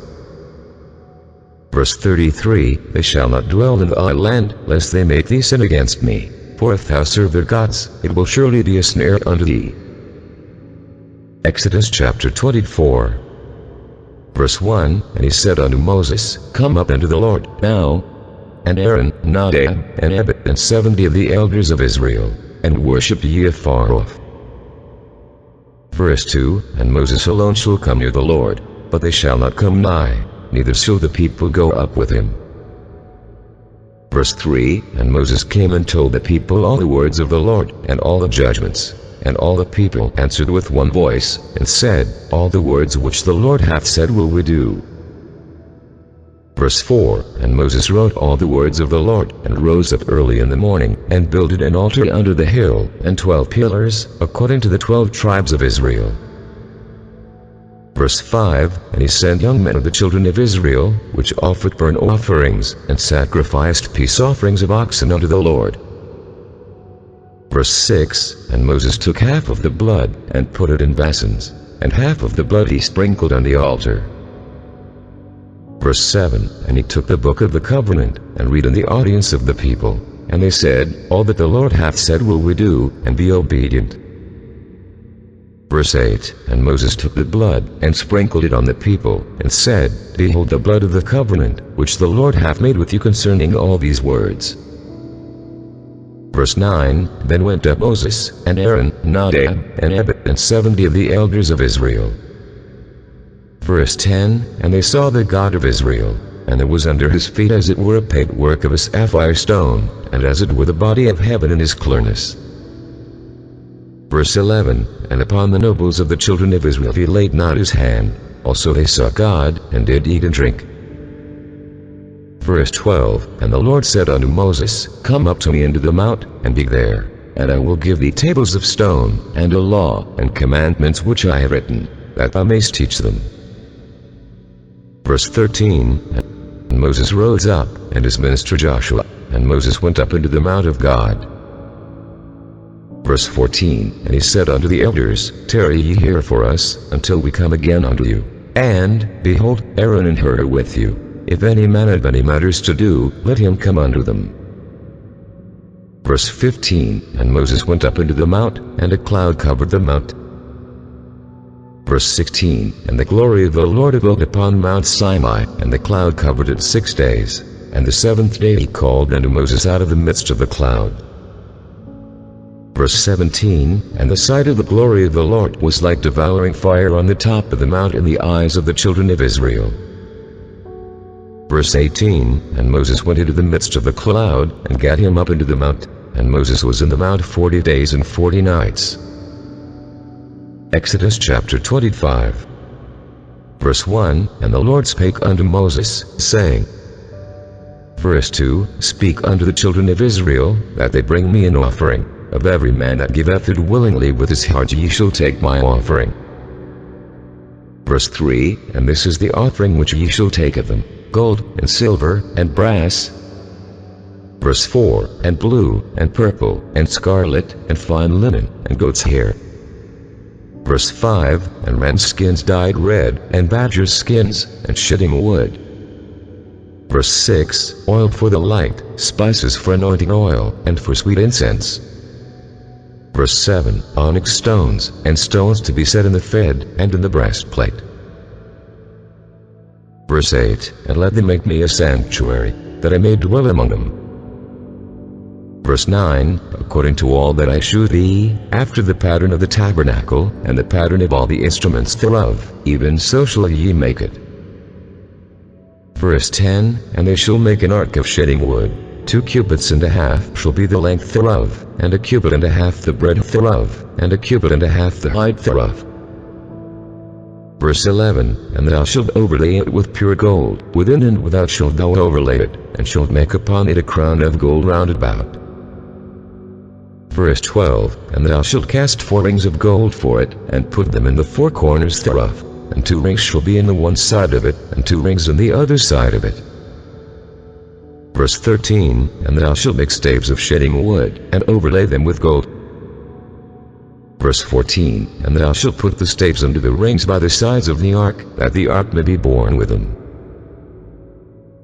Verse 33, they shall not dwell in thy land, lest they make thee sin against me. For if thou serve their gods, it will surely be a snare unto thee. Exodus chapter 24. Verse 1, and he said unto Moses, Come up unto the Lord, now, and Aaron, Nadab, and Abihu, and 70 of the elders of Israel, and worship ye afar off. Verse 2, and Moses alone shall come near the Lord, but they shall not come nigh, neither shall the people go up with him. Verse 3, and Moses came and told the people all the words of the Lord, and all the judgments. And all the people answered with one voice, and said, All the words which the Lord hath said will we do. Verse 4, and Moses wrote all the words of the Lord, and rose up early in the morning, and builded an altar under the hill, and 12 pillars, according to the 12 tribes of Israel. Verse 5, and he sent young men of the children of Israel, which offered burnt offerings, and sacrificed peace offerings of oxen unto the Lord. Verse 6, and Moses took half of the blood, and put it in basins, and half of the blood he sprinkled on the altar. Verse 7, and he took the book of the covenant, and read in the audience of the people, and they said, All that the Lord hath said will we do, and be obedient. Verse 8, and Moses took the blood, and sprinkled it on the people, and said, Behold the blood of the covenant, which the Lord hath made with you concerning all these words. Verse 9, then went up Moses, and Aaron, Nadab, and Abihu, and 70 of the elders of Israel. Verse 10, and they saw the God of Israel, and there was under his feet as it were a paved work of a sapphire stone, and as it were the body of heaven in his clearness. Verse 11, and upon the nobles of the children of Israel he laid not his hand, also they saw God, and did eat and drink. Verse 12, and the Lord said unto Moses, Come up to me into the mount, and be there, and I will give thee tables of stone, and a law, and commandments which I have written, that thou mayst teach them. Verse 13, and Moses rose up, and his minister Joshua, and Moses went up into the mount of God. Verse 14, and he said unto the elders, Tarry ye here for us, until we come again unto you. And, behold, Aaron and Hur are with you. If any man have any matters to do, let him come unto them. Verse 15, and Moses went up into the mount, and a cloud covered the mount. Verse 16, and the glory of the Lord abode upon Mount Sinai, and the cloud covered it 6 days. And the 7th day he called unto Moses out of the midst of the cloud. Verse 17, and the sight of the glory of the Lord was like devouring fire on the top of the mount in the eyes of the children of Israel. Verse 18, and Moses went into the midst of the cloud, and gat him up into the mount, and Moses was in the mount 40 days and 40 nights. Exodus chapter 25. Verse 1, and the Lord spake unto Moses, saying, Verse 2, Speak unto the children of Israel, that they bring me an offering. Of every man that giveth it willingly with his heart ye shall take my offering. Verse 3, and this is the offering which ye shall take of them, gold, and silver, and brass. Verse 4, and blue, and purple, and scarlet, and fine linen, and goat's hair. Verse 5, and rams' skins dyed red, and badgers' skins, and shittim wood. Verse 6, oil for the light, spices for anointing oil, and for sweet incense. Verse 7, onyx stones, and stones to be set in the fed, and in the breastplate. Verse 8, and let them make me a sanctuary, that I may dwell among them. Verse 9, according to all that I shew thee, after the pattern of the tabernacle, and the pattern of all the instruments thereof, even so shall ye make it. Verse 10, and they shall make an ark of shedding wood. 2 cubits and a half shall be the length thereof, and 1 cubit and a half the breadth thereof, and 1 cubit and a half the height thereof. Verse 11, and thou shalt overlay it with pure gold, within and without shalt thou overlay it, and shalt make upon it a crown of gold round about. Verse 12, and thou shalt cast 4 rings of gold for it, and put them in the 4 corners thereof, and 2 rings shall be in the one side of it, and 2 rings on the other side of it. Verse 13, and thou shalt make staves of shedding wood, and overlay them with gold. Verse 14, and thou shalt put the staves under the rings by the sides of the ark, that the ark may be borne with them.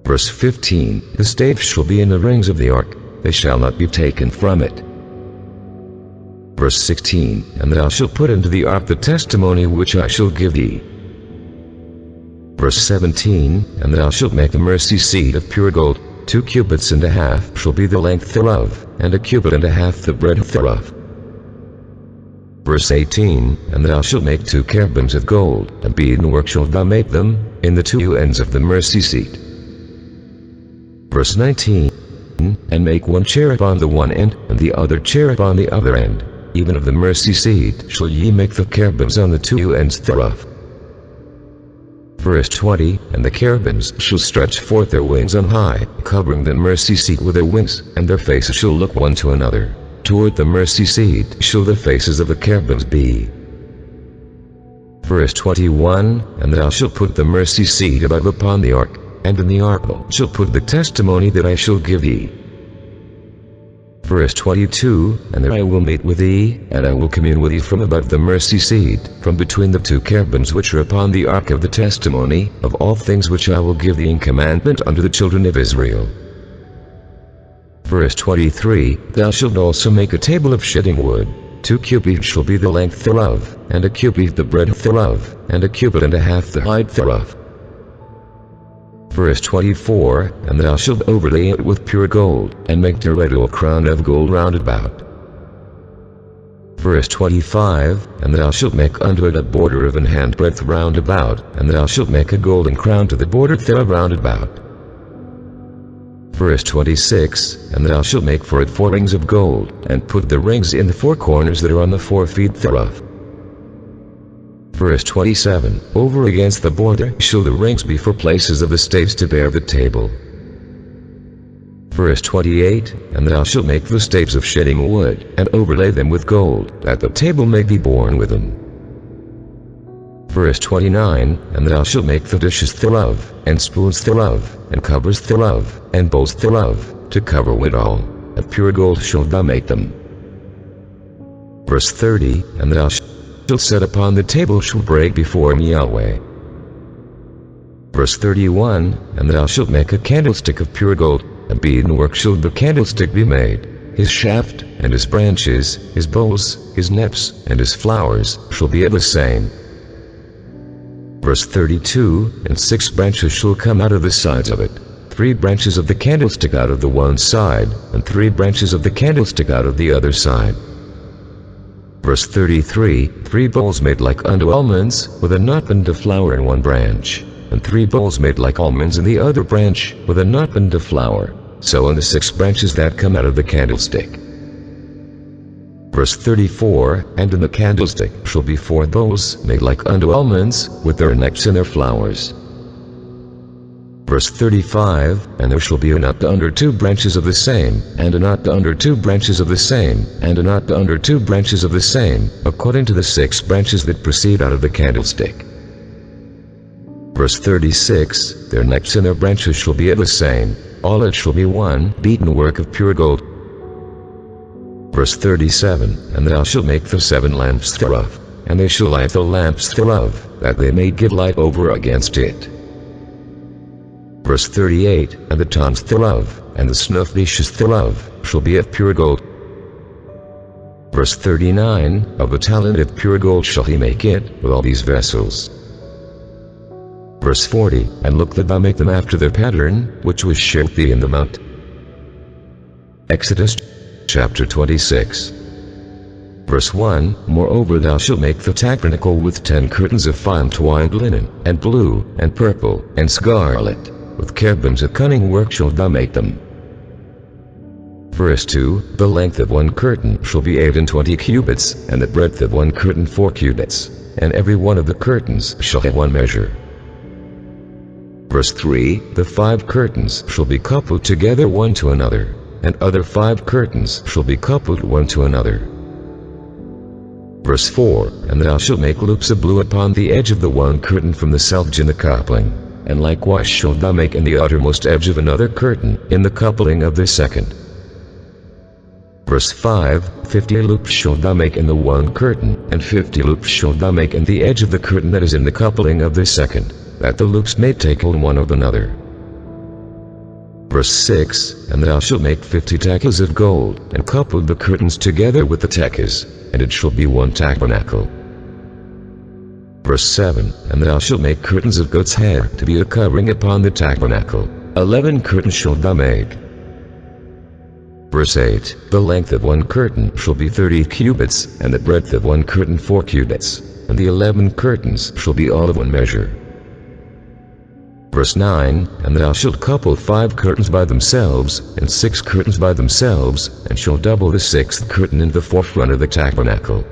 Verse 15, the staves shall be in the rings of the ark, they shall not be taken from it. Verse 16, and thou shalt put into the ark the testimony which I shall give thee. Verse 17, and thou shalt make the mercy seat of pure gold. 2 cubits and a half shall be the length thereof, and 1 cubit and a half the breadth thereof. Verse 18, and thou shalt make 2 cherubims of gold, and beaten-work shalt thou make them, in the 2 ends of the mercy seat. Verse 19, and make 1 cherub on the one end, and the other cherub on the other end. Even of the mercy seat shall ye make the cherubims on the 2 ends thereof. Verse 20, and the cherubims shall stretch forth their wings on high, covering the mercy seat with their wings, and their faces shall look one to another. Toward the mercy seat shall the faces of the cherubims be. Verse 21, and thou shalt put the mercy seat above upon the ark, and in the ark shall put the testimony that I shall give thee. Verse 22, and there I will meet with thee, and I will commune with thee from above the mercy seat, from between the 2 cherubims which are upon the ark of the testimony, of all things which I will give thee in commandment unto the children of Israel. Verse 23, thou shalt also make a table of shedding wood. 2 cubits shall be the length thereof, and 1 cubit the breadth thereof, and 1 cubit and a half the height thereof. Verse 24, and thou shalt overlay it with pure gold, and make thereto a crown of gold round about. Verse 25, and thou shalt make unto it a border of an handbreadth round about, and thou shalt make a golden crown to the border thereof round about. Verse 26, and thou shalt make for it 4 rings of gold, and put the rings in the 4 corners that are on the 4 feet thereof. Verse 27, over against the border shall the rings be for places of the staves to bear the table. Verse 28, and thou shalt make the staves of shedding wood, and overlay them with gold, that the table may be borne with them. Verse 29, and thou shalt make the dishes thereof, and spoons thereof, and covers thereof, and bowls thereof, to cover withal, of pure gold shalt thou make them. Verse 30, and thou shalt set upon the table shall break before me Yahweh. Verse 31, and thou shalt make a candlestick of pure gold, and beaten-work shall the candlestick be made. His shaft, and his branches, his bowls, his neps, and his flowers, shall be of the same. Verse 32, and 6 branches shall come out of the sides of it, 3 branches of the candlestick out of the one side, and 3 branches of the candlestick out of the other side. Verse 33, 3 bowls made like unto almonds, with a knotband of flour in one branch, and 3 bowls made like almonds in the other branch, with a knotband of flour, so in the 6 branches that come out of the candlestick. Verse 34, and in the candlestick shall be 4 bowls made like unto almonds, with their necks and their flowers. Verse 35, and there shall be a knot under 2 branches of the same, and a knot under 2 branches of the same, and a knot under 2 branches of the same, according to the 6 branches that proceed out of the candlestick. Verse 36, their necks and their branches shall be of the same, all it shall be one beaten work of pure gold. Verse 37, and thou shalt make the 7 lamps thereof, and they shall light the lamps thereof, that they may give light over against it. Verse 38, and the tongs thereof, and the snuff dishes thereof, shall be of pure gold. Verse 39, of a talent of pure gold shall he make it, with all these vessels. Verse 40, and look that thou make them after their pattern, which was shewed thee in the mount. Exodus chapter 26. Verse 1, Moreover thou shalt make the tabernacle with 10 curtains of fine twined linen, and blue, and purple, and scarlet. With cherubims of cunning work shalt thou make them. Verse 2, The length of one curtain shall be 8 cubits, and the breadth of one curtain 4 cubits, and every one of the curtains shall have one measure. Verse 3, The 5 curtains shall be coupled together one to another, and other 5 curtains shall be coupled one to another. Verse 4, And thou shalt make loops of blue upon the edge of the one curtain from the selvedge in the coupling, and likewise shalt thou make in the uttermost edge of another curtain, in the coupling of the second. Verse 5, 50 loops shalt thou make in the one curtain, and 50 loops shalt thou make in the edge of the curtain that is in the coupling of the second, that the loops may take hold one of another. Verse 6, And thou shalt make 50 tachas of gold, and couple the curtains together with the tachas, and it shall be one tabernacle. Verse 7, And thou shalt make curtains of goat's hair to be a covering upon the tabernacle. 11 curtains shalt thou make. Verse 8, The length of one curtain shall be 30 cubits, and the breadth of one curtain 4 cubits, and the 11 curtains shall be all of one measure. Verse 9, And thou shalt couple 5 curtains by themselves, and 6 curtains by themselves, and shalt double the 6th curtain in the forefront of the tabernacle.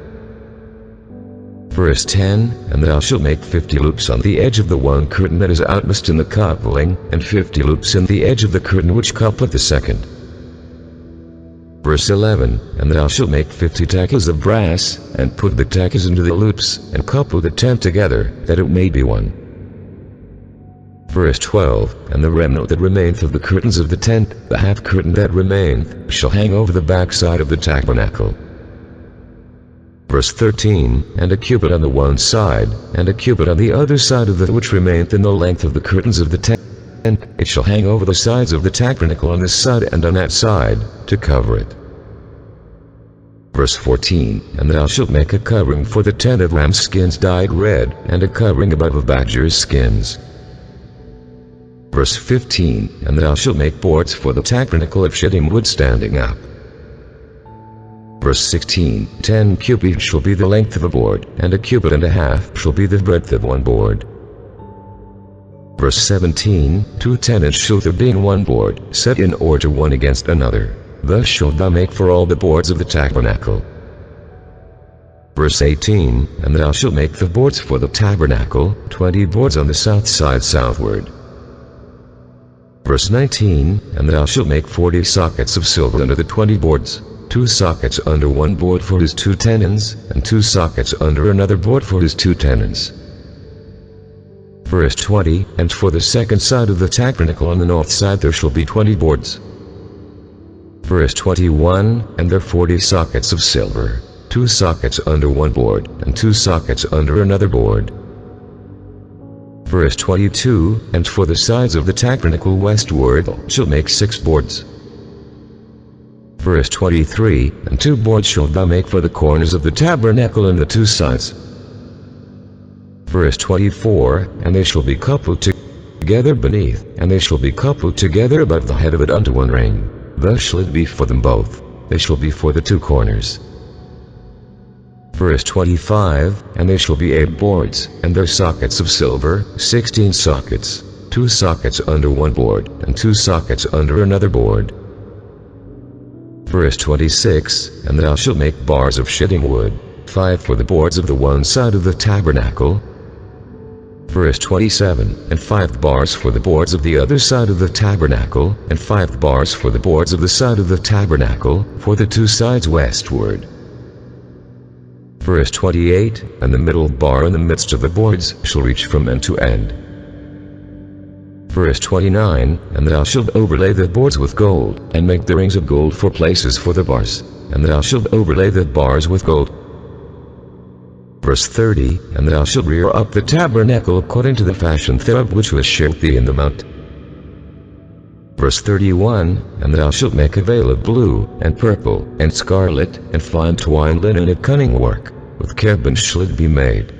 Verse 10, And thou shalt make 50 loops on the edge of the one curtain that is outmost in the coupling, and 50 loops in the edge of the curtain which coupleth the second. Verse 11, And thou shalt make 50 tachas of brass, and put the tachas into the loops, and couple the 10 together, that it may be one. Verse 12, And the remnant that remaineth of the curtains of the tent, the half curtain that remaineth, shall hang over the backside of the tabernacle. Verse 13, And a cubit on the one side, and a cubit on the other side of that which remaineth in the length of the curtains of the tent, it shall hang over the sides of the tabernacle on this side and on that side, to cover it. Verse 14, And thou shalt make a covering for the tent of ram skins dyed red, and a covering above of badger's skins. Verse 15, And thou shalt make boards for the tabernacle of shittim wood standing up. Verse 16, 10 cubits shall be the length of a board, and a cubit and a half shall be the breadth of one board. Verse 17, 2 tenons shall there be in one board, set in order one against another. Thus shalt thou make for all the boards of the tabernacle. Verse 18, And thou shalt make the boards for the tabernacle, 20 boards on the south side southward. Verse 19, And thou shalt make 40 sockets of silver under the 20 boards, 2 sockets under one board for his 2 tenons, and 2 sockets under another board for his 2 tenons. Verse 20, And for the second side of the tabernacle on the north side there shall be 20 boards. Verse 21, And there 40 sockets of silver, 2 sockets under one board, and 2 sockets under another board. Verse 22, And for the sides of the tabernacle westward shall make 6 boards. Verse 23, And 2 boards shalt thou make for the corners of the tabernacle and the 2 sides. Verse 24, And they shall be coupled together beneath, and they shall be coupled together above the head of it unto one ring. Thus shall it be for them both. They shall be for the 2 corners. Verse 25, And they shall be 8 boards, and their sockets of silver, 16 sockets, 2 sockets under one board, and 2 sockets under another board. Verse 26, And thou shalt make bars of shittim wood, 5 for the boards of the one side of the tabernacle. Verse 27, And 5 bars for the boards of the other side of the tabernacle, and 5 bars for the boards of the side of the tabernacle, for the 2 sides westward. Verse 28, And the middle bar in the midst of the boards shall reach from end to end. Verse 29, And thou shalt overlay the boards with gold, and make the rings of gold for places for the bars, and thou shalt overlay the bars with gold. Verse 30, And thou shalt rear up the tabernacle according to the fashion thereof which was shewed thee in the mount. Verse 31, And thou shalt make a veil of blue, and purple, and scarlet, and fine twined linen of cunning work, with cherubims shall it be made.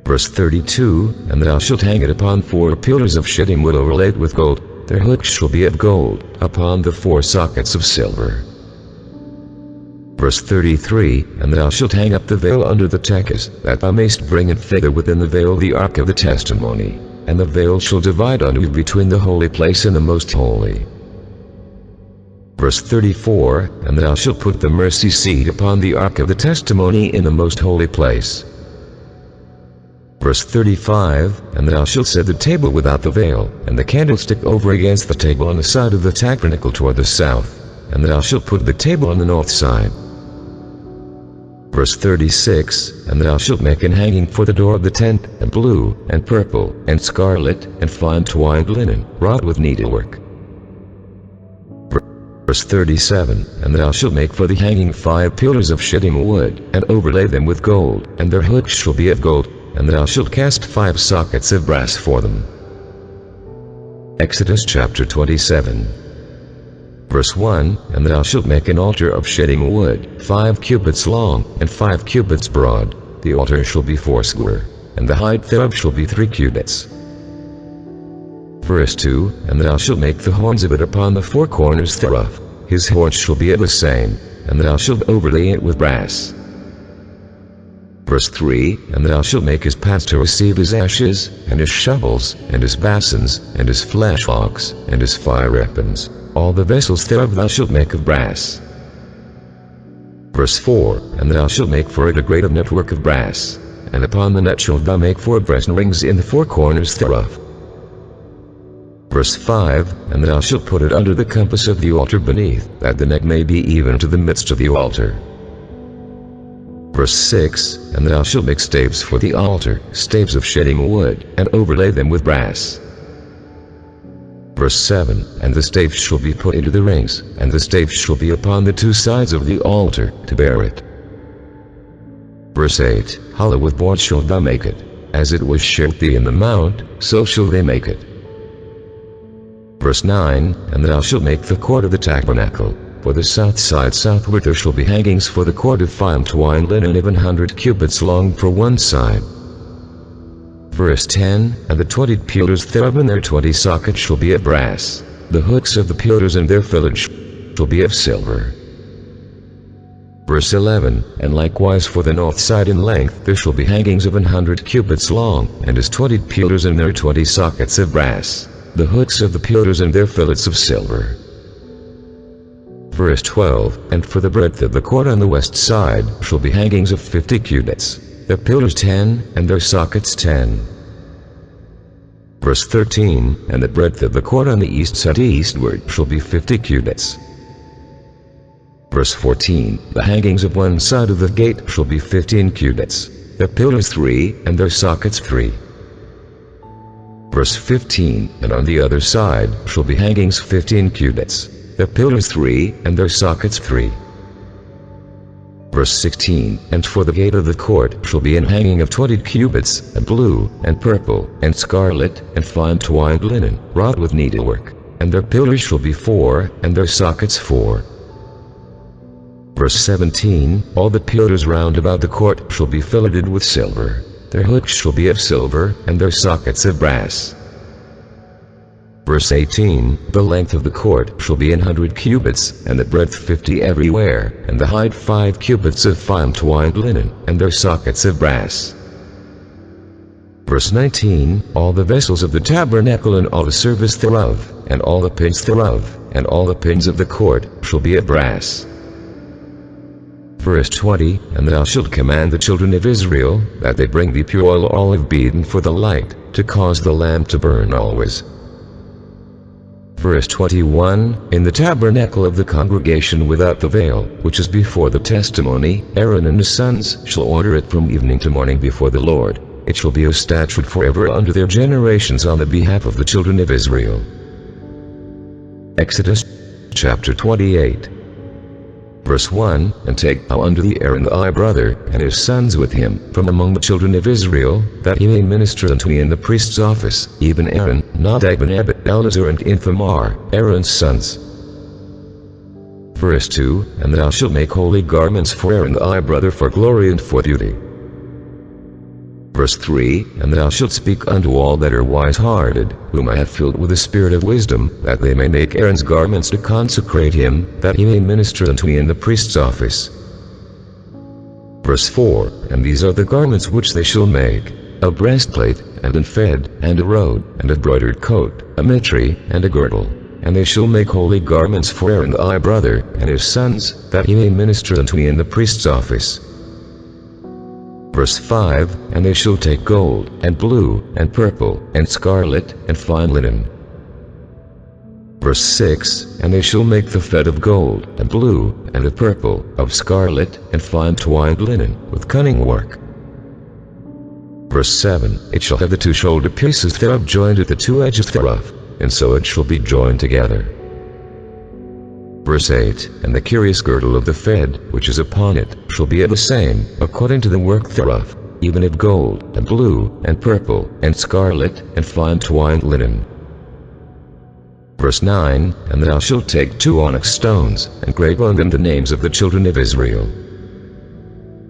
Verse 32, And thou shalt hang it upon 4 pillars of shittim wood overlaid with gold, their hooks shall be of gold, upon the 4 sockets of silver. Verse 33, And thou shalt hang up the veil under the tekes, that thou mayst bring it thither within the veil the ark of the testimony. And the veil shall divide unto you between the holy place and the most holy. Verse 34, And thou shalt put the mercy seat upon the ark of the testimony in the most holy place. Verse 35, And thou shalt set the table without the veil, and the candlestick over against the table on the side of the tabernacle toward the south. And thou shalt put the table on the north side. Verse 36, And thou shalt make an hanging for the door of the tent, and blue, and purple, and scarlet, and fine twined linen, wrought with needlework. Verse 37, And thou shalt make for the hanging 5 pillars of shittim wood, and overlay them with gold, and their hooks shall be of gold, and thou shalt cast 5 sockets of brass for them. Exodus chapter 27. Verse 1, And thou shalt make an altar of shittim wood, 5 cubits long, and 5 cubits broad. The altar shall be 4 square, and the height thereof shall be 3 cubits. Verse 2, And thou shalt make the horns of it upon the 4 corners thereof. His horns shall be of the same, and thou shalt overlay it with brass. Verse 3, And thou shalt make his paths to receive his ashes, and his shovels, and his basins, and his fleshhawks, and his fire weapons. All the vessels thereof thou shalt make of brass. Verse 4, And thou shalt make for it a grate of network of brass, and upon the net shalt thou make 4 brass rings in the 4 corners thereof. Verse 5, And thou shalt put it under the compass of the altar beneath, that the neck may be even to the midst of the altar. Verse 6, And thou shalt make staves for the altar, staves of shittim wood, and overlay them with brass. Verse 7, And the staves shall be put into the rings, and the staves shall be upon the 2 sides of the altar, to bear it. Verse 8, Hollow with boards shalt thou make it, as it was showed thee in the mount, so shall they make it. Verse 9, And thou shalt make the court of the tabernacle. For the south side southward there shall be hangings for the court of fine twined linen of 100 cubits long for one side. Verse 10, And the 20 pillars thereof and their 20 sockets shall be of brass. The hooks of the pillars and their fillets shall be of silver. Verse 11, And likewise for the north side in length there shall be hangings of 100 cubits long, and his 20 pillars and their 20 sockets of brass. The hooks of the pillars and their fillets of silver. Verse 12, And for the breadth of the court on the west side shall be hangings of 50 cubits. Their pillars 10, and their sockets 10. Verse 13, And the breadth of the court on the east side eastward shall be 50 cubits. Verse 14, The hangings of one side of the gate shall be 15 cubits. Their pillars 3, and their sockets 3. Verse 15, And on the other side shall be hangings 15 cubits. Their pillars 3, and their sockets 3. Verse 16, And for the gate of the court shall be an hanging of 20 cubits, and blue, and purple, and scarlet, and fine twined linen, wrought with needlework. And their pillars shall be 4, and their sockets 4. Verse 17, All the pillars round about the court shall be filleted with silver. Their hooks shall be of silver, and their sockets of brass. Verse 18, The length of the court shall be 100 cubits, and the breadth 50 everywhere, and the height 5 cubits of fine twined linen, and their sockets of brass. Verse 19, All the vessels of the tabernacle and all the service thereof, and all the pins thereof, and all the pins of the court, shall be of brass. Verse 20, And thou shalt command the children of Israel, that they bring thee pure oil olive beaten for the light, to cause the lamp to burn always. Verse 21, In the tabernacle of the congregation without the veil, which is before the testimony, Aaron and his sons shall order it from evening to morning before the Lord. It shall be a statute forever unto their generations on the behalf of the children of Israel. Exodus chapter 28. Verse 1, And take thou unto thee Aaron thy brother, and his sons with him, from among the children of Israel, that he may minister unto me in the priest's office, even Aaron, Nadab and Abihu, Eleazar and Ithamar, Aaron's sons. Verse 2, And thou shalt make holy garments for Aaron thy brother for glory and for beauty. Verse 3, And thou shalt speak unto all that are wise-hearted, whom I have filled with the spirit of wisdom, that they may make Aaron's garments to consecrate him, that he may minister unto me in the priest's office. Verse 4, And these are the garments which they shall make: a breastplate, and an ephod, and a robe, and a broidered coat, a mitre, and a girdle. And they shall make holy garments for Aaron thy brother, and his sons, that he may minister unto me in the priest's office. Verse 5, And they shall take gold, and blue, and purple, and scarlet, and fine linen. Verse 6, And they shall make the ephod of gold, and blue, and of purple, of scarlet, and fine twined linen, with cunning work. Verse 7, It shall have the two shoulder pieces thereof joined at the two edges thereof, and so it shall be joined together. Verse 8, And the curious girdle of the ephod, which is upon it, shall be of the same, according to the work thereof, even of gold, and blue, and purple, and scarlet, and fine twined linen. Verse 9, And thou shalt take 2 onyx stones, and grave on them the names of the children of Israel.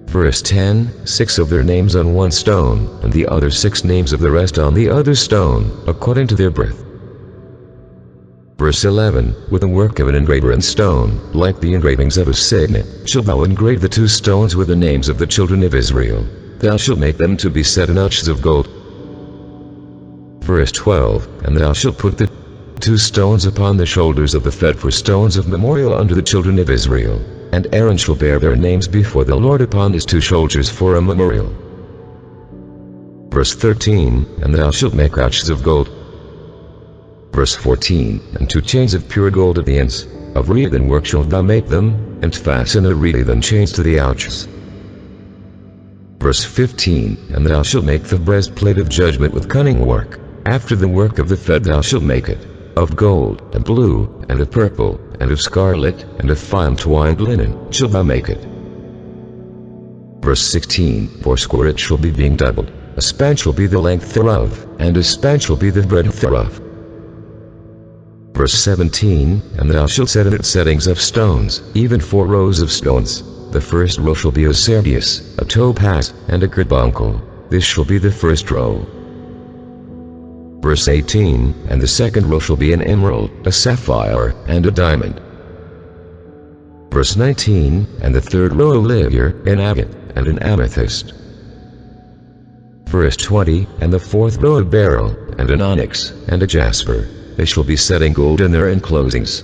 Verse 10, 6 of their names on one stone, and the other 6 names of the rest on the other stone, according to their birth. Verse 11, With the work of an engraver in stone, like the engravings of a signet, shalt thou engrave the 2 stones with the names of the children of Israel. Thou shalt make them to be set in ouches of gold. Verse 12, And thou shalt put the 2 stones upon the shoulders of the ephod for stones of memorial unto the children of Israel. And Aaron shall bear their names before the Lord upon his 2 shoulders for a memorial. Verse 13, And thou shalt make ouches of gold. Verse 14, And 2 chains of pure gold at the ends, of wreathen work shalt thou make them, and fasten a wreathen chains to the ouches. Verse 15, And thou shalt make the breastplate of judgment with cunning work. After the work of the ephod thou shalt make it, of gold, and blue, and of purple, and of scarlet, and of fine twined linen, shalt thou make it. Verse 16, Foursquare it shall be being doubled, a span shall be the length thereof, and a span shall be the breadth thereof. Verse 17, And thou shalt set in it settings of stones, even 4 rows of stones. The first row shall be a sardius, a topaz, and a carbuncle. This shall be the first row. Verse 18, And the second row shall be an emerald, a sapphire, and a diamond. Verse 19, And the third row a ligure, an agate, and an amethyst. Verse 20, And the fourth row a beryl, and an onyx, and a jasper. They shall be set in gold in their enclosings.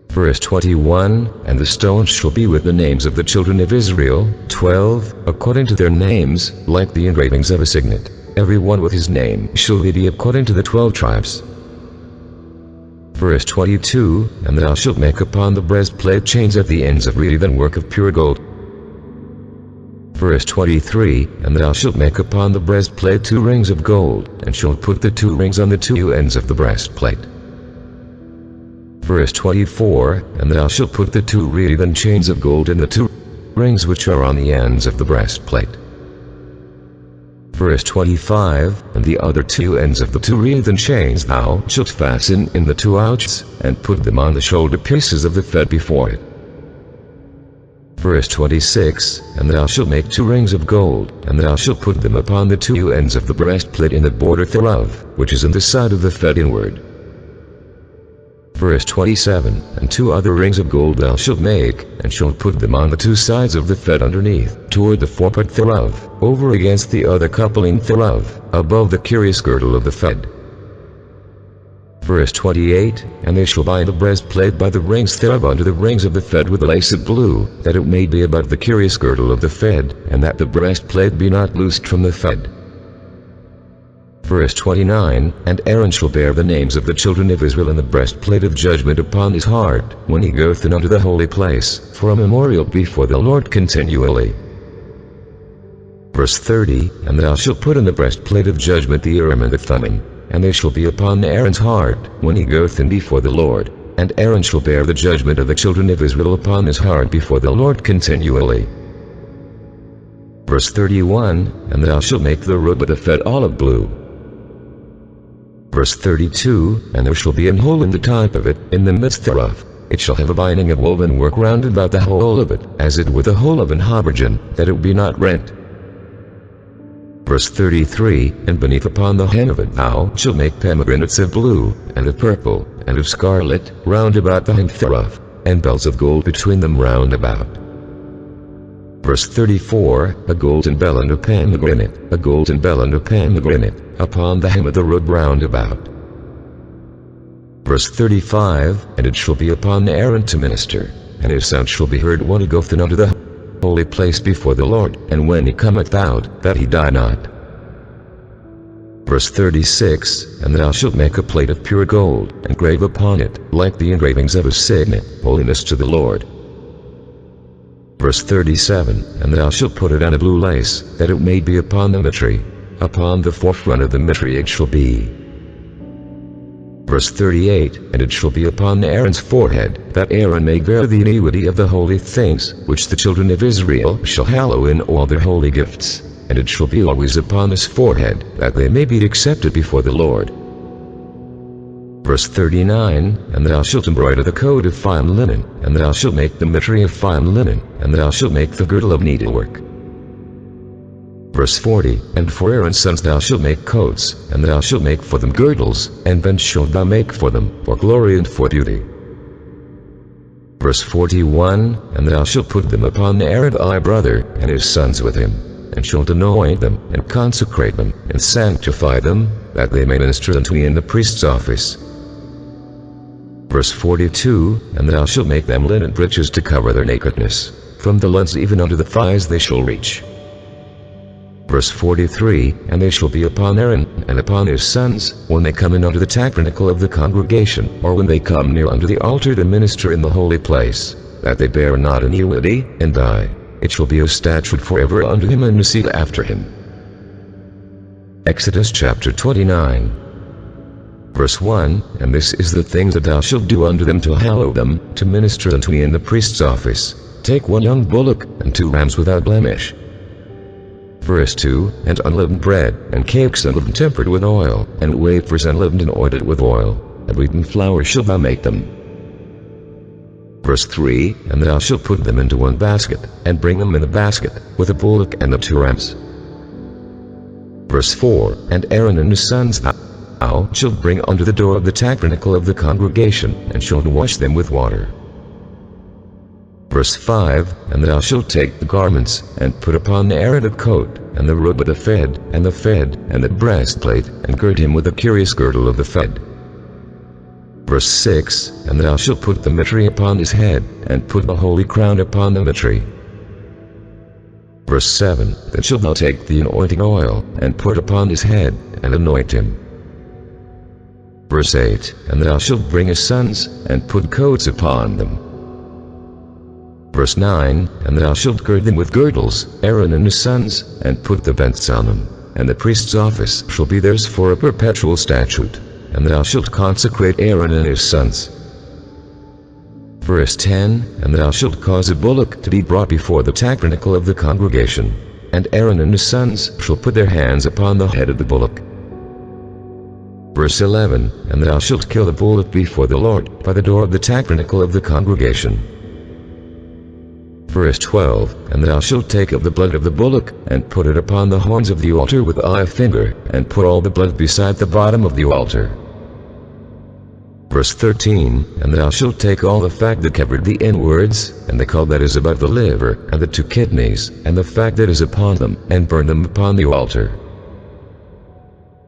Verse 21, And the stones shall be with the names of the children of Israel, 12, according to their names, like the engravings of a signet. Every one with his name shall they be according to the 12 tribes. Verse 22, And thou shalt make upon the breastplate chains at the ends of wreathen work of pure gold. Verse 23, And thou shalt make upon the breastplate 2 rings of gold, and shalt put the 2 rings on the 2 ends of the breastplate. Verse 24, And thou shalt put the 2 wreathen chains of gold in the 2 rings which are on the ends of the breastplate. Verse 25, And the other 2 ends of the 2 wreathen chains thou shalt fasten in the 2 ouches, and put them on the shoulder pieces of the ephod before it. Verse 26, And thou shalt make 2 rings of gold, and thou shalt put them upon the 2 ends of the breastplate in the border thereof, which is in the side of the ephod inward. Verse 27, And 2 other rings of gold thou shalt make, and shalt put them on the 2 sides of the ephod underneath, toward the forepart thereof, over against the other coupling thereof, above the curious girdle of the ephod. Verse 28, And they shall bind the breastplate by the rings thereof unto the rings of the ephod with lace of blue, that it may be above the curious girdle of the ephod, and that the breastplate be not loosed from the ephod. Verse 29, And Aaron shall bear the names of the children of Israel in the breastplate of judgment upon his heart, when he goeth in unto the holy place, for a memorial before the Lord continually. Verse 30, And thou shalt put in the breastplate of judgment the Urim and the Thummim, and they shall be upon Aaron's heart, when he goeth in before the Lord. And Aaron shall bear the judgment of the children of Israel upon his heart before the Lord continually. Verse 31, And thou shalt make the robe of the ephod olive blue. Verse 32, And there shall be an hole in the top of it, in the midst thereof. It shall have a binding of woven work round about the whole of it, as it were the whole of an habergeon, that it be not rent. Verse 33, And beneath upon the hem of it thou shalt make pomegranates of blue, and of purple, and of scarlet, round about the hem thereof, and bells of gold between them round about. Verse 34, a golden bell and a pomegranate, a golden bell and a pomegranate, upon the hem of the robe round about. Verse 35, and it shall be upon Aaron to minister, and his son shall be heard when he goeth in unto the holy place before the Lord, and when he cometh out, that he die not. Verse 36, and thou shalt make a plate of pure gold, and grave upon it, like the engravings of a signet, holiness to the Lord. Verse 37, and thou shalt put it on a blue lace, that it may be upon the mitre. Upon the forefront of the mitre it shall be. Verse 38, and it shall be upon Aaron's forehead, that Aaron may bear the iniquity of the holy things, which the children of Israel shall hallow in all their holy gifts. And it shall be always upon his forehead, that they may be accepted before the Lord. Verse 39, and thou shalt embroider the coat of fine linen, and thou shalt make the mitre of fine linen, and thou shalt make the girdle of needlework. Verse 40, and for Aaron's sons thou shalt make coats, and thou shalt make for them girdles, and then shalt thou make for them, for glory and for beauty. Verse 41, and thou shalt put them upon Aaron thy brother, and his sons with him, and shalt anoint them, and consecrate them, and sanctify them, that they may minister unto me in the priest's office. Verse 42, and thou shalt make them linen breeches to cover their nakedness, from the loins even unto the thighs they shall reach. Verse 43, and they shall be upon Aaron, and upon his sons, when they come in unto the tabernacle of the congregation, or when they come near unto the altar to minister in the holy place, that they bear not iniquity, and die. It shall be a statute forever unto him and a seed after him. Exodus chapter 29. Verse 1, and this is the things that thou shalt do unto them to hallow them, to minister unto me in the priest's office. Take 1 young bullock, and 2 rams without blemish. Verse 2, and unleavened bread, and cakes unleavened tempered with oil, and wafers unleavened and oiled with oil, and wheaten flour shalt thou make them. Verse 3, and thou shalt put them into 1 basket, and bring them in the basket, with the bullock and the 2 rams. Verse 4, and Aaron and his sons thou shalt bring unto the door of the tabernacle of the congregation, and shalt wash them with water. Verse 5, and thou shalt take the garments, and put upon Aaron a coat, and the robe of the ephod, and the ephod, and the breastplate, and gird him with the curious girdle of the ephod. Verse 6, and thou shalt put the mitre upon his head, and put the holy crown upon the mitre. Verse 7, then shalt thou take the anointing oil, and put upon his head, and anoint him. Verse 8, and thou shalt bring his sons, and put coats upon them. Verse 9, and thou shalt gird them with girdles, Aaron and his sons, and put the vents on them, and the priest's office shall be theirs for a perpetual statute, and thou shalt consecrate Aaron and his sons. Verse 10, and thou shalt cause a bullock to be brought before the tabernacle of the congregation, and Aaron and his sons shall put their hands upon the head of the bullock. Verse 11, and thou shalt kill the bullock before the Lord, by the door of the tabernacle of the congregation. Verse 12, and thou shalt take of the blood of the bullock, and put it upon the horns of the altar with thy finger, and put all the blood beside the bottom of the altar. Verse 13, and thou shalt take all the fat that covered the inwards, and the caul that is above the liver, and the 2 kidneys, and the fat that is upon them, and burn them upon the altar.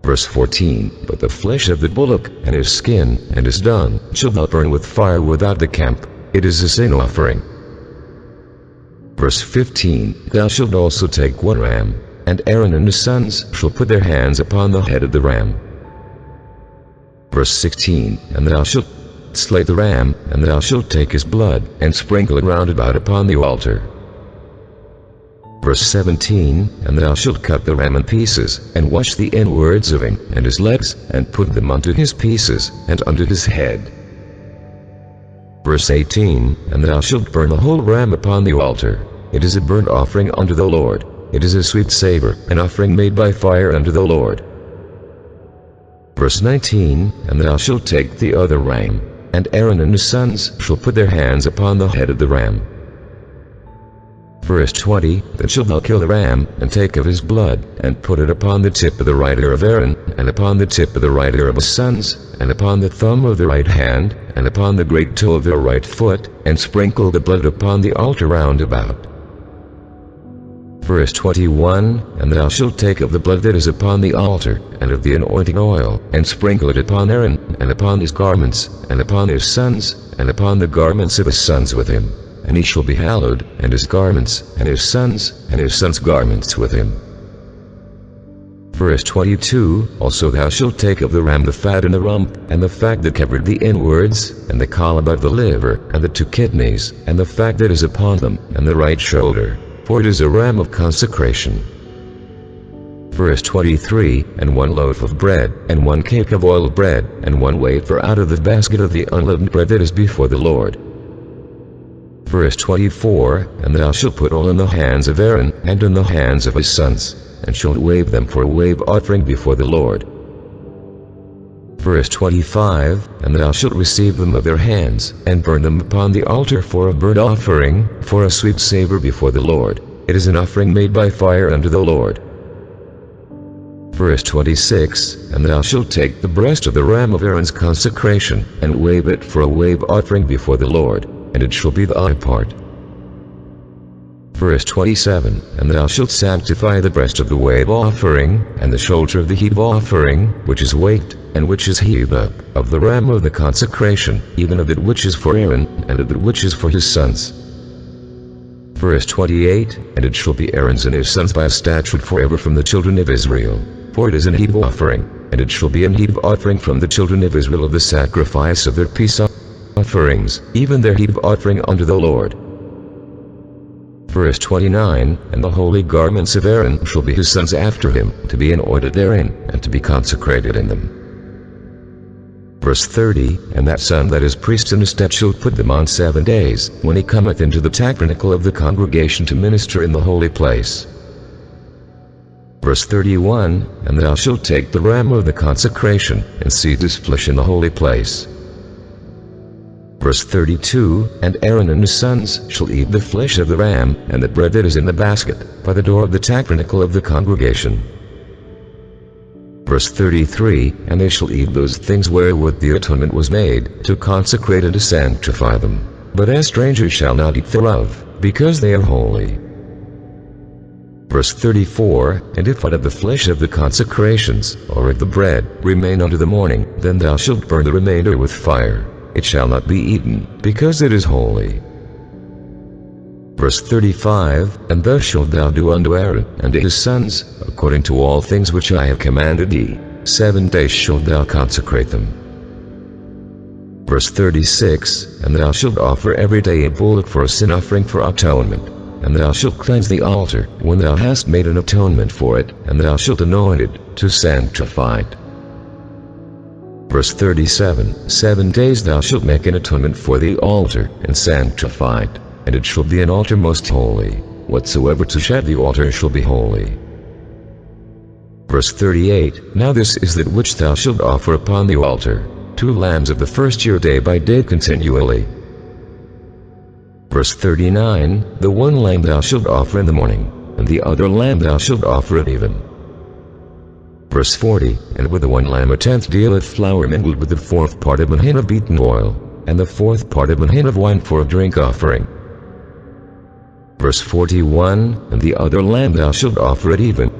Verse 14, but the flesh of the bullock, and his skin, and his dung, shalt thou burn with fire without the camp. It is a sin offering. Verse 15, thou shalt also take 1 ram, and Aaron and his sons shall put their hands upon the head of the ram. Verse 16, and thou shalt slay the ram, and thou shalt take his blood, and sprinkle it round about upon the altar. Verse 17, and thou shalt cut the ram in pieces, and wash the inwards of him, and his legs, and put them unto his pieces, and unto his head. Verse 18, and thou shalt burn the whole ram upon the altar. It is a burnt offering unto the Lord. It is a sweet savor, an offering made by fire unto the Lord. Verse 19, and thou shalt take the other ram, and Aaron and his sons shall put their hands upon the head of the ram. Verse 20, then shalt thou kill the ram, and take of his blood, and put it upon the tip of the right ear of Aaron, and upon the tip of the right ear of his sons, and upon the thumb of the right hand, and upon the great toe of their right foot, and sprinkle the blood upon the altar round about. Verse 21, And thou shalt take of the blood that is upon the altar, and of the anointing oil, and sprinkle it upon Aaron, and upon his garments, and upon his sons, and upon the garments of his sons with him. And he shall be hallowed, and his garments, and his sons' garments with him. Verse 22, Also thou shalt take of the ram the fat and the rump, and the fat that covered the inwards, and the caul about the liver, and the 2 kidneys, and the fat that is upon them, and the right shoulder. For it is a ram of consecration. Verse 23, And 1 loaf of bread, and 1 cake of oiled bread, and 1 wafer out of the basket of the unleavened bread that is before the Lord. Verse 24, And thou shalt put all in the hands of Aaron, and in the hands of his sons, and shalt wave them for a wave offering before the Lord. Verse 25, And thou shalt receive them of their hands, and burn them upon the altar for a burnt offering, for a sweet savor before the Lord. It is an offering made by fire unto the Lord. Verse 26, And thou shalt take the breast of the ram of Aaron's consecration, and wave it for a wave offering before the Lord, and it shall be thy part. Verse 27, And thou shalt sanctify the breast of the wave offering, and the shoulder of the heave offering, which is waked, and which is heaved up, of the ram of the consecration, even of that which is for Aaron, and of that which is for his sons. Verse 28, And it shall be Aaron's and his sons by a statute forever from the children of Israel, for it is an heave offering, and it shall be an heave offering from the children of Israel of the sacrifice of their peace offerings, even their heave offering unto the Lord. Verse 29, And the holy garments of Aaron shall be his sons after him, to be anointed therein, and to be consecrated in them. Verse 30, And that son that is priest in his stead shall put them on 7 days, when he cometh into the tabernacle of the congregation to minister in the holy place. Verse 31, And thou shalt take the ram of the consecration, and seethe his flesh in the holy place. Verse 32, And Aaron and his sons shall eat the flesh of the ram, and the bread that is in the basket, by the door of the tabernacle of the congregation. Verse 33, And they shall eat those things wherewith the atonement was made, to consecrate and to sanctify them. But as strangers shall not eat thereof, because they are holy. Verse 34, And if out of the flesh of the consecrations, or of the bread, remain unto the morning, then thou shalt burn the remainder with fire. It shall not be eaten, because it is holy. Verse 35, And thus shalt thou do unto Aaron, and to his sons, according to all things which I have commanded thee. 7 days shalt thou consecrate them. Verse 36, And thou shalt offer every day a bullock for a sin offering for atonement. And thou shalt cleanse the altar, when thou hast made an atonement for it, and thou shalt anoint it, to sanctify it. Verse 37, 7 days thou shalt make an atonement for the altar, and sanctify it, and it shall be an altar most holy. Whatsoever to shed the altar shall be holy. Verse 38, Now this is that which thou shalt offer upon the altar, 2 lambs of the first year day by day continually. Verse 39, The 1 lamb thou shalt offer in the morning, and the other lamb thou shalt offer at even. Verse 40, And with the 1 lamb a 10th deal of flour mingled with the 4th part of an hin of beaten oil, and the 4th part of an hin of wine for a drink offering. Verse 41, And the other lamb thou shalt offer at even,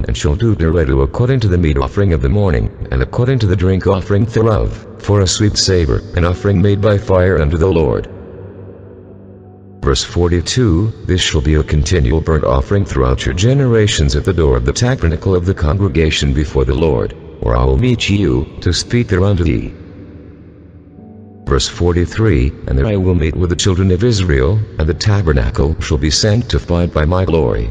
and shalt do thereto according to the meat offering of the morning, and according to the drink offering thereof, for a sweet savor, an offering made by fire unto the Lord. Verse 42, This shall be a continual burnt offering throughout your generations at the door of the tabernacle of the congregation before the Lord, where I will meet you, to speak thereunto thee. Verse 43, And there I will meet with the children of Israel, and the tabernacle shall be sanctified by my glory.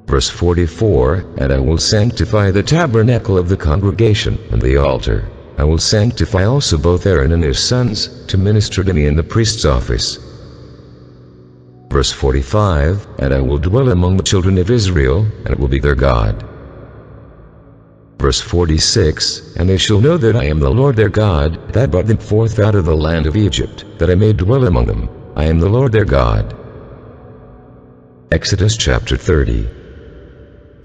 Verse 44, And I will sanctify the tabernacle of the congregation, and the altar. I will sanctify also both Aaron and his sons, to minister to me in the priest's office. Verse 45, And I will dwell among the children of Israel, and will be their God. Verse 46, And they shall know that I am the Lord their God, that brought them forth out of the land of Egypt, that I may dwell among them. I am the Lord their God. Exodus chapter 30.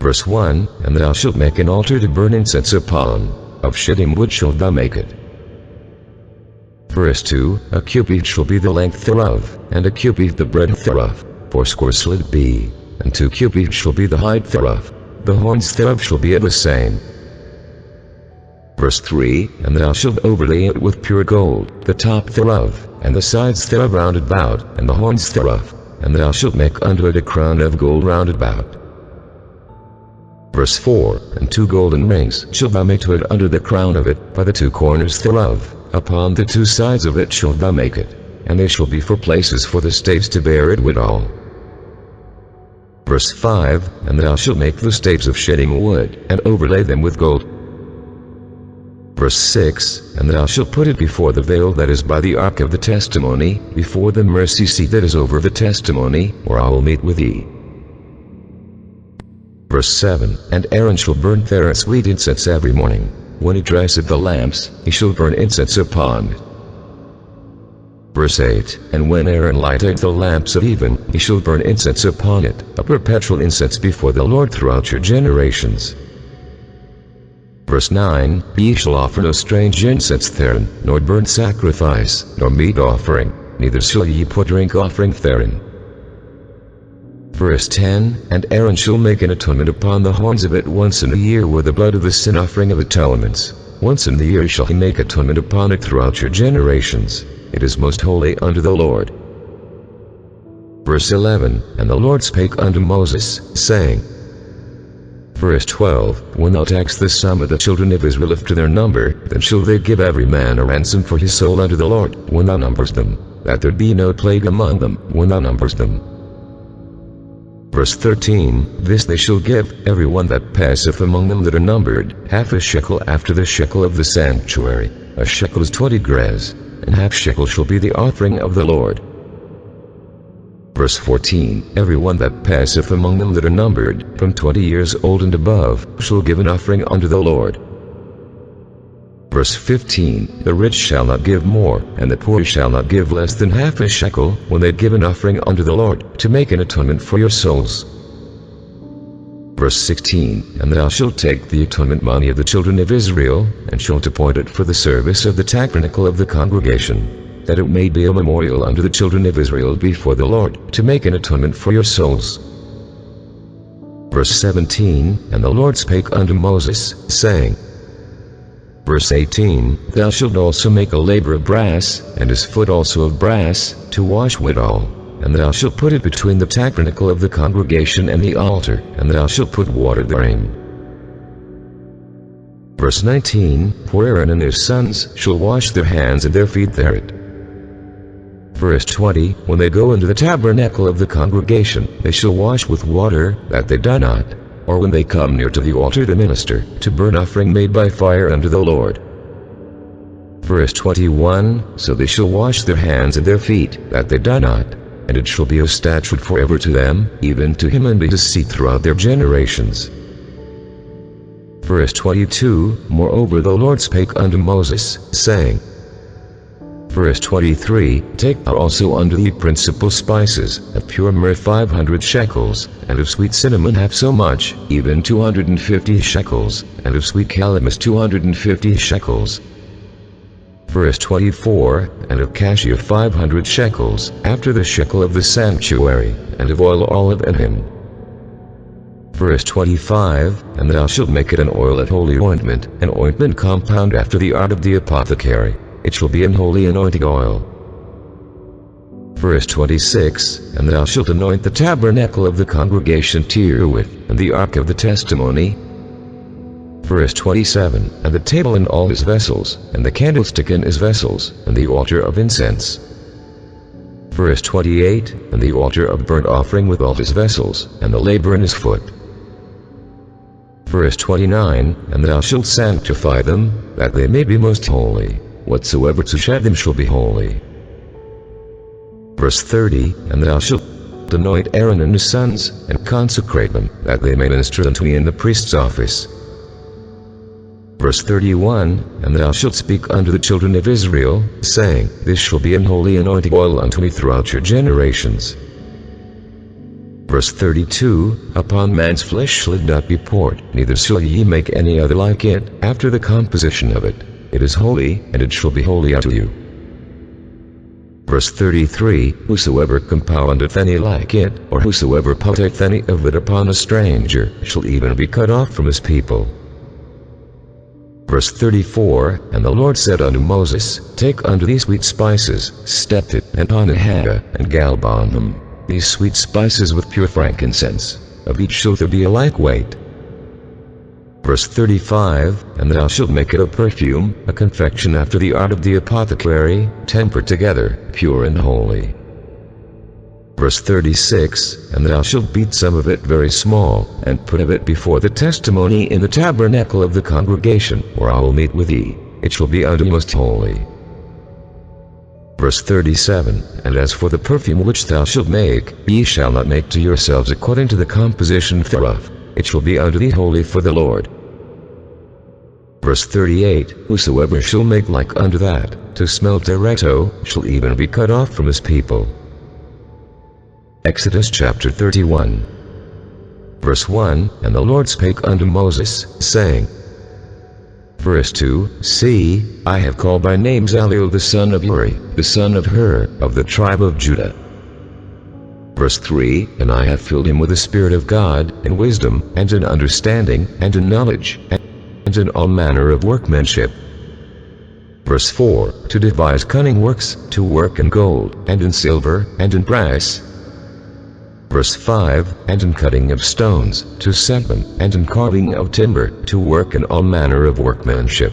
Verse 1, And thou shalt make an altar to burn incense upon, of shittim wood shalt thou make it. Verse 2, A cubit shall be the length thereof, and a cubit the breadth thereof, 4 shall it be. and 2 cubits shall be the height thereof. The horns thereof shall be of the same. Verse 3, And thou shalt overlay it with pure gold, the top thereof, and the sides thereof round about, and the horns thereof, and thou shalt make unto it a crown of gold round about. Verse 4, And 2 golden rings shalt thou make to it under the crown of it, by the 2 corners thereof, upon the 2 sides of it shalt thou make it, and they shall be for places for the staves to bear it withal. Verse 5, And thou shalt make the staves of shedding wood, and overlay them with gold. Verse 6, And thou shalt put it before the veil that is by the ark of the testimony, before the mercy seat that is over the testimony, where I will meet with thee. Verse 7, And Aaron shall burn there sweet incense every morning. When he dresseth the lamps, he shall burn incense upon it. Verse 8, And when Aaron lighteth the lamps of even, he shall burn incense upon it, a perpetual incense before the Lord throughout your generations. Verse 9, Ye shall offer no strange incense therein, nor burnt sacrifice, nor meat offering, neither shall ye put drink offering therein. Verse 10, And Aaron shall make an atonement upon the horns of it once in a year with the blood of the sin offering of atonements. Once in the year shall he make atonement upon it throughout your generations. It is most holy unto the Lord. Verse 11, And the Lord spake unto Moses, saying, Verse 12, When thou takest the sum of the children of Israel to their number, then shall they give every man a ransom for his soul unto the Lord, when thou numberest them, that there be no plague among them, when thou numberest them. Verse 13, This they shall give, every one that passeth among them that are numbered, half a shekel after the shekel of the sanctuary. A shekel is 20 gerahs, and half shekel shall be the offering of the Lord. Verse 14, Every one that passeth among them that are numbered, from 20 years old and above, shall give an offering unto the Lord. Verse 15, The rich shall not give more, and the poor shall not give less than half a shekel, when they give an offering unto the Lord, to make an atonement for your souls. Verse 16, And thou shalt take the atonement money of the children of Israel, and shalt appoint it for the service of the tabernacle of the congregation, that it may be a memorial unto the children of Israel before the Lord, to make an atonement for your souls. Verse 17, And the Lord spake unto Moses, saying, Verse 18, Thou shalt also make a laver of brass, and his foot also of brass, to wash withal. And thou shalt put it between the tabernacle of the congregation and the altar, and thou shalt put water therein. Verse 19, For Aaron and his sons shall wash their hands and their feet thereat. Verse 20, When they go into the tabernacle of the congregation, they shall wash with water, that they die not, or when they come near to the altar to minister, to burn offering made by fire unto the Lord. Verse 21, So they shall wash their hands and their feet, that they die not, and it shall be a statute forever to them, even to him and to his seed throughout their generations. Verse 22, Moreover the Lord spake unto Moses, saying, Verse 23, Take thou also unto thee principal spices, of pure myrrh 500 shekels, and of sweet cinnamon half so much, even 250 shekels, and of sweet calamus 250 shekels. Verse 24, And of cassia 500 shekels, after the shekel of the sanctuary, and of oil olive and hin. Verse 25, And thou shalt make it an oil of holy ointment, an ointment compound after the art of the apothecary. It shall be an holy anointing oil. Verse 26, And thou shalt anoint the tabernacle of the congregation therewith, and the ark of the testimony. Verse 27, And the table and all his vessels, and the candlestick and his vessels, and the altar of incense. Verse 28, And the altar of burnt offering with all his vessels, and the laver in his foot. Verse 29, And thou shalt sanctify them, that they may be most holy. Whatsoever to shed them shall be holy. Verse 30, And thou shalt anoint Aaron and his sons, and consecrate them, that they may minister unto me in the priest's office. Verse 31, And thou shalt speak unto the children of Israel, saying, This shall be an holy anointing oil unto me throughout your generations. Verse 32, Upon man's flesh shall it not be poured, neither shall ye make any other like it, after the composition of it. It is holy, and it shall be holy unto you. Verse 33, whosoever compoundeth any like it, or whosoever putteth any of it upon a stranger, shall even be cut off from his people. Verse 34, and the Lord said unto Moses, Take unto thee sweet spices, stephet, and onyhagah, and galbanum, these sweet spices with pure frankincense, of each shall there be a like weight. Verse 35, and thou shalt make it a perfume, a confection after the art of the apothecary, tempered together, pure and holy. Verse 36, and thou shalt beat some of it very small, and put of it before the testimony in the tabernacle of the congregation, where I will meet with thee, it shall be unto most holy. Verse 37, and as for the perfume which thou shalt make, ye shall not make to yourselves according to the composition thereof, it shall be unto thee holy for the Lord. Verse 38, whosoever shall make like unto that, to smell tereto, shall even be cut off from his people. Exodus chapter 31. Verse 1, and the Lord spake unto Moses, saying, Verse 2, See, I have called by name Zaliel the son of Uri, the son of Hur, of the tribe of Judah. Verse 3, and I have filled him with the Spirit of God, in wisdom, and in understanding, and in knowledge, and in all manner of workmanship. Verse 4, to devise cunning works, to work in gold, and in silver, and in brass. Verse 5, and in cutting of stones, to set them, and in carving of timber, to work in all manner of workmanship.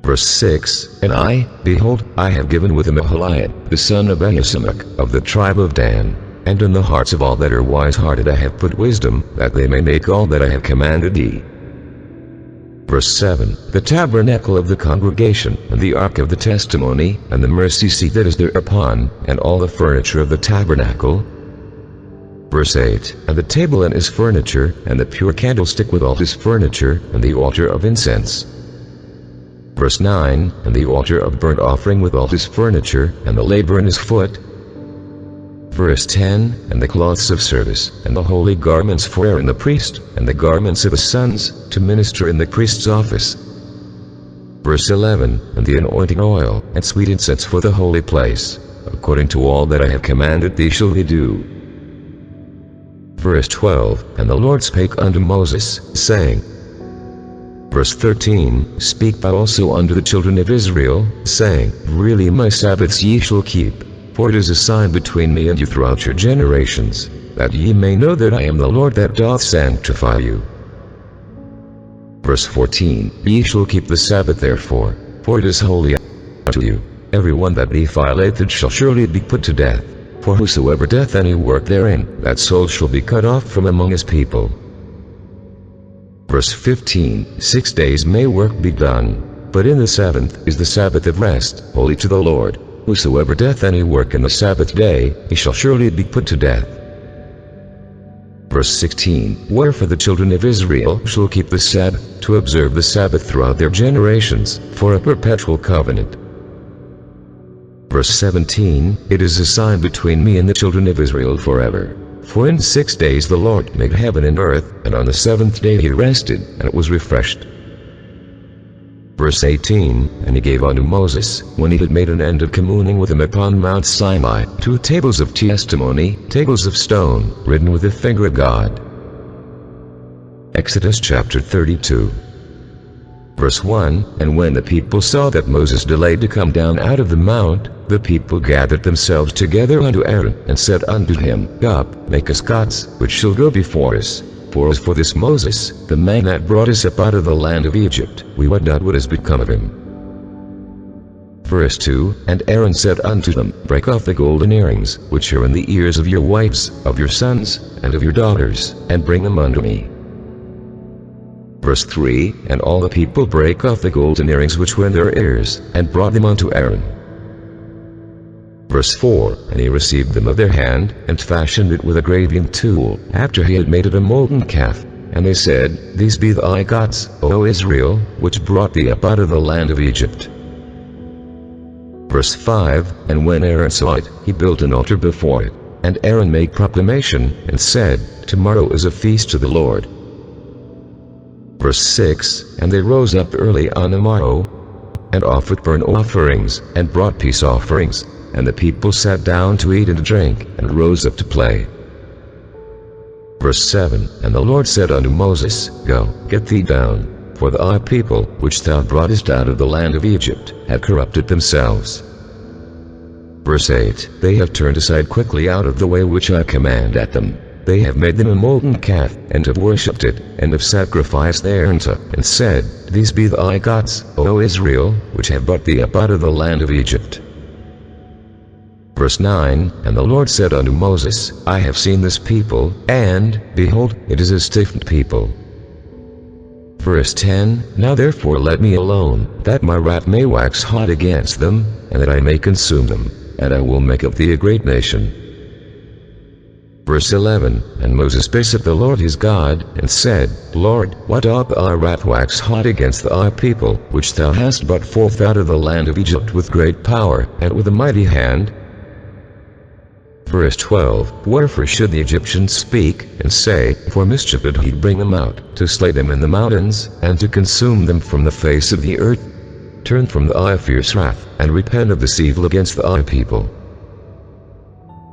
Verse 6, and I, behold, I have given with him Aholiab, the son of Ahisamach, of the tribe of Dan, and in the hearts of all that are wise-hearted I have put wisdom, that they may make all that I have commanded thee. Verse 7, the tabernacle of the congregation, and the ark of the testimony, and the mercy seat that is thereupon, and all the furniture of the tabernacle. Verse 8, and the table and his furniture, and the pure candlestick with all his furniture, and the altar of incense. Verse 9, and the altar of burnt offering with all his furniture, and the laver in his foot. Verse 10, and the cloths of service, and the holy garments for Aaron the priest, and the garments of his sons, to minister in the priest's office. Verse 11, and the anointing oil, and sweet incense for the holy place, according to all that I have commanded thee shall they do. Verse 12, and the Lord spake unto Moses, saying, Verse 13, Speak thou also unto the children of Israel, saying, Really my Sabbaths ye shall keep, for it is a sign between me and you throughout your generations, that ye may know that I am the Lord that doth sanctify you. Verse 14, Ye shall keep the Sabbath therefore, for it is holy unto you. Every one that defileth it shall surely be put to death, for whosoever doth any work therein, that soul shall be cut off from among his people. Verse 15, 6 days may work be done, but in the seventh is the Sabbath of rest, holy to the Lord. Whosoever doth any work in the Sabbath day, he shall surely be put to death. Verse 16, Wherefore the children of Israel shall keep the Sabbath, to observe the Sabbath throughout their generations, for a perpetual covenant. Verse 17, It is a sign between me and the children of Israel forever. For in 6 days the Lord made heaven and earth, and on the seventh day he rested, and it was refreshed. Verse 18, And he gave unto Moses, when he had made an end of communing with him upon Mount Sinai, 2 tables of testimony, tables of stone, written with the finger of God. Exodus chapter 32. Verse 1, And when the people saw that Moses delayed to come down out of the mount, the people gathered themselves together unto Aaron, and said unto him, Up, make us gods, which shall go before us. For as for this Moses, the man that brought us up out of the land of Egypt, we wot not what has become of him. Verse 2, And Aaron said unto them, Break off the golden earrings, which are in the ears of your wives, of your sons, and of your daughters, and bring them unto me. Verse 3, And all the people brake off the golden earrings which were in their ears, and brought them unto Aaron. Verse 4, And he received them of their hand, and fashioned it with a graving tool, after he had made it a molten calf. And they said, These be thy gods, O Israel, which brought thee up out of the land of Egypt. Verse 5, And when Aaron saw it, he built an altar before it. And Aaron made proclamation, and said, Tomorrow is a feast to the Lord. Verse 6, And they rose up early on the morrow, and offered burnt offerings, and brought peace offerings. And the people sat down to eat and to drink, and rose up to play. Verse 7. And the Lord said unto Moses, Go, get thee down, for thy people, which thou broughtest out of the land of Egypt, have corrupted themselves. Verse 8. They have turned aside quickly out of the way which I commanded them. They have made them a molten calf, and have worshipped it, and have sacrificed thereunto, and said, These be thy gods, O Israel, which have brought thee up out of the land of Egypt. Verse 9. And the Lord said unto Moses, I have seen this people, and, behold, it is a stiff-necked people. Verse 10. Now therefore let me alone, that my wrath may wax hot against them, and that I may consume them, and I will make of thee a great nation. Verse 11. And Moses besought the Lord his God, and said, Lord, why doth thy wrath wax hot against thy people, which thou hast brought forth out of the land of Egypt with great power, and with a mighty hand? Verse 12. Wherefore should the Egyptians speak, and say, For mischief did he bring them out, to slay them in the mountains, and to consume them from the face of the earth? Turn from thy fierce wrath, and repent of this evil against thy people.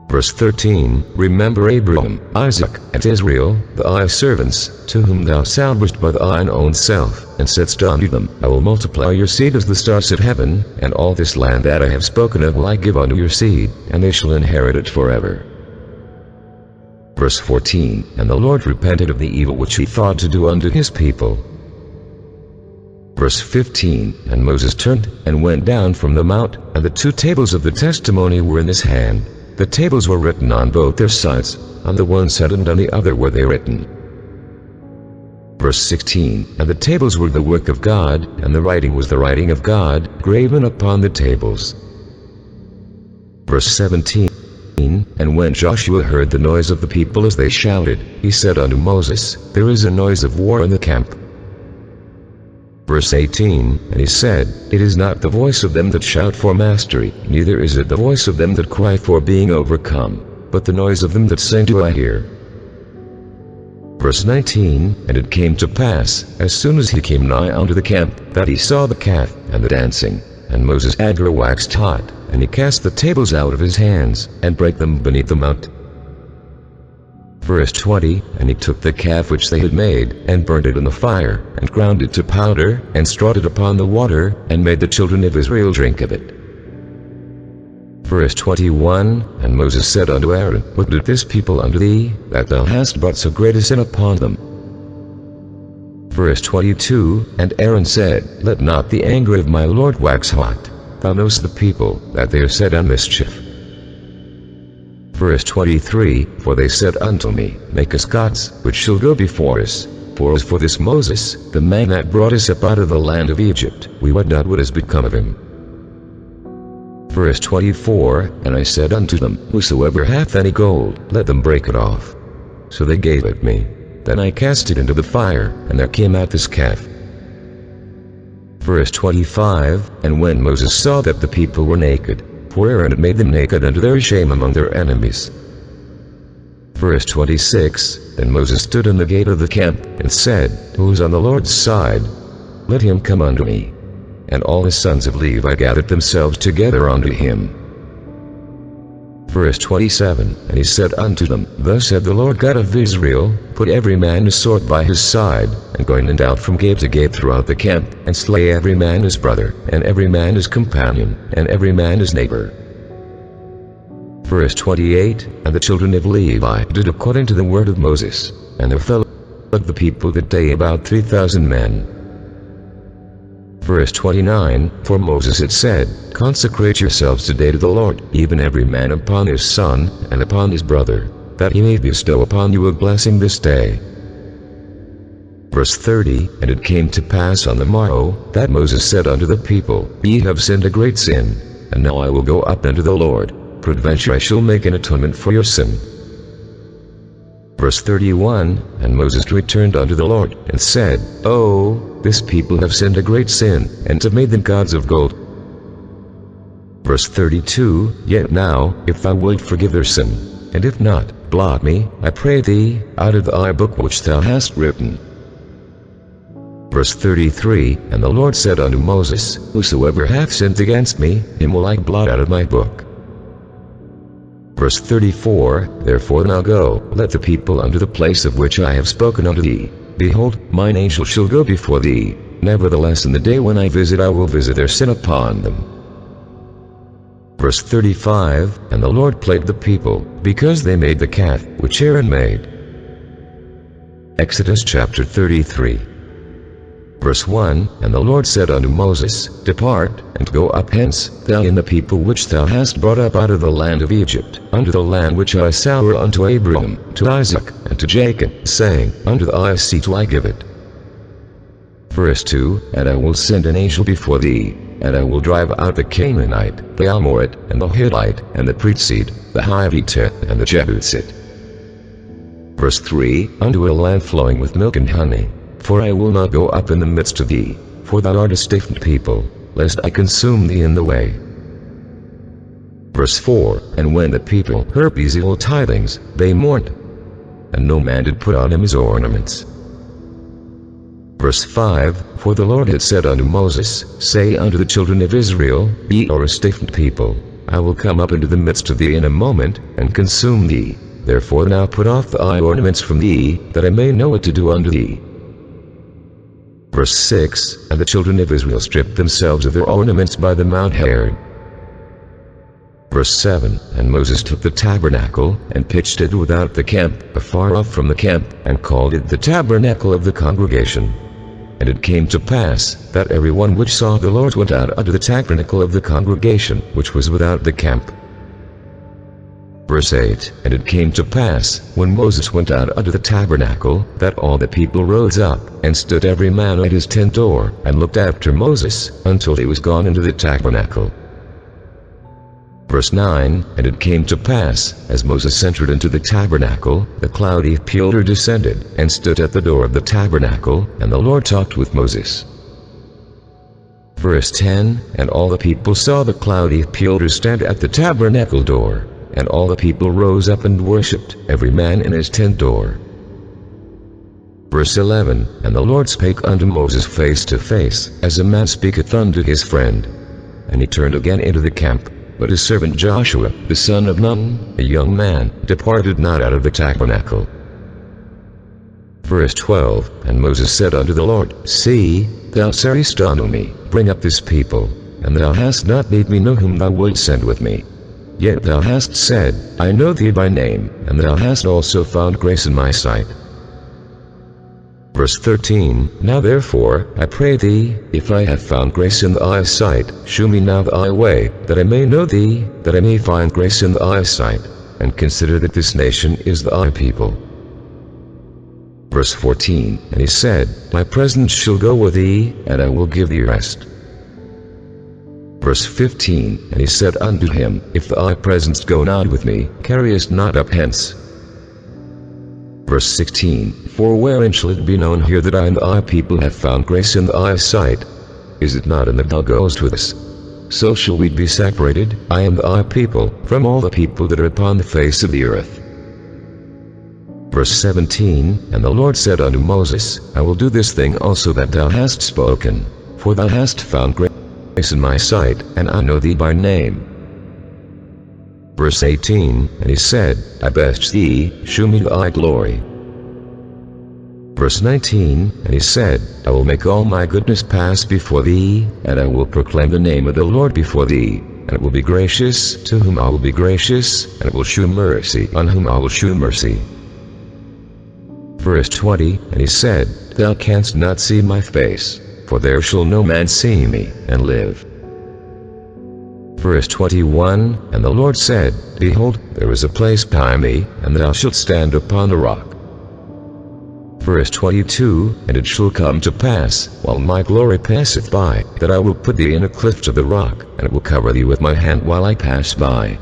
Verse 13. Remember Abraham, Isaac, and Israel, thy servants, to whom thou salvest by thine own self, and saidst unto them, I will multiply your seed as the stars of heaven, and all this land that I have spoken of will I give unto your seed, and they shall inherit it forever. Verse 14. And the Lord repented of the evil which he thought to do unto his people. Verse 15. And Moses turned, and went down from the mount, and the 2 tables of the testimony were in his hand. The tables were written on both their sides, on the one side and on the other were they written. Verse 16. And the tables were the work of God, and the writing was the writing of God, graven upon the tables. Verse 17. And when Joshua heard the noise of the people as they shouted, he said unto Moses, There is a noise of war in the camp. Verse 18. And he said, It is not the voice of them that shout for mastery, neither is it the voice of them that cry for being overcome, but the noise of them that sing do I hear. Verse 19. And it came to pass, as soon as he came nigh unto the camp, that he saw the calf, and the dancing. And Moses' anger waxed hot, and he cast the tables out of his hands, and brake them beneath the mount. Verse 20. And he took the calf which they had made, and burnt it in the fire, and ground it to powder, and strawed it upon the water, and made the children of Israel drink of it. Verse 21. And Moses said unto Aaron, What did this people unto thee, that thou hast brought so great a sin upon them? Verse 22. And Aaron said, Let not the anger of my Lord wax hot. Thou knowest the people, that they are set on mischief. Verse 23. For they said unto me, Make us gods, which shall go before us. For as for this Moses, the man that brought us up out of the land of Egypt, we wot not what has become of him. Verse 24. And I said unto them, Whosoever hath any gold, let them break it off. So they gave it me. Then I cast it into the fire, and there came out this calf. Verse 25. And when Moses saw that the people were naked, for Aaron had made them naked unto their shame among their enemies. Verse 26. Then Moses stood in the gate of the camp, and said, Who is on the Lord's side? Let him come unto me. And all his sons of Levi gathered themselves together unto him. Verse 27. And he said unto them, Thus said the Lord God of Israel, Put every man his sword by his side, and go in and out from gate to gate throughout the camp, and slay every man his brother, and every man his companion, and every man his neighbor. Verse 28. And the children of Levi did according to the word of Moses, and there fell of the people that day about 3,000 men. Verse 29. For Moses had said, Consecrate yourselves today to the Lord, even every man upon his son, and upon his brother, that he may bestow upon you a blessing this day. Verse 30. And it came to pass on the morrow, that Moses said unto the people, Ye have sinned a great sin, and now I will go up unto the Lord, peradventure I shall make an atonement for your sin. Verse 31. And Moses returned unto the Lord, and said, Oh, this people have sinned a great sin, and have made them gods of gold. Verse 32. Yet now, if thou wilt forgive their sin, and if not, blot me, I pray thee, out of thy book which thou hast written. Verse 33, And the Lord said unto Moses, Whosoever hath sinned against me, him will I blot out of my book. Verse 34, Therefore now go, let the people unto the place of which I have spoken unto thee. Behold, mine angel shall go before thee. Nevertheless in the day when I visit I will visit their sin upon them. Verse 35, And the Lord plagued the people, because they made the calf, which Aaron made. Exodus chapter 33. Verse 1, And the Lord said unto Moses, Depart, and go up hence, thou and the people which thou hast brought up out of the land of Egypt, unto the land which I sware unto Abraham, to Isaac, and to Jacob, saying, Unto thy seed will I give it. Verse 2, And I will send an angel before thee, and I will drive out the Canaanite, the Amorite, and the Hittite, and the Perizzite, the Hivite, and the Jebusite. Verse 3, Unto a land flowing with milk and honey. For I will not go up in the midst of thee, for thou art a stiff people, lest I consume thee in the way. Verse 4, And when the people heard these evil tidings, they mourned, and no man did put on him his ornaments. Verse 5, For the Lord had said unto Moses, Say unto the children of Israel, Ye are a stiff people, I will come up into the midst of thee in a moment, and consume thee. Therefore now put off thy ornaments from thee, that I may know what to do unto thee. Verse 6, And the children of Israel stripped themselves of their ornaments by the Mount Herod. Verse 7, And Moses took the tabernacle, and pitched it without the camp, afar off from the camp, and called it the tabernacle of the congregation. And it came to pass, that every one which saw the Lord went out unto the tabernacle of the congregation, which was without the camp. Verse 8, And it came to pass, when Moses went out unto the tabernacle, that all the people rose up, and stood every man at his tent door, and looked after Moses, until he was gone into the tabernacle. Verse 9, And it came to pass, as Moses entered into the tabernacle, the cloudy pillar descended, and stood at the door of the tabernacle, and the Lord talked with Moses. Verse 10, And all the people saw the cloudy pillar stand at the tabernacle door. And all the people rose up and worshipped, every man in his tent door. Verse 11, And the Lord spake unto Moses face to face, as a man speaketh unto his friend. And he turned again into the camp, but his servant Joshua, the son of Nun, a young man, departed not out of the tabernacle. Verse 12, And Moses said unto the Lord, See, thou saidst unto me, Bring up this people, and thou hast not made me know whom thou wouldst send with me. Yet thou hast said, I know thee by name, and thou hast also found grace in my sight. Verse 13, Now therefore, I pray thee, if I have found grace in thy sight, shew me now thy way, that I may know thee, that I may find grace in thy sight, and consider that this nation is thy people. Verse 14, And he said, My presence shall go with thee, and I will give thee rest. Verse 15, And he said unto him, If thy presence go not with me, carry us not up hence. Verse 16, For wherein shall it be known here that I and thy people have found grace in thy sight? Is it not in that thou goest with us? So shall we be separated, I and thy people, from all the people that are upon the face of the earth. Verse 17, And the Lord said unto Moses, I will do this thing also that thou hast spoken, for thou hast found grace in my sight, and I know thee by name. Verse 18, And he said, I beseech thee, shew me thy glory. Verse 19, And he said, I will make all my goodness pass before thee, and I will proclaim the name of the Lord before thee, and it will be gracious to whom I will be gracious, and it will shew mercy on whom I will shew mercy. Verse 20, And he said, Thou canst not see my face, for there shall no man see me, and live. Verse 21, And the Lord said, Behold, there is a place by me, and thou shalt stand upon the rock. Verse 22, And it shall come to pass, while my glory passeth by, that I will put thee in a cleft of the rock, and it will cover thee with my hand while I pass by.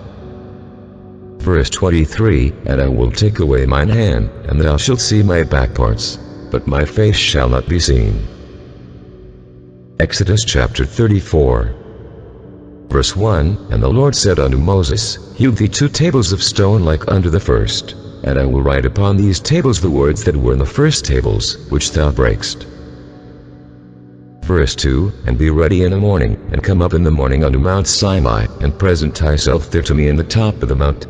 Verse 23, And I will take away mine hand, and thou shalt see my back parts, but my face shall not be seen. Exodus chapter 34. Verse 1, And the Lord said unto Moses, Hew thee 2 tables of stone like unto the first, and I will write upon these tables the words that were in the first tables, which thou breakest. Verse 2, And be ready in the morning, and come up in the morning unto Mount Sinai, and present thyself there to me in the top of the mount.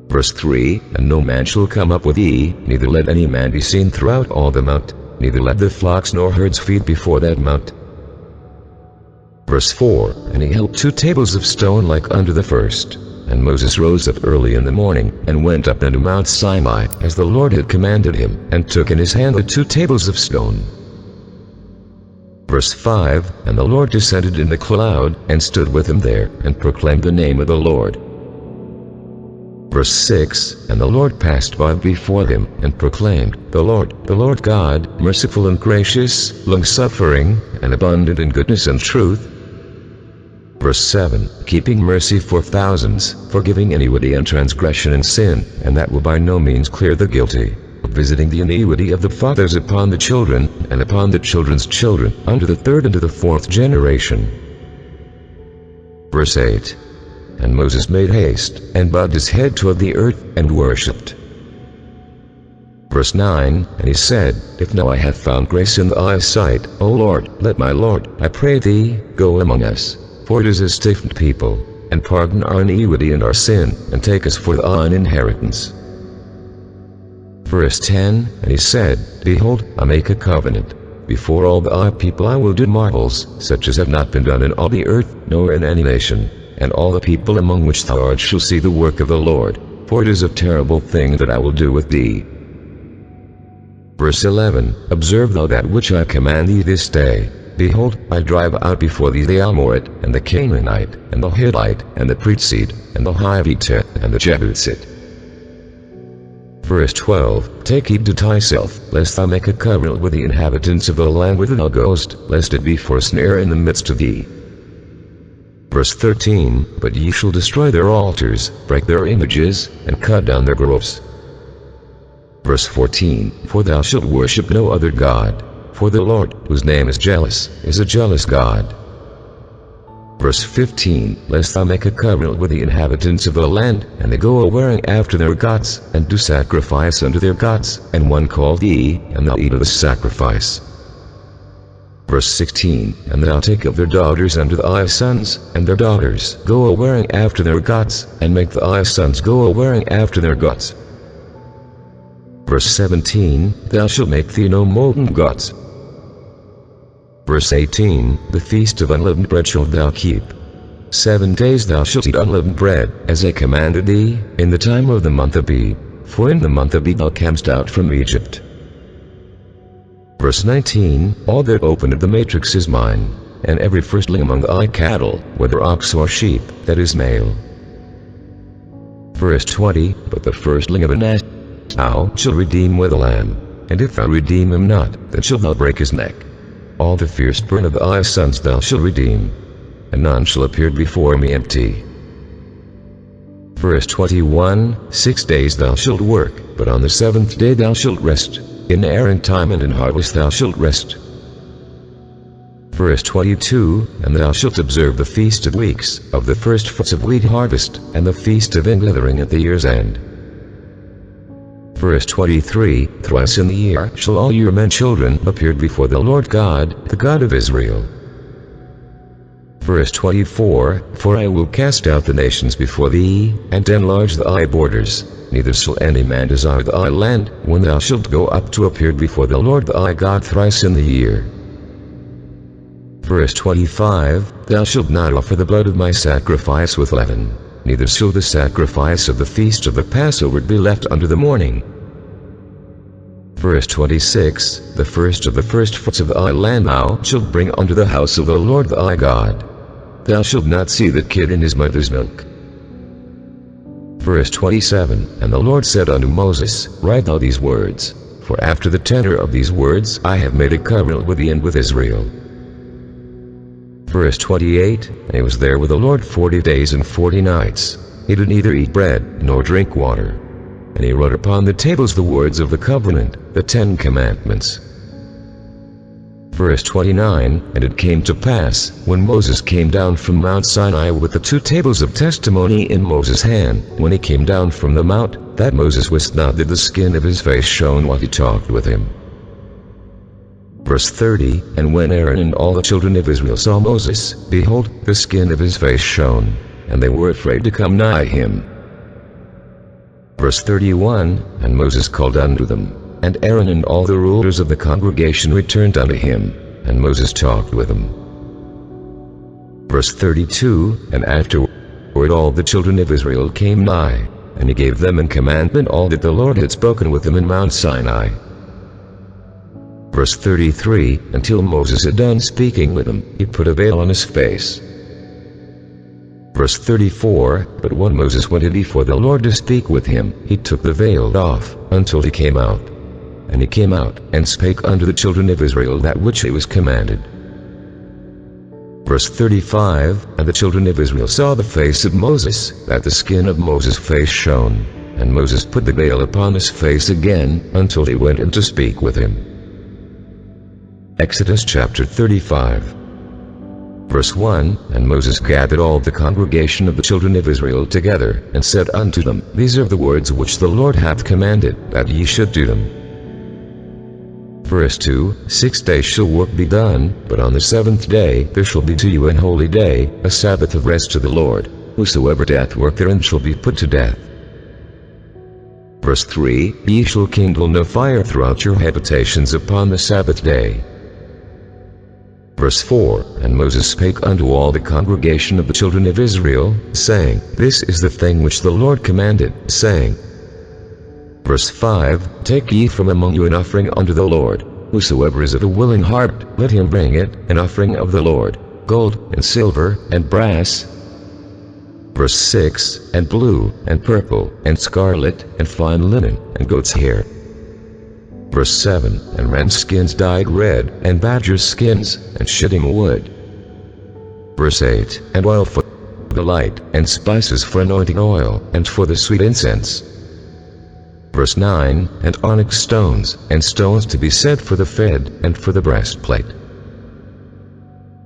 Verse 3, And no man shall come up with thee, neither let any man be seen throughout all the mount, neither let the flocks nor herds feed before that mount. Verse 4, And he held 2 tables of stone like unto the first. And Moses rose up early in the morning, and went up unto Mount Sinai, as the Lord had commanded him, and took in his hand the 2 tables of stone. Verse 5, And the Lord descended in the cloud, and stood with him there, and proclaimed the name of the Lord. Verse 6, And the Lord passed by before him, and proclaimed, the Lord God, merciful and gracious, long-suffering, and abundant in goodness and truth. Verse 7, Keeping mercy for thousands, forgiving iniquity and transgression and sin, and that will by no means clear the guilty, visiting the iniquity of the fathers upon the children, and upon the children's children, unto the 3rd and to the 4th generation. Verse 8, And Moses made haste, and bowed his head toward the earth, and worshipped. Verse 9, And he said, If now I have found grace in thy sight, O Lord, let my Lord, I pray thee, go among us. For it is a stiff people, and pardon our iniquity and our sin, and take us for thine inheritance. Verse 10, And he said, Behold, I make a covenant. Before all thy people I will do marvels, such as have not been done in all the earth, nor in any nation. And all the people among which thou art shall see the work of the Lord, for it is a terrible thing that I will do with thee. Verse 11, Observe thou that which I command thee this day. Behold, I drive out before thee the Amorite, and the Canaanite, and the Hittite, and the Perizzite, and the Hivite, and the Jebusite. Verse 12, Take heed to thyself, lest thou make a covenant with the inhabitants of the land whither thou goest, lest it be for a snare in the midst of thee. Verse 13, But ye shall destroy their altars, break their images, and cut down their groves. Verse 14, For thou shalt worship no other God. For the Lord, whose name is jealous, is a jealous God. Verse 15, Lest thou make a covenant with the inhabitants of the land, and they go a-wearing after their gods, and do sacrifice unto their gods, and one call thee, and thou eat of the sacrifice. Verse 16, And thou take of their daughters unto thy sons, and their daughters go a-wearing after their gods, and make thy sons go a-wearing after their gods. Verse 17, Thou shalt make thee no molten gods. Verse 18, The feast of unleavened bread shalt thou keep. 7 days thou shalt eat unleavened bread, as I commanded thee, in the time of the month of Abib, for in the month of Abib thou camest out from Egypt. Verse 19, All that openeth the matrix is mine, and every firstling among thy cattle, whether ox or sheep, that is male. Verse 20, But the firstling of an ass thou shalt redeem with a lamb, and if thou redeem him not, then shalt thou break his neck. All the firstborn of thy sons thou shalt redeem, and none shall appear before me empty. Verse 21, 6 days thou shalt work, but on the 7th day thou shalt rest. In airing time and in harvest thou shalt rest. Verse 22, And thou shalt observe the feast of weeks, of the first fruits of wheat harvest, and the feast of ingathering at the year's end. Verse 23, Thrice in the year shall all your men children appear before the Lord God, the God of Israel. Verse 24, For I will cast out the nations before thee, and enlarge thy borders, neither shall any man desire thy land, when thou shalt go up to appear before the Lord thy God thrice in the year. Verse 25, Thou shalt not offer the blood of my sacrifice with leaven, neither shall the sacrifice of the feast of the Passover be left unto the morning. Verse 26, The first of the firstfruits of thy land thou shalt bring unto the house of the Lord thy God. Thou shalt not see the kid in his mother's milk. Verse 27, And the Lord said unto Moses, Write thou these words, for after the tenor of these words I have made a covenant with thee and with Israel. Verse 28, And he was there with the Lord 40 days and 40 nights. He did neither eat bread, nor drink water. And he wrote upon the tables the words of the covenant, the 10 commandments. Verse 29, And it came to pass, when Moses came down from Mount Sinai with the 2 tables of testimony in Moses' hand, when he came down from the mount, that Moses wist not that the skin of his face shone while he talked with him. Verse 30, And when Aaron and all the children of Israel saw Moses, behold, the skin of his face shone, and they were afraid to come nigh him. Verse 31, And Moses called unto them, and Aaron and all the rulers of the congregation returned unto him, and Moses talked with them. Verse 32, And afterward all the children of Israel came nigh, and he gave them in commandment all that the Lord had spoken with them in Mount Sinai. Verse 33, Until Moses had done speaking with them, he put a veil on his face. Verse 34, But when Moses went in before the Lord to speak with him, he took the veil off, until he came out. And he came out, and spake unto the children of Israel that which he was commanded. Verse 35, And the children of Israel saw the face of Moses, that the skin of Moses' face shone. And Moses put the veil upon his face again, until he went in to speak with him. Exodus chapter 35. Verse 1, And Moses gathered all the congregation of the children of Israel together, and said unto them, These are the words which the Lord hath commanded, that ye should do them. Verse 2, 6 days shall work be done, but on the seventh day there shall be to you an holy day, a Sabbath of rest to the Lord. Whosoever doth work therein shall be put to death. Verse 3, Ye shall kindle no fire throughout your habitations upon the Sabbath day. Verse 4, And Moses spake unto all the congregation of the children of Israel, saying, This is the thing which the Lord commanded, saying. Verse 5, Take ye from among you an offering unto the Lord. Whosoever is of a willing heart, let him bring it, an offering of the Lord, gold, and silver, and brass. Verse 6, And blue, and purple, and scarlet, and fine linen, and goat's hair. Verse 7, And ram skins dyed red, and badger skins, and shittim wood. Verse 8, And oil for the light, and spices for anointing oil, and for the sweet incense. Verse 9, And onyx stones, and stones to be set for the fed, and for the breastplate.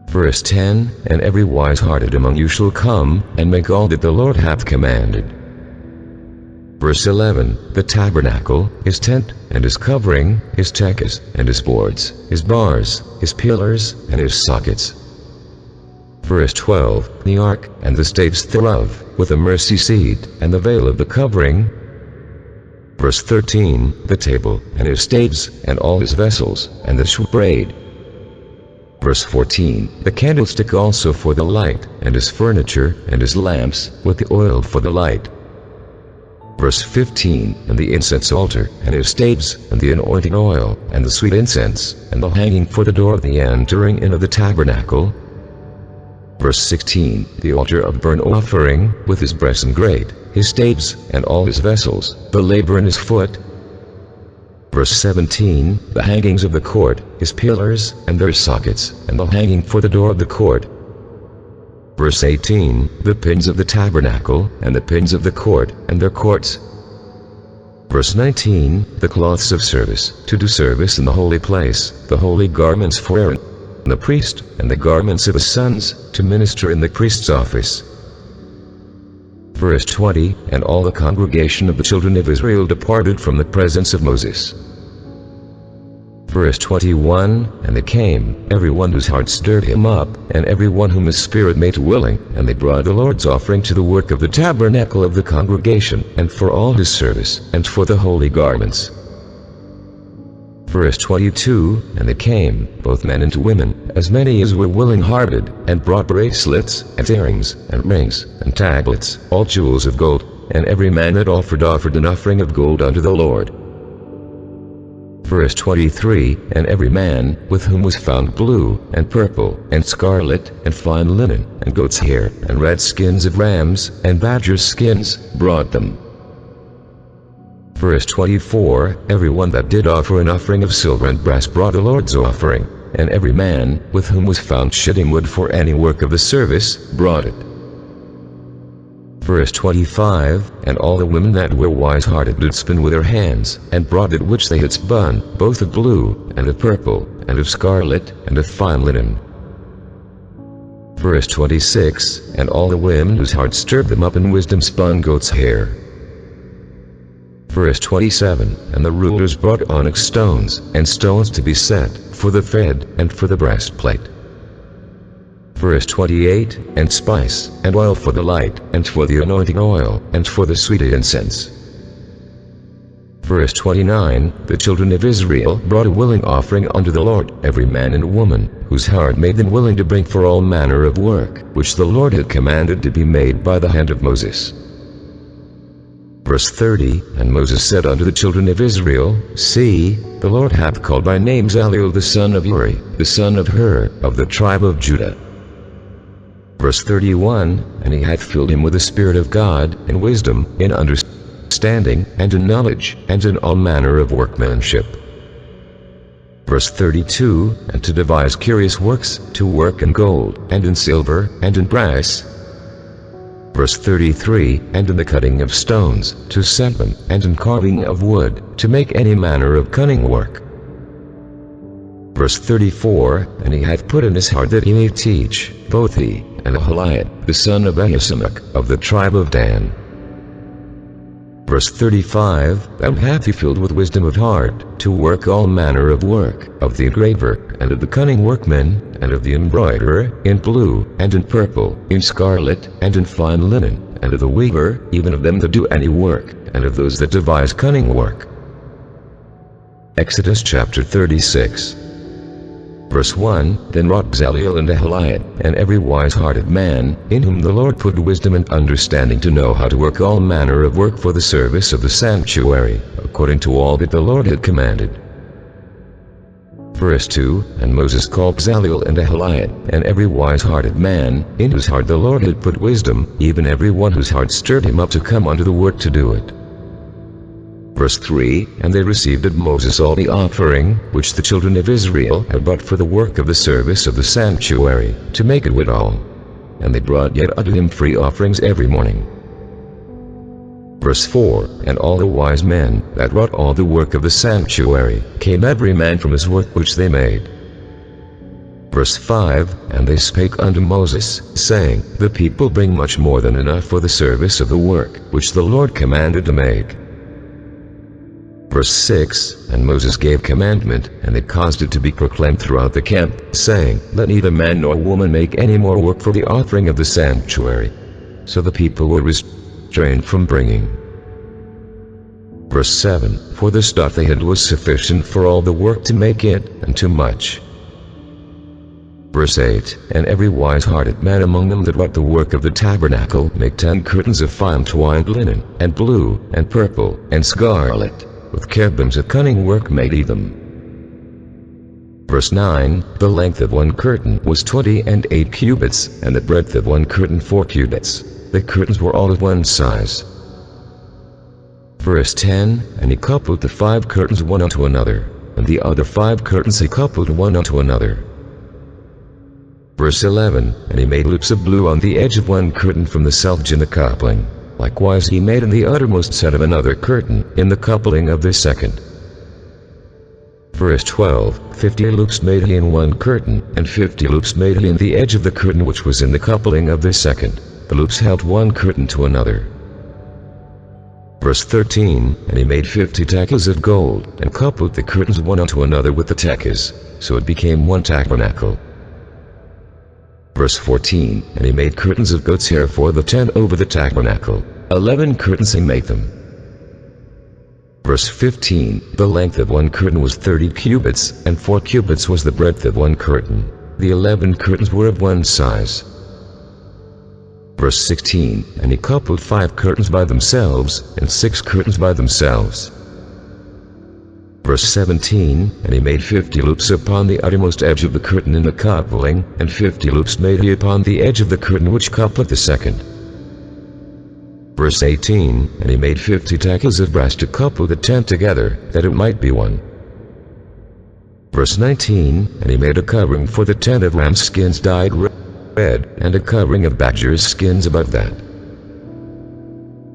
Verse 10, And every wise-hearted among you shall come, and make all that the Lord hath commanded. Verse 11, The tabernacle, his tent, and his covering, his tekes, and his boards, his bars, his pillars, and his sockets. Verse 12, The ark, and the staves thereof, with the mercy seat, and the veil of the covering. Verse 13, The table, and his staves, and all his vessels, and the shewbread. Verse 14, The candlestick also for the light, and his furniture, and his lamps, with the oil for the light. Verse 15, And the incense altar, and his staves, and the anointing oil, and the sweet incense, and the hanging for the door of the entering in of the tabernacle. Verse 16, The altar of burnt offering, with his breast and grate, his staves, and all his vessels, the laver in his foot. Verse 17, The hangings of the court, his pillars, and their sockets, and the hanging for the door of the court. Verse 18, The pins of the tabernacle, and the pins of the court, and their courts. Verse 19, The cloths of service, to do service in the holy place, the holy garments for Aaron, the priest, and the garments of his sons, to minister in the priest's office. Verse 20, And all the congregation of the children of Israel departed from the presence of Moses. Verse 21, And they came, every one whose heart stirred him up, and every one whom his spirit made willing, and they brought the Lord's offering to the work of the tabernacle of the congregation, and for all his service, and for the holy garments. Verse 22, And they came, both men and women, as many as were willing-hearted, and brought bracelets, and earrings, and rings, and tablets, all jewels of gold, and every man that offered an offering of gold unto the Lord. Verse 23, And every man, with whom was found blue, and purple, and scarlet, and fine linen, and goat's hair, and red skins of rams, and badgers' skins, brought them. Verse 24, Every one that did offer an offering of silver and brass brought the Lord's offering, and every man, with whom was found shittim wood for any work of the service, brought it. Verse 25, And all the women that were wise-hearted did spin with their hands, and brought it which they had spun, both of blue, and of purple, and of scarlet, and of fine linen. Verse 26, And all the women whose hearts stirred them up in wisdom spun goat's hair. Verse 27, and the rulers brought onyx stones, and stones to be set, for the thread, and for the breastplate. Verse 28, and spice, and oil for the light, and for the anointing oil, and for the sweet incense. Verse 29, the children of Israel brought a willing offering unto the Lord, every man and woman, whose heart made them willing to bring for all manner of work, which the Lord had commanded to be made by the hand of Moses. Verse 30, and Moses said unto the children of Israel, See, the Lord hath called by name Bezaleel the son of Uri, the son of Hur, of the tribe of Judah. Verse 31, and he hath filled him with the Spirit of God, in wisdom, in understanding, and in knowledge, and in all manner of workmanship. Verse 32, and to devise curious works, to work in gold, and in silver, and in brass. Verse 33, and in the cutting of stones, to set them, and in carving of wood, to make any manner of cunning work. Verse 34, and he hath put in his heart that he may teach, both he, and Aholiab, the son of Ahisamach, of the tribe of Dan. Verse 35, and hath he filled with wisdom of heart, to work all manner of work, of the engraver, and of the cunning workman, and of the embroiderer, in blue, and in purple, in scarlet, and in fine linen, and of the weaver, even of them that do any work, and of those that devise cunning work. Exodus chapter 36. Verse 1, then wrought Bezaleel and Aholiab, and every wise-hearted man, in whom the Lord put wisdom and understanding to know how to work all manner of work for the service of the sanctuary, according to all that the Lord had commanded. Verse 2, and Moses called Bezaleel and Aholiab, and every wise-hearted man, in whose heart the Lord had put wisdom, even every one whose heart stirred him up to come unto the work to do it. Verse 3, and they received of Moses all the offering, which the children of Israel had brought for the work of the service of the sanctuary, to make it withal. And they brought yet unto him free offerings every morning. Verse 4, and all the wise men, that wrought all the work of the sanctuary, came every man from his work which they made. Verse 5, and they spake unto Moses, saying, The people bring much more than enough for the service of the work, which the Lord commanded to make. Verse 6, and Moses gave commandment, and they caused it to be proclaimed throughout the camp, saying, Let neither man nor woman make any more work for the offering of the sanctuary. So the people were restrained from bringing. Verse 7, for the stuff they had was sufficient for all the work to make it, and too much. Verse 8, and every wise-hearted man among them that wrought the work of the tabernacle make 10 curtains of fine twined linen, and blue, and purple, and scarlet, with cherubims of cunning work made he them. Verse 9, the length of one curtain was 28 cubits, and the breadth of one curtain 4 cubits. The curtains were all of one size. Verse 10, and he coupled the 5 curtains one unto another, and the other 5 curtains he coupled one unto another. Verse 11, and he made loops of blue on the edge of one curtain from the selvedge in the coupling. Likewise he made in the uttermost set of another curtain, in the coupling of the second. Verse 12, 50 loops made he in one curtain, and 50 loops made he in the edge of the curtain which was in the coupling of the second. The loops held one curtain to another. Verse 13, and he made 50 tacklets of gold, and coupled the curtains one unto another with the tacklets, so it became one tabernacle. Verse 14, and he made curtains of goat's hair for the tent over the tabernacle. 11 curtains he made them. Verse 15, the length of one curtain was 30 cubits, and 4 cubits was the breadth of one curtain. The 11 curtains were of one size. Verse 16, and he coupled 5 curtains by themselves, and 6 curtains by themselves. Verse 17, and he made 50 loops upon the uttermost edge of the curtain in the coupling, and 50 loops made he upon the edge of the curtain which coupleth the second. Verse 18, and he made 50 tackles of brass to couple the tent together, that it might be one. Verse 19, and he made a covering for the tent of ram skins dyed red, and a covering of badgers' skins above that.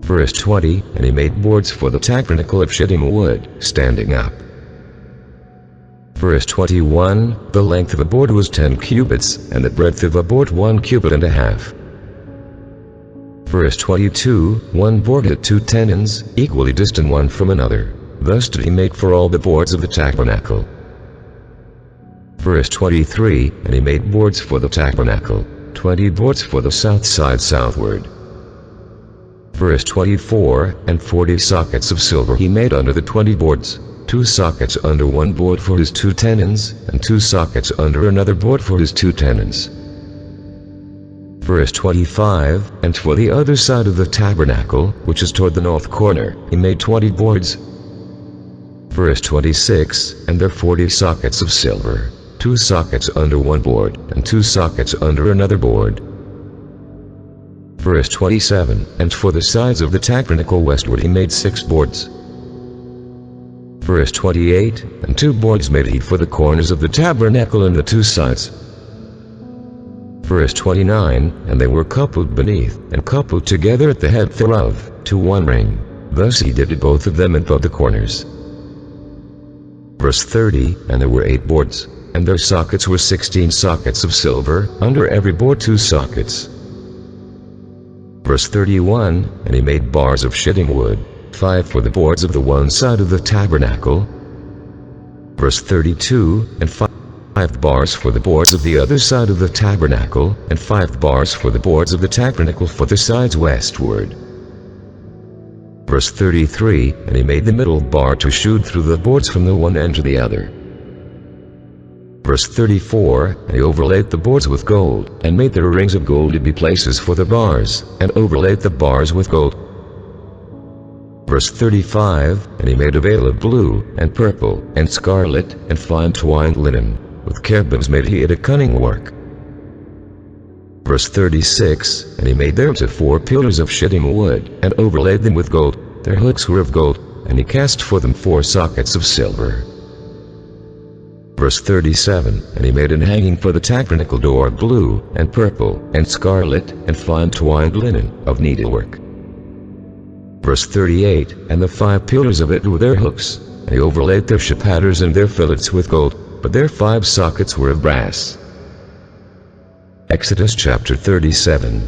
Verse 20, and he made boards for the tabernacle of shittim wood, standing up. Verse 21, the length of a board was 10 cubits, and the breadth of a board 1 cubit and a half. Verse 22, one board had 2 tenons, equally distant one from another. Thus did he make for all the boards of the tabernacle. Verse 23, and he made boards for the tabernacle, 20 boards for the south side southward. Verse 24, and 40 sockets of silver he made under the 20 boards, 2 sockets under one board for his 2 tenons, and 2 sockets under another board for his 2 tenons. Verse 25, and for the other side of the tabernacle, which is toward the north corner, he made 20 boards. Verse 26, and there 40 sockets of silver, 2 sockets under one board, and 2 sockets under another board. Verse 27, and for the sides of the tabernacle westward he made 6 boards. Verse 28, and 2 boards made he for the corners of the tabernacle and the 2 sides. Verse 29, and they were coupled beneath, and coupled together at the head thereof, to one ring. Thus he did both of them at both the corners. Verse 30, and there were 8 boards, and their sockets were 16 sockets of silver, under every board 2 sockets. Verse 31, and he made bars of shittim wood, 5 for the boards of the one side of the tabernacle. Verse 32, and 5 bars for the boards of the other side of the tabernacle, and 5 bars for the boards of the tabernacle for the sides westward. Verse 33, and he made the middle bar to shoot through the boards from the one end to the other. Verse 34, and he overlaid the boards with gold, and made their rings of gold to be places for the bars, and overlaid the bars with gold. Verse 35, and he made a veil of blue, and purple, and scarlet, and fine twined linen. With cherubims made he it a cunning work. Verse 36, and he made thereto 4 pillars of shittim wood, and overlaid them with gold. Their hooks were of gold, and he cast for them 4 sockets of silver. Verse 37, and he made an hanging for the tabernacle door of blue, and purple, and scarlet, and fine twined linen, of needlework. Verse 38, and the 5 pillars of it with their hooks, and he overlaid their chapatters and their fillets with gold, but their 5 sockets were of brass. Exodus chapter 37.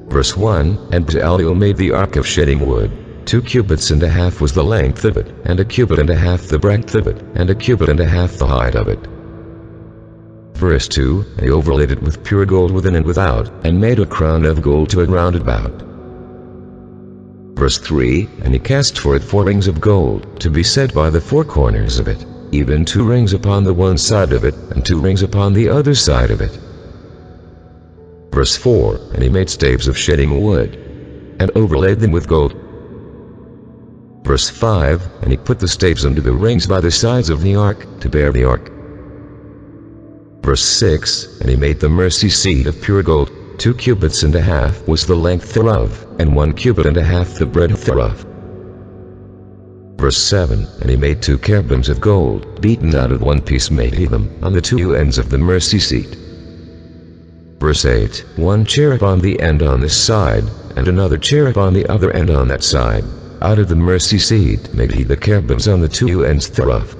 Verse 1, and Bezaleel made the ark of shittim wood. 2 cubits and a half was the length of it, and a cubit and a half the breadth of it, and a cubit and a half the height of it. Verse 2, and he overlaid it with pure gold within and without, and made a crown of gold to it round about. Verse 3, and he cast for it 4 rings of gold, to be set by the 4 corners of it, even 2 rings upon the one side of it, and 2 rings upon the other side of it. Verse 4, and he made staves of shittim wood, and overlaid them with gold. Verse 5, and he put the staves under the rings by the sides of the ark, to bear the ark. Verse 6, and he made the mercy seat of pure gold. 2 cubits and a half was the length thereof, and 1 cubit and a half the breadth thereof. Verse 7, and he made 2 cherubims of gold, beaten out of one piece made he them, on the 2 ends of the mercy seat. Verse 8, 1 cherub on the end on this side, and another cherub on the other end on that side. Out of the mercy seat made he the cherubims on the 2 ends thereof.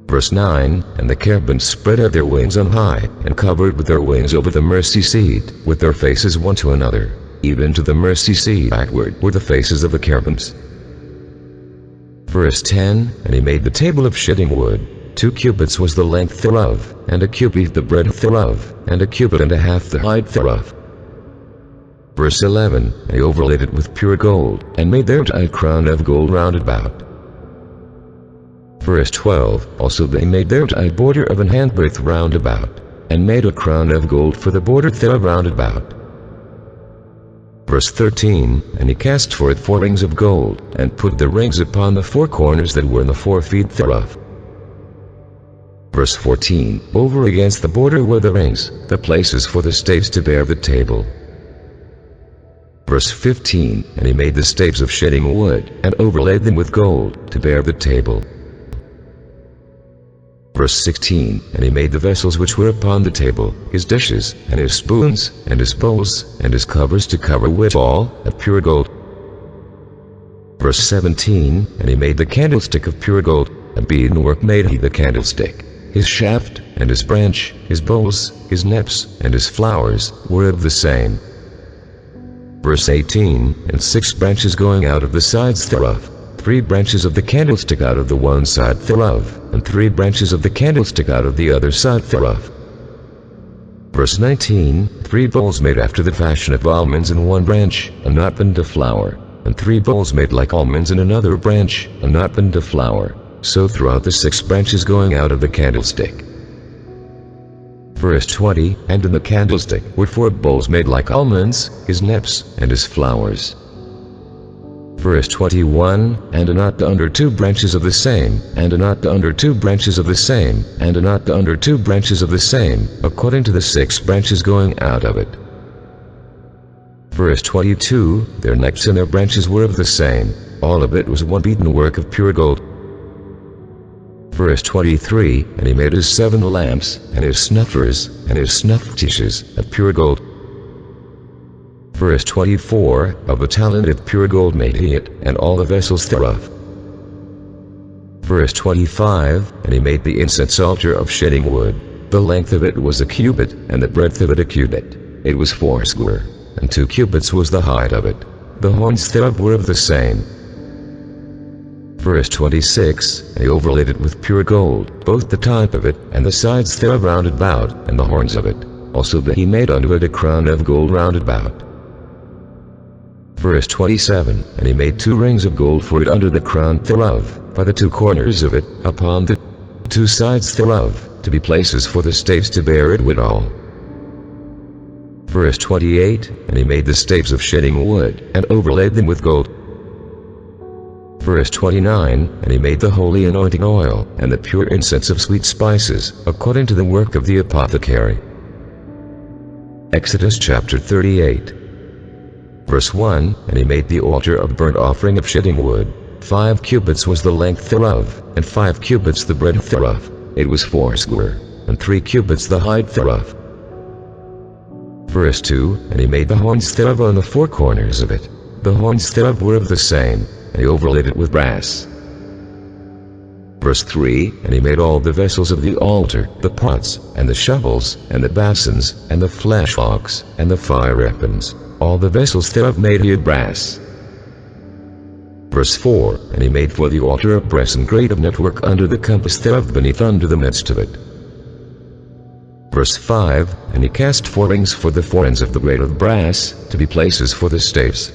Verse 9, and the cherubims spread out their wings on high, and covered with their wings over the mercy seat, with their faces one to another. Even to the mercy seat backward were the faces of the cherubims. Verse 10, and he made the table of shittim wood. 2 cubits was the length thereof, and a cubit the breadth thereof, and a cubit and a half the height thereof. Verse 11, and he overlaid it with pure gold, and made thereto a crown of gold round about. Verse 12, also they made thereto a border of an handbreadth round about, and made a crown of gold for the border thereof round about. Verse 13, and he cast for it 4 rings of gold, and put the rings upon the 4 corners that were in the 4 feet thereof. Verse 14, over against the border were the rings, the places for the staves to bear the table. Verse 15, and he made the staves of shittim wood, and overlaid them with gold, to bear the table. Verse 16, and he made the vessels which were upon the table, his dishes, and his spoons, and his bowls, and his covers to cover withal, of pure gold. Verse 17, and he made the candlestick of pure gold, of beaten work made he the candlestick. His shaft, and his branch, his bowls, his neps, and his flowers, were of the same. Verse 18, and 6 branches going out of the sides thereof, 3 branches of the candlestick out of the one side thereof, and 3 branches of the candlestick out of the other side thereof. Verse 19, 3 bowls made after the fashion of almonds in one branch, a not bent of flour, and 3 bowls made like almonds in another branch, a not bent of flour, so throughout the 6 branches going out of the candlestick. Verse 20, and in the candlestick were 4 bowls made like almonds, his neps, and his flowers. Verse 21, and a knot under 2 branches of the same, and a knot under 2 branches of the same, and a knot under 2 branches of the same, according to the 6 branches going out of it. Verse 22, their necks and their branches were of the same, all of it was one beaten work of pure gold. Verse 23, and he made his 7 lamps, and his snuffers, and his snuff dishes, of pure gold. Verse 24, of a talent of pure gold made he it, and all the vessels thereof. Verse 25, and he made the incense altar of shedding wood. The length of it was a cubit, and the breadth of it a cubit. It was 80, and 2 cubits was the height of it. The horns thereof were of the same. Verse 26, and he overlaid it with pure gold, both the top of it, and the sides thereof round about, and the horns of it. Also that he made unto it a crown of gold round about. Verse 27, and he made 2 rings of gold for it under the crown thereof, by the 2 corners of it, upon the 2 sides thereof, to be places for the staves to bear it withal. Verse 28, and he made the staves of shedding wood, and overlaid them with gold. Verse 29, and he made the holy anointing oil, and the pure incense of sweet spices, according to the work of the apothecary. Exodus chapter 38. Verse 1, and he made the altar of burnt offering of shedding wood. 5 cubits was the length thereof, and 5 cubits the breadth thereof. It was 80, and 3 cubits the height thereof. Verse 2, and he made the horns thereof on the 4 corners of it. The horns thereof were of the same, and he overlaid it with brass. Verse 3, and he made all the vessels of the altar, the pots, and the shovels, and the basins, and the fleshhawks, and the fire weapons. All the vessels thereof made he of brass. Verse 4, and he made for the altar a brass and grate of network under the compass thereof beneath under the midst of it. Verse 5, and he cast 4 rings for the 4 ends of the grate of brass, to be places for the staves.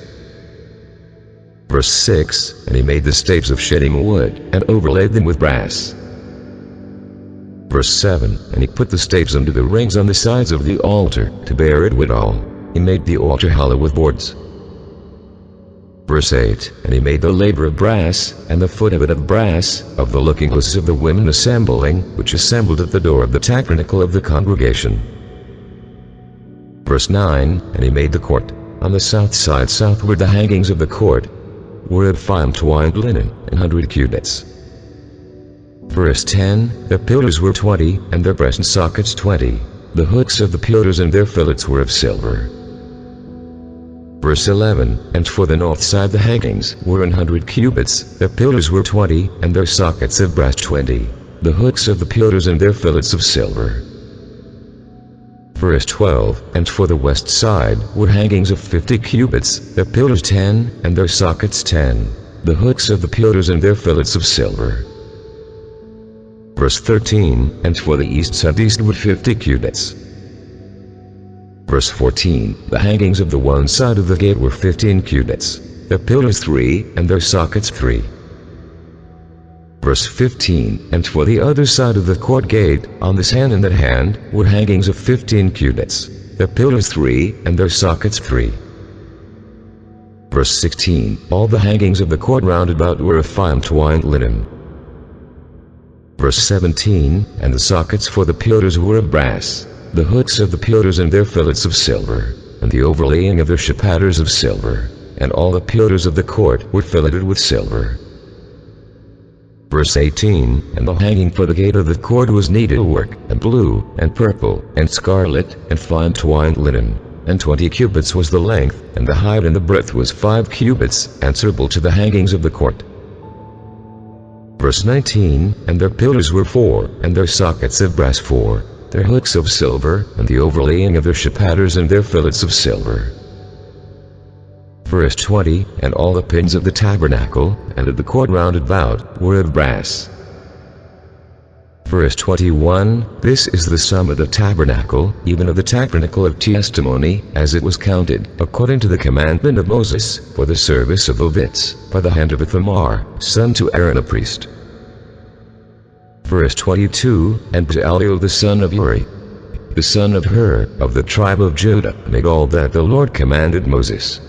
Verse 6, and he made the staves of shedding wood, and overlaid them with brass. Verse 7, and he put the staves under the rings on the sides of the altar, to bear it withal. He made the altar hollow with boards. Verse 8, and he made the laver of brass, and the foot of it of brass, of the looking glasses of the women assembling, which assembled at the door of the tabernacle of the congregation. Verse 9, and he made the court. On the south side southward the hangings of the court were of fine twined linen, 100 cubits. Verse 10, the pillars were 20, and their breast and sockets 20. The hooks of the pillars and their fillets were of silver. Verse 11, and for the north side the hangings were 100 cubits, the pillars were 20, and their sockets of brass 20. The hooks of the pillars and their fillets of silver. Verse 12, and for the west side were hangings of 50 cubits, their pillars 10, and their sockets 10. The hooks of the pillars and their fillets of silver. Verse 13, and for the east side eastward 50 cubits. Verse 14, the hangings of the one side of the gate were 15 cubits, their pillars 3, and their sockets 3. Verse 15, and for the other side of the court gate, on this hand and that hand, were hangings of 15 cubits, their pillars 3, and their sockets 3. Verse 16, all the hangings of the court round about were of fine twined linen. Verse 17, and the sockets for the pillars were of brass, the hooks of the pillars and their fillets of silver, and the overlaying of their chapaders of silver, and all the pillars of the court were filleted with silver. Verse 18, and the hanging for the gate of the court was needlework, and blue, and purple, and scarlet, and fine twined linen, and 20 cubits was the length, and the height and the breadth was 5 cubits, answerable to the hangings of the court. Verse 19, and their pillars were 4, and their sockets of brass 4, their hooks of silver, and the overlaying of their chapaders and their fillets of silver. Verse 20, and all the pins of the tabernacle, and of the court round about, were of brass. Verse 21, this is the sum of the tabernacle, even of the tabernacle of testimony, as it was counted, according to the commandment of Moses, for the service of Levites, by the hand of Ithamar, son to Aaron a priest. Verse 22, and Bezaleel the son of Uri, the son of Hur, of the tribe of Judah, made all that the Lord commanded Moses.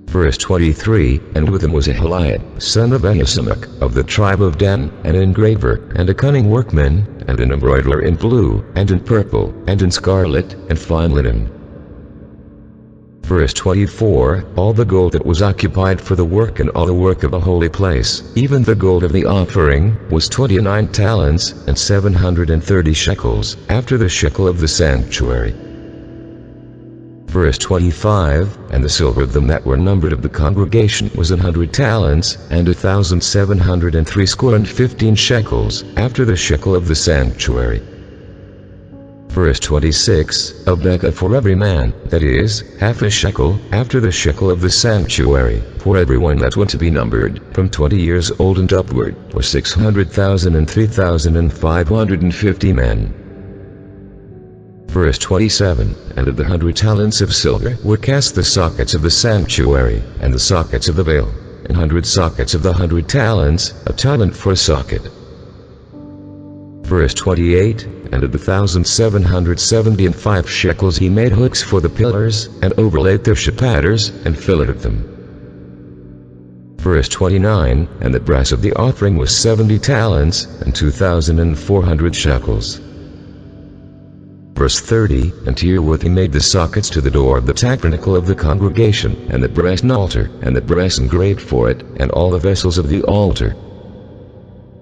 Verse 23, and with him was Aholiab, son of Ahisamach, of the tribe of Dan, an engraver, and a cunning workman, and an embroiderer in blue, and in purple, and in scarlet, and fine linen. Verse 24, all the gold that was occupied for the work and all the work of the holy place, even the gold of the offering, was 29 talents, and 730 shekels, after the shekel of the sanctuary. Verse 25, and the silver of them that were numbered of the congregation was 100 talents, and 1,715 shekels, after the shekel of the sanctuary. Verse 26, of Becca for every man, that is, half a shekel, after the shekel of the sanctuary, for everyone that went to be numbered, from 20 years old and upward, were 600,000 and 3,550 men. Verse 27, and of the 100 talents of silver were cast the sockets of the sanctuary, and the sockets of the veil, 100 sockets of the 100 talents, a talent for a socket. Verse 28, and of the 1,775 shekels he made hooks for the pillars, and overlaid their chapaders, and filleted them. Verse 29, and the brass of the offering was 70 talents, and 2,400 shekels. Verse 30, and herewith he made the sockets to the door of the tabernacle of the congregation, and the brazen altar, and the brass engraved for it, and all the vessels of the altar.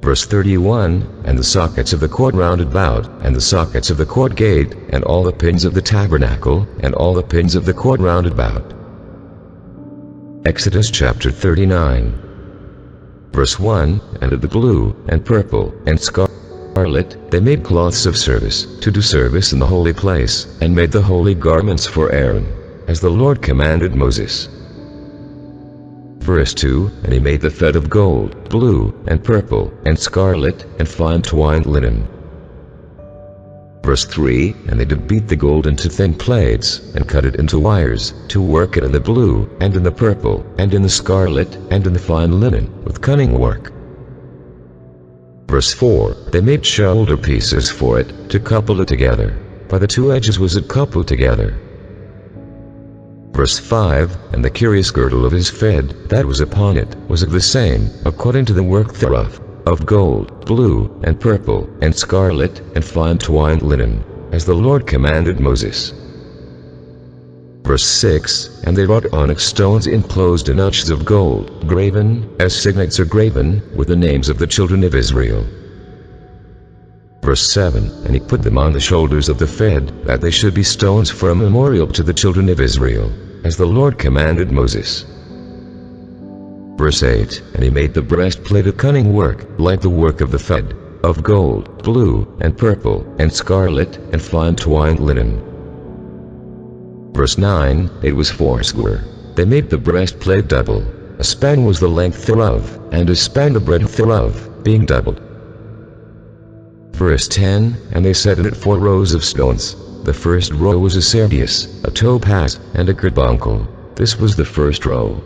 Verse 31, and the sockets of the court round about, and the sockets of the court gate, and all the pins of the tabernacle, and all the pins of the court round about. Exodus chapter 39. Verse 1, and of the blue, and purple, and scarlet, they made cloths of service, to do service in the holy place, and made the holy garments for Aaron, as the Lord commanded Moses. Verse 2, and he made the thread of gold, blue, and purple, and scarlet, and fine twined linen. Verse 3, and they did beat the gold into thin plates, and cut it into wires, to work it in the blue, and in the purple, and in the scarlet, and in the fine linen, with cunning work. Verse 4, they made shoulder pieces for it, to couple it together. By the two edges was it coupled together. Verse 5, and the curious girdle of his fed, that was upon it, was of the same, according to the work thereof, of gold, blue, and purple, and scarlet, and fine twined linen, as the Lord commanded Moses. Verse 6, and they wrought onyx stones enclosed in inches of gold, graven, as signets are graven, with the names of the children of Israel. Verse 7, and he put them on the shoulders of the fed, that they should be stones for a memorial to the children of Israel, as the Lord commanded Moses. Verse 8, and he made the breastplate of cunning work, like the work of the fed, of gold, blue, and purple, and scarlet, and fine twined linen. Verse 9, it was foursquare. They made the breastplate double. A span was the length thereof, and a span the breadth thereof, being doubled. Verse 10, and they set in it 4 rows of stones. The first row was a sardius, a topaz, and a carbuncle. This was the first row.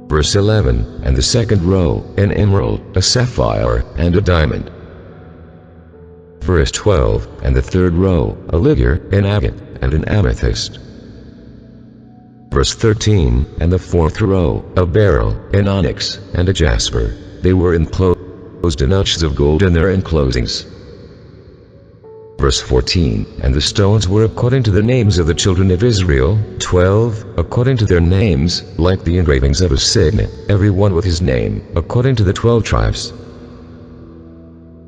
Verse 11, and the second row, an emerald, a sapphire, and a diamond. Verse 12, and the third row, a ligure, an agate, and an amethyst. Verse 13, and the fourth row, a beryl, an onyx, and a jasper. They were enclosed in inches of gold in their enclosings. Verse 14, and the stones were according to the names of the children of Israel, 12, according to their names, like the engravings of a signet, every one with his name, according to the 12 tribes.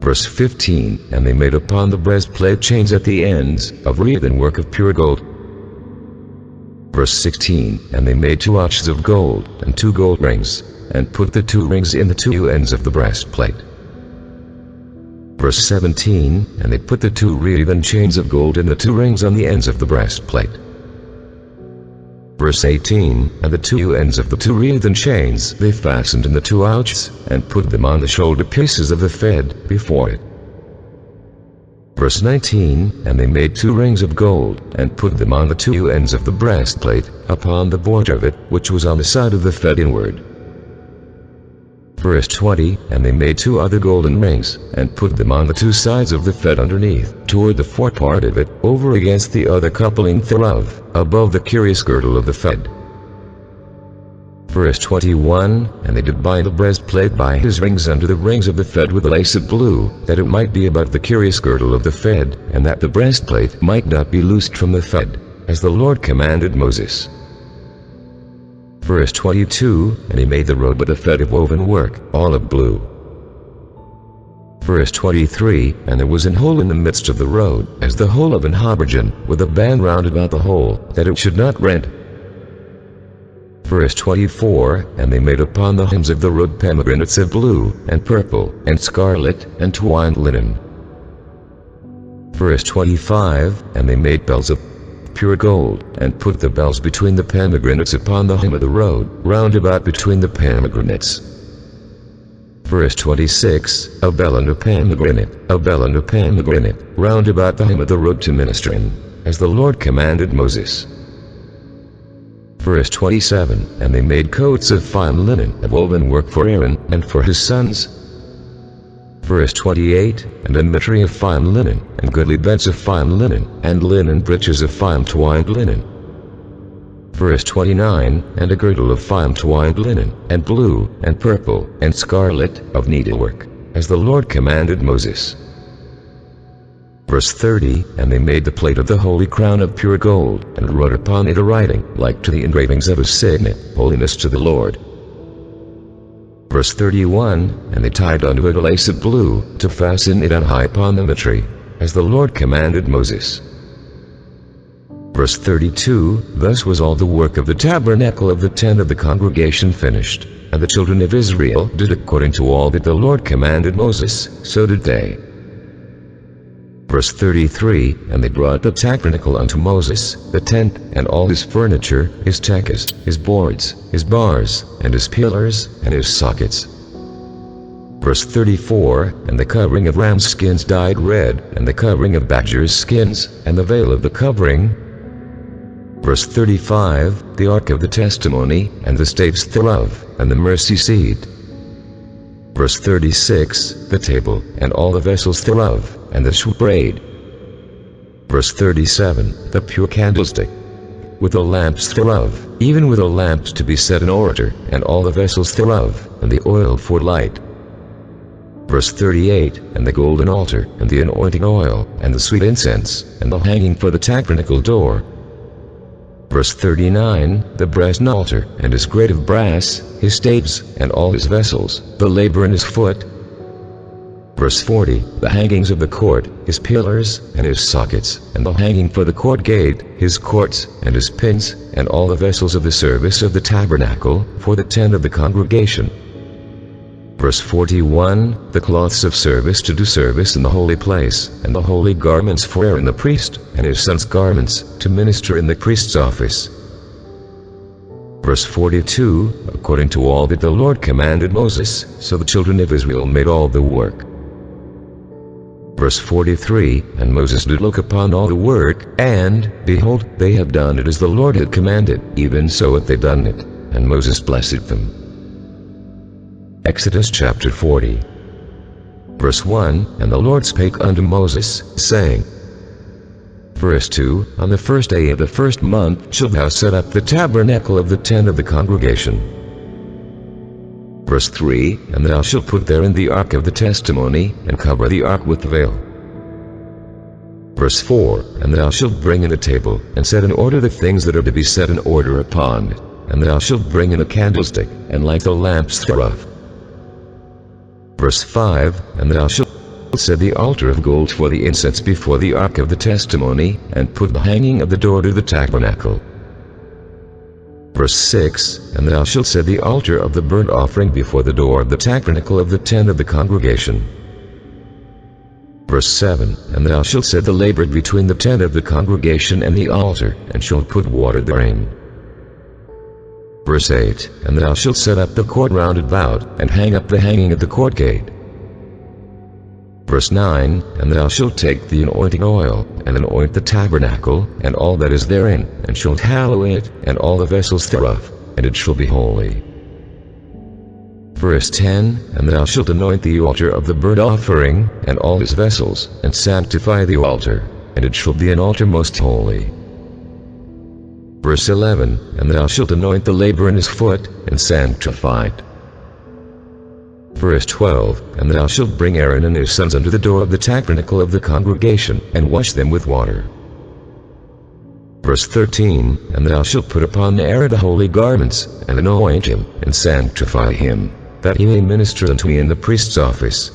Verse 15, and they made upon the breastplate chains at the ends, of wreathen work of pure gold. Verse 16, and they made 2 arches of gold, and 2 gold rings, and put the 2 rings in the 2 ends of the breastplate. Verse 17, and they put the 2 wreathen chains of gold in the 2 rings on the ends of the breastplate. Verse 18, and the two ends of the two wreathen chains they fastened in the two ouches, and put them on the shoulder pieces of the fed before it. Verse 19, and they made two rings of gold, and put them on the two ends of the breastplate, upon the border of it, which was on the side of the fed inward. Verse 20, and they made two other golden rings, and put them on the two sides of the fed underneath, toward the forepart of it, over against the other coupling thereof, above the curious girdle of the fed. Verse 21, and they did bind the breastplate by his rings under the rings of the fed with lace of blue, that it might be about the curious girdle of the fed, and that the breastplate might not be loosed from the fed, as the Lord commanded Moses. Verse 22, and he made the robe with the fed of woven work, all of blue. Verse 23, and there was an hole in the midst of the robe, as the hole of an habergeon, with a band round about the hole, that it should not rent. Verse 24, and they made upon the hems of the robe pomegranates of blue, and purple, and scarlet, and twined linen. Verse 25, and they made bells of pure gold, and put the bells between the pomegranates upon the hem of the robe, round about between the pomegranates. Verse 26, a bell and a pomegranate, a bell and a pomegranate, round about the hem of the robe to minister in, as the Lord commanded Moses. Verse 27, and they made coats of fine linen of woven work for Aaron, and for his sons. Verse 28, and a mitre of fine linen, and goodly beds of fine linen, and linen breeches of fine twined linen. Verse 29, and a girdle of fine twined linen, and blue, and purple, and scarlet, of needlework, as the Lord commanded Moses. Verse 30, and they made the plate of the holy crown of pure gold, and wrote upon it a writing, like to the engravings of a signet, holiness to the Lord. Verse 31, and they tied unto it a lace of blue, to fasten it on high upon the mitre, as the Lord commanded Moses. Verse 32, thus was all the work of the tabernacle of the tent of the congregation finished, and the children of Israel did according to all that the Lord commanded Moses, so did they. Verse 33, and they brought the tabernacle unto Moses, the tent, and all his furniture, his tachas, his boards, his bars, and his pillars, and his sockets. Verse 34, and the covering of rams' skins dyed red, and the covering of badgers' skins, and the veil of the covering. Verse 35, the ark of the testimony, and the staves thereof, and the mercy seat. Verse 36, the table, and all the vessels thereof, and the shewbread. Verse 37, the pure candlestick, with the lamps thereof, even with the lamps to be set in order, and all the vessels thereof, and the oil for light. Verse 38, and the golden altar, and the anointing oil, and the sweet incense, and the hanging for the tabernacle door. Verse 39, the brazen altar, and his grate of brass, his staves, and all his vessels, the laver in his foot. Verse 40, the hangings of the court, his pillars, and his sockets, and the hanging for the court gate, his courts, and his pins, and all the vessels of the service of the tabernacle, for the tent of the congregation. Verse 41, the cloths of service to do service in the holy place, and the holy garments for Aaron the priest, and his sons' garments, to minister in the priest's office. Verse 42, according to all that the Lord commanded Moses, so the children of Israel made all the work. Verse 43, and Moses did look upon all the work, and, behold, they have done it as the Lord had commanded, even so had they done it, and Moses blessed them. Exodus chapter 40. Verse 1, and the Lord spake unto Moses, saying, Verse 2, on the first day of the first month shalt thou set up the tabernacle of the tent of the congregation. Verse 3, and thou shalt put therein the ark of the testimony, and cover the ark with the veil. Verse 4, and thou shalt bring in the table, and set in order the things that are to be set in order upon it, and thou shalt bring in a candlestick, and light the lamps thereof. Verse 5, and thou shalt set the altar of gold for the incense before the ark of the testimony, and put the hanging of the door to the tabernacle. Verse 6, and thou shalt set the altar of the burnt offering before the door of the tabernacle of the tent of the congregation. Verse 7, and thou shalt set the laver between the tent of the congregation and the altar, and shalt put water therein. Verse 8, And thou shalt set up the court round about, and hang up the hanging at the court gate. Verse 9, And thou shalt take the anointing oil, and anoint the tabernacle, and all that is therein, and shalt hallow it, and all the vessels thereof, and it shall be holy. Verse 10, And thou shalt anoint the altar of the burnt offering, and all his vessels, and sanctify the altar, and it shall be an altar most holy. Verse 11, And thou shalt anoint the laver in his foot, and sanctify it. Verse 12, And thou shalt bring Aaron and his sons unto the door of the tabernacle of the congregation, and wash them with water. Verse 13, And thou shalt put upon Aaron the holy garments, and anoint him, and sanctify him, that he may minister unto me in the priest's office.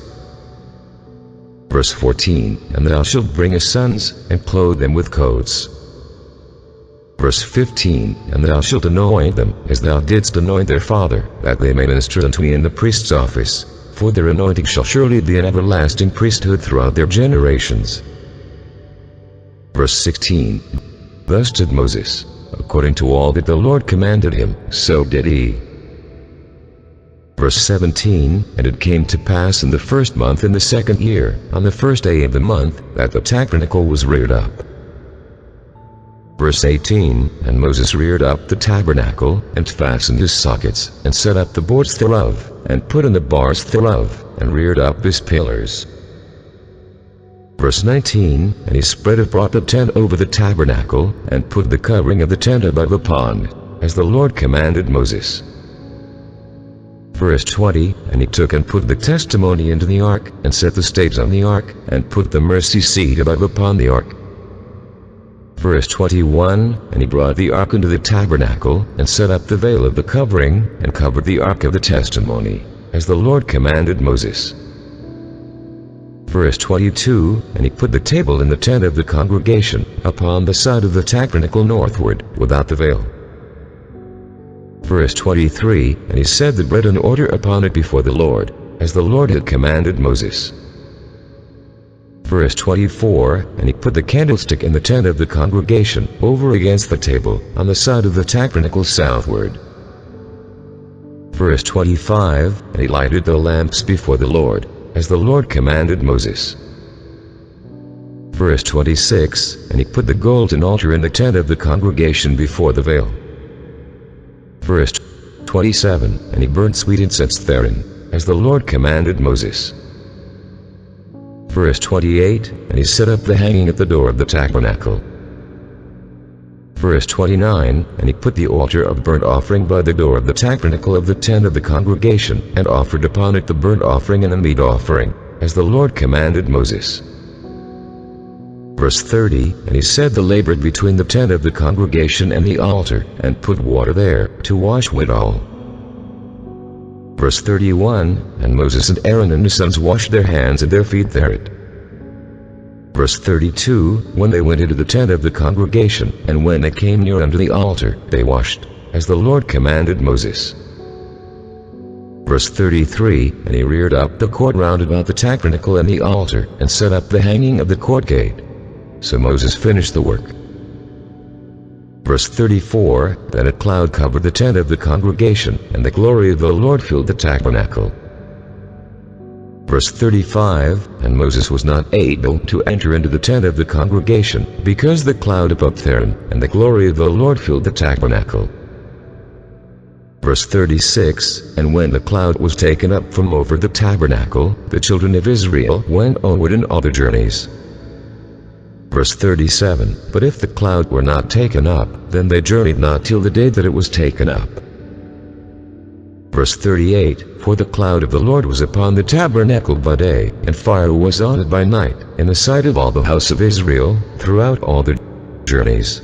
Verse 14, And thou shalt bring his sons, and clothe them with coats. Verse 15, And thou shalt anoint them, as thou didst anoint their father, that they may minister unto me in the priest's office, for their anointing shall surely be an everlasting priesthood throughout their generations. Verse 16, Thus did Moses, according to all that the Lord commanded him, so did he. Verse 17, And it came to pass in the first month in the second year, on the first day of the month, that the tabernacle was reared up. Verse 18, And Moses reared up the tabernacle, and fastened his sockets, and set up the boards thereof, and put in the bars thereof, and reared up his pillars. Verse 19, And he spread abroad the tent over the tabernacle, and put the covering of the tent above upon it, as the Lord commanded Moses. Verse 20, And he took and put the testimony into the ark, and set the staves on the ark, and put the mercy seat above upon the ark. Verse 21, And he brought the ark into the tabernacle, and set up the veil of the covering, and covered the ark of the testimony, as the Lord commanded Moses. Verse 22, And he put the table in the tent of the congregation, upon the side of the tabernacle northward, without the veil. Verse 23, And he set the bread in order upon it before the Lord, as the Lord had commanded Moses. Verse 24, And he put the candlestick in the tent of the congregation, over against the table, on the side of the tabernacle southward. Verse 25, And he lighted the lamps before the Lord, as the Lord commanded Moses. Verse 26, And he put the golden altar in the tent of the congregation before the veil. Verse 27, And he burnt sweet incense therein, as the Lord commanded Moses. Verse 28, And he set up the hanging at the door of the tabernacle. Verse 29, And he put the altar of burnt offering by the door of the tabernacle of the tent of the congregation, and offered upon it the burnt offering and the meat offering, as the Lord commanded Moses. Verse 30, And he set the laver between the tent of the congregation and the altar, and put water there, to wash withal. Verse 31, And Moses and Aaron and his sons washed their hands and their feet thereat. Verse 32, When they went into the tent of the congregation, and when they came near unto the altar, they washed, as the Lord commanded Moses. Verse 33, And he reared up the court round about the tabernacle and the altar, and set up the hanging of the court gate. So Moses finished the work. Verse 34, Then a cloud covered the tent of the congregation, and the glory of the Lord filled the tabernacle. Verse 35, And Moses was not able to enter into the tent of the congregation, because the cloud abode therein, and the glory of the Lord filled the tabernacle. Verse 36, And when the cloud was taken up from over the tabernacle, the children of Israel went onward in all their journeys. Verse 37, But if the cloud were not taken up, then they journeyed not till the day that it was taken up. Verse 38, For the cloud of the Lord was upon the tabernacle by day, and fire was on it by night, in the sight of all the house of Israel, throughout all their journeys.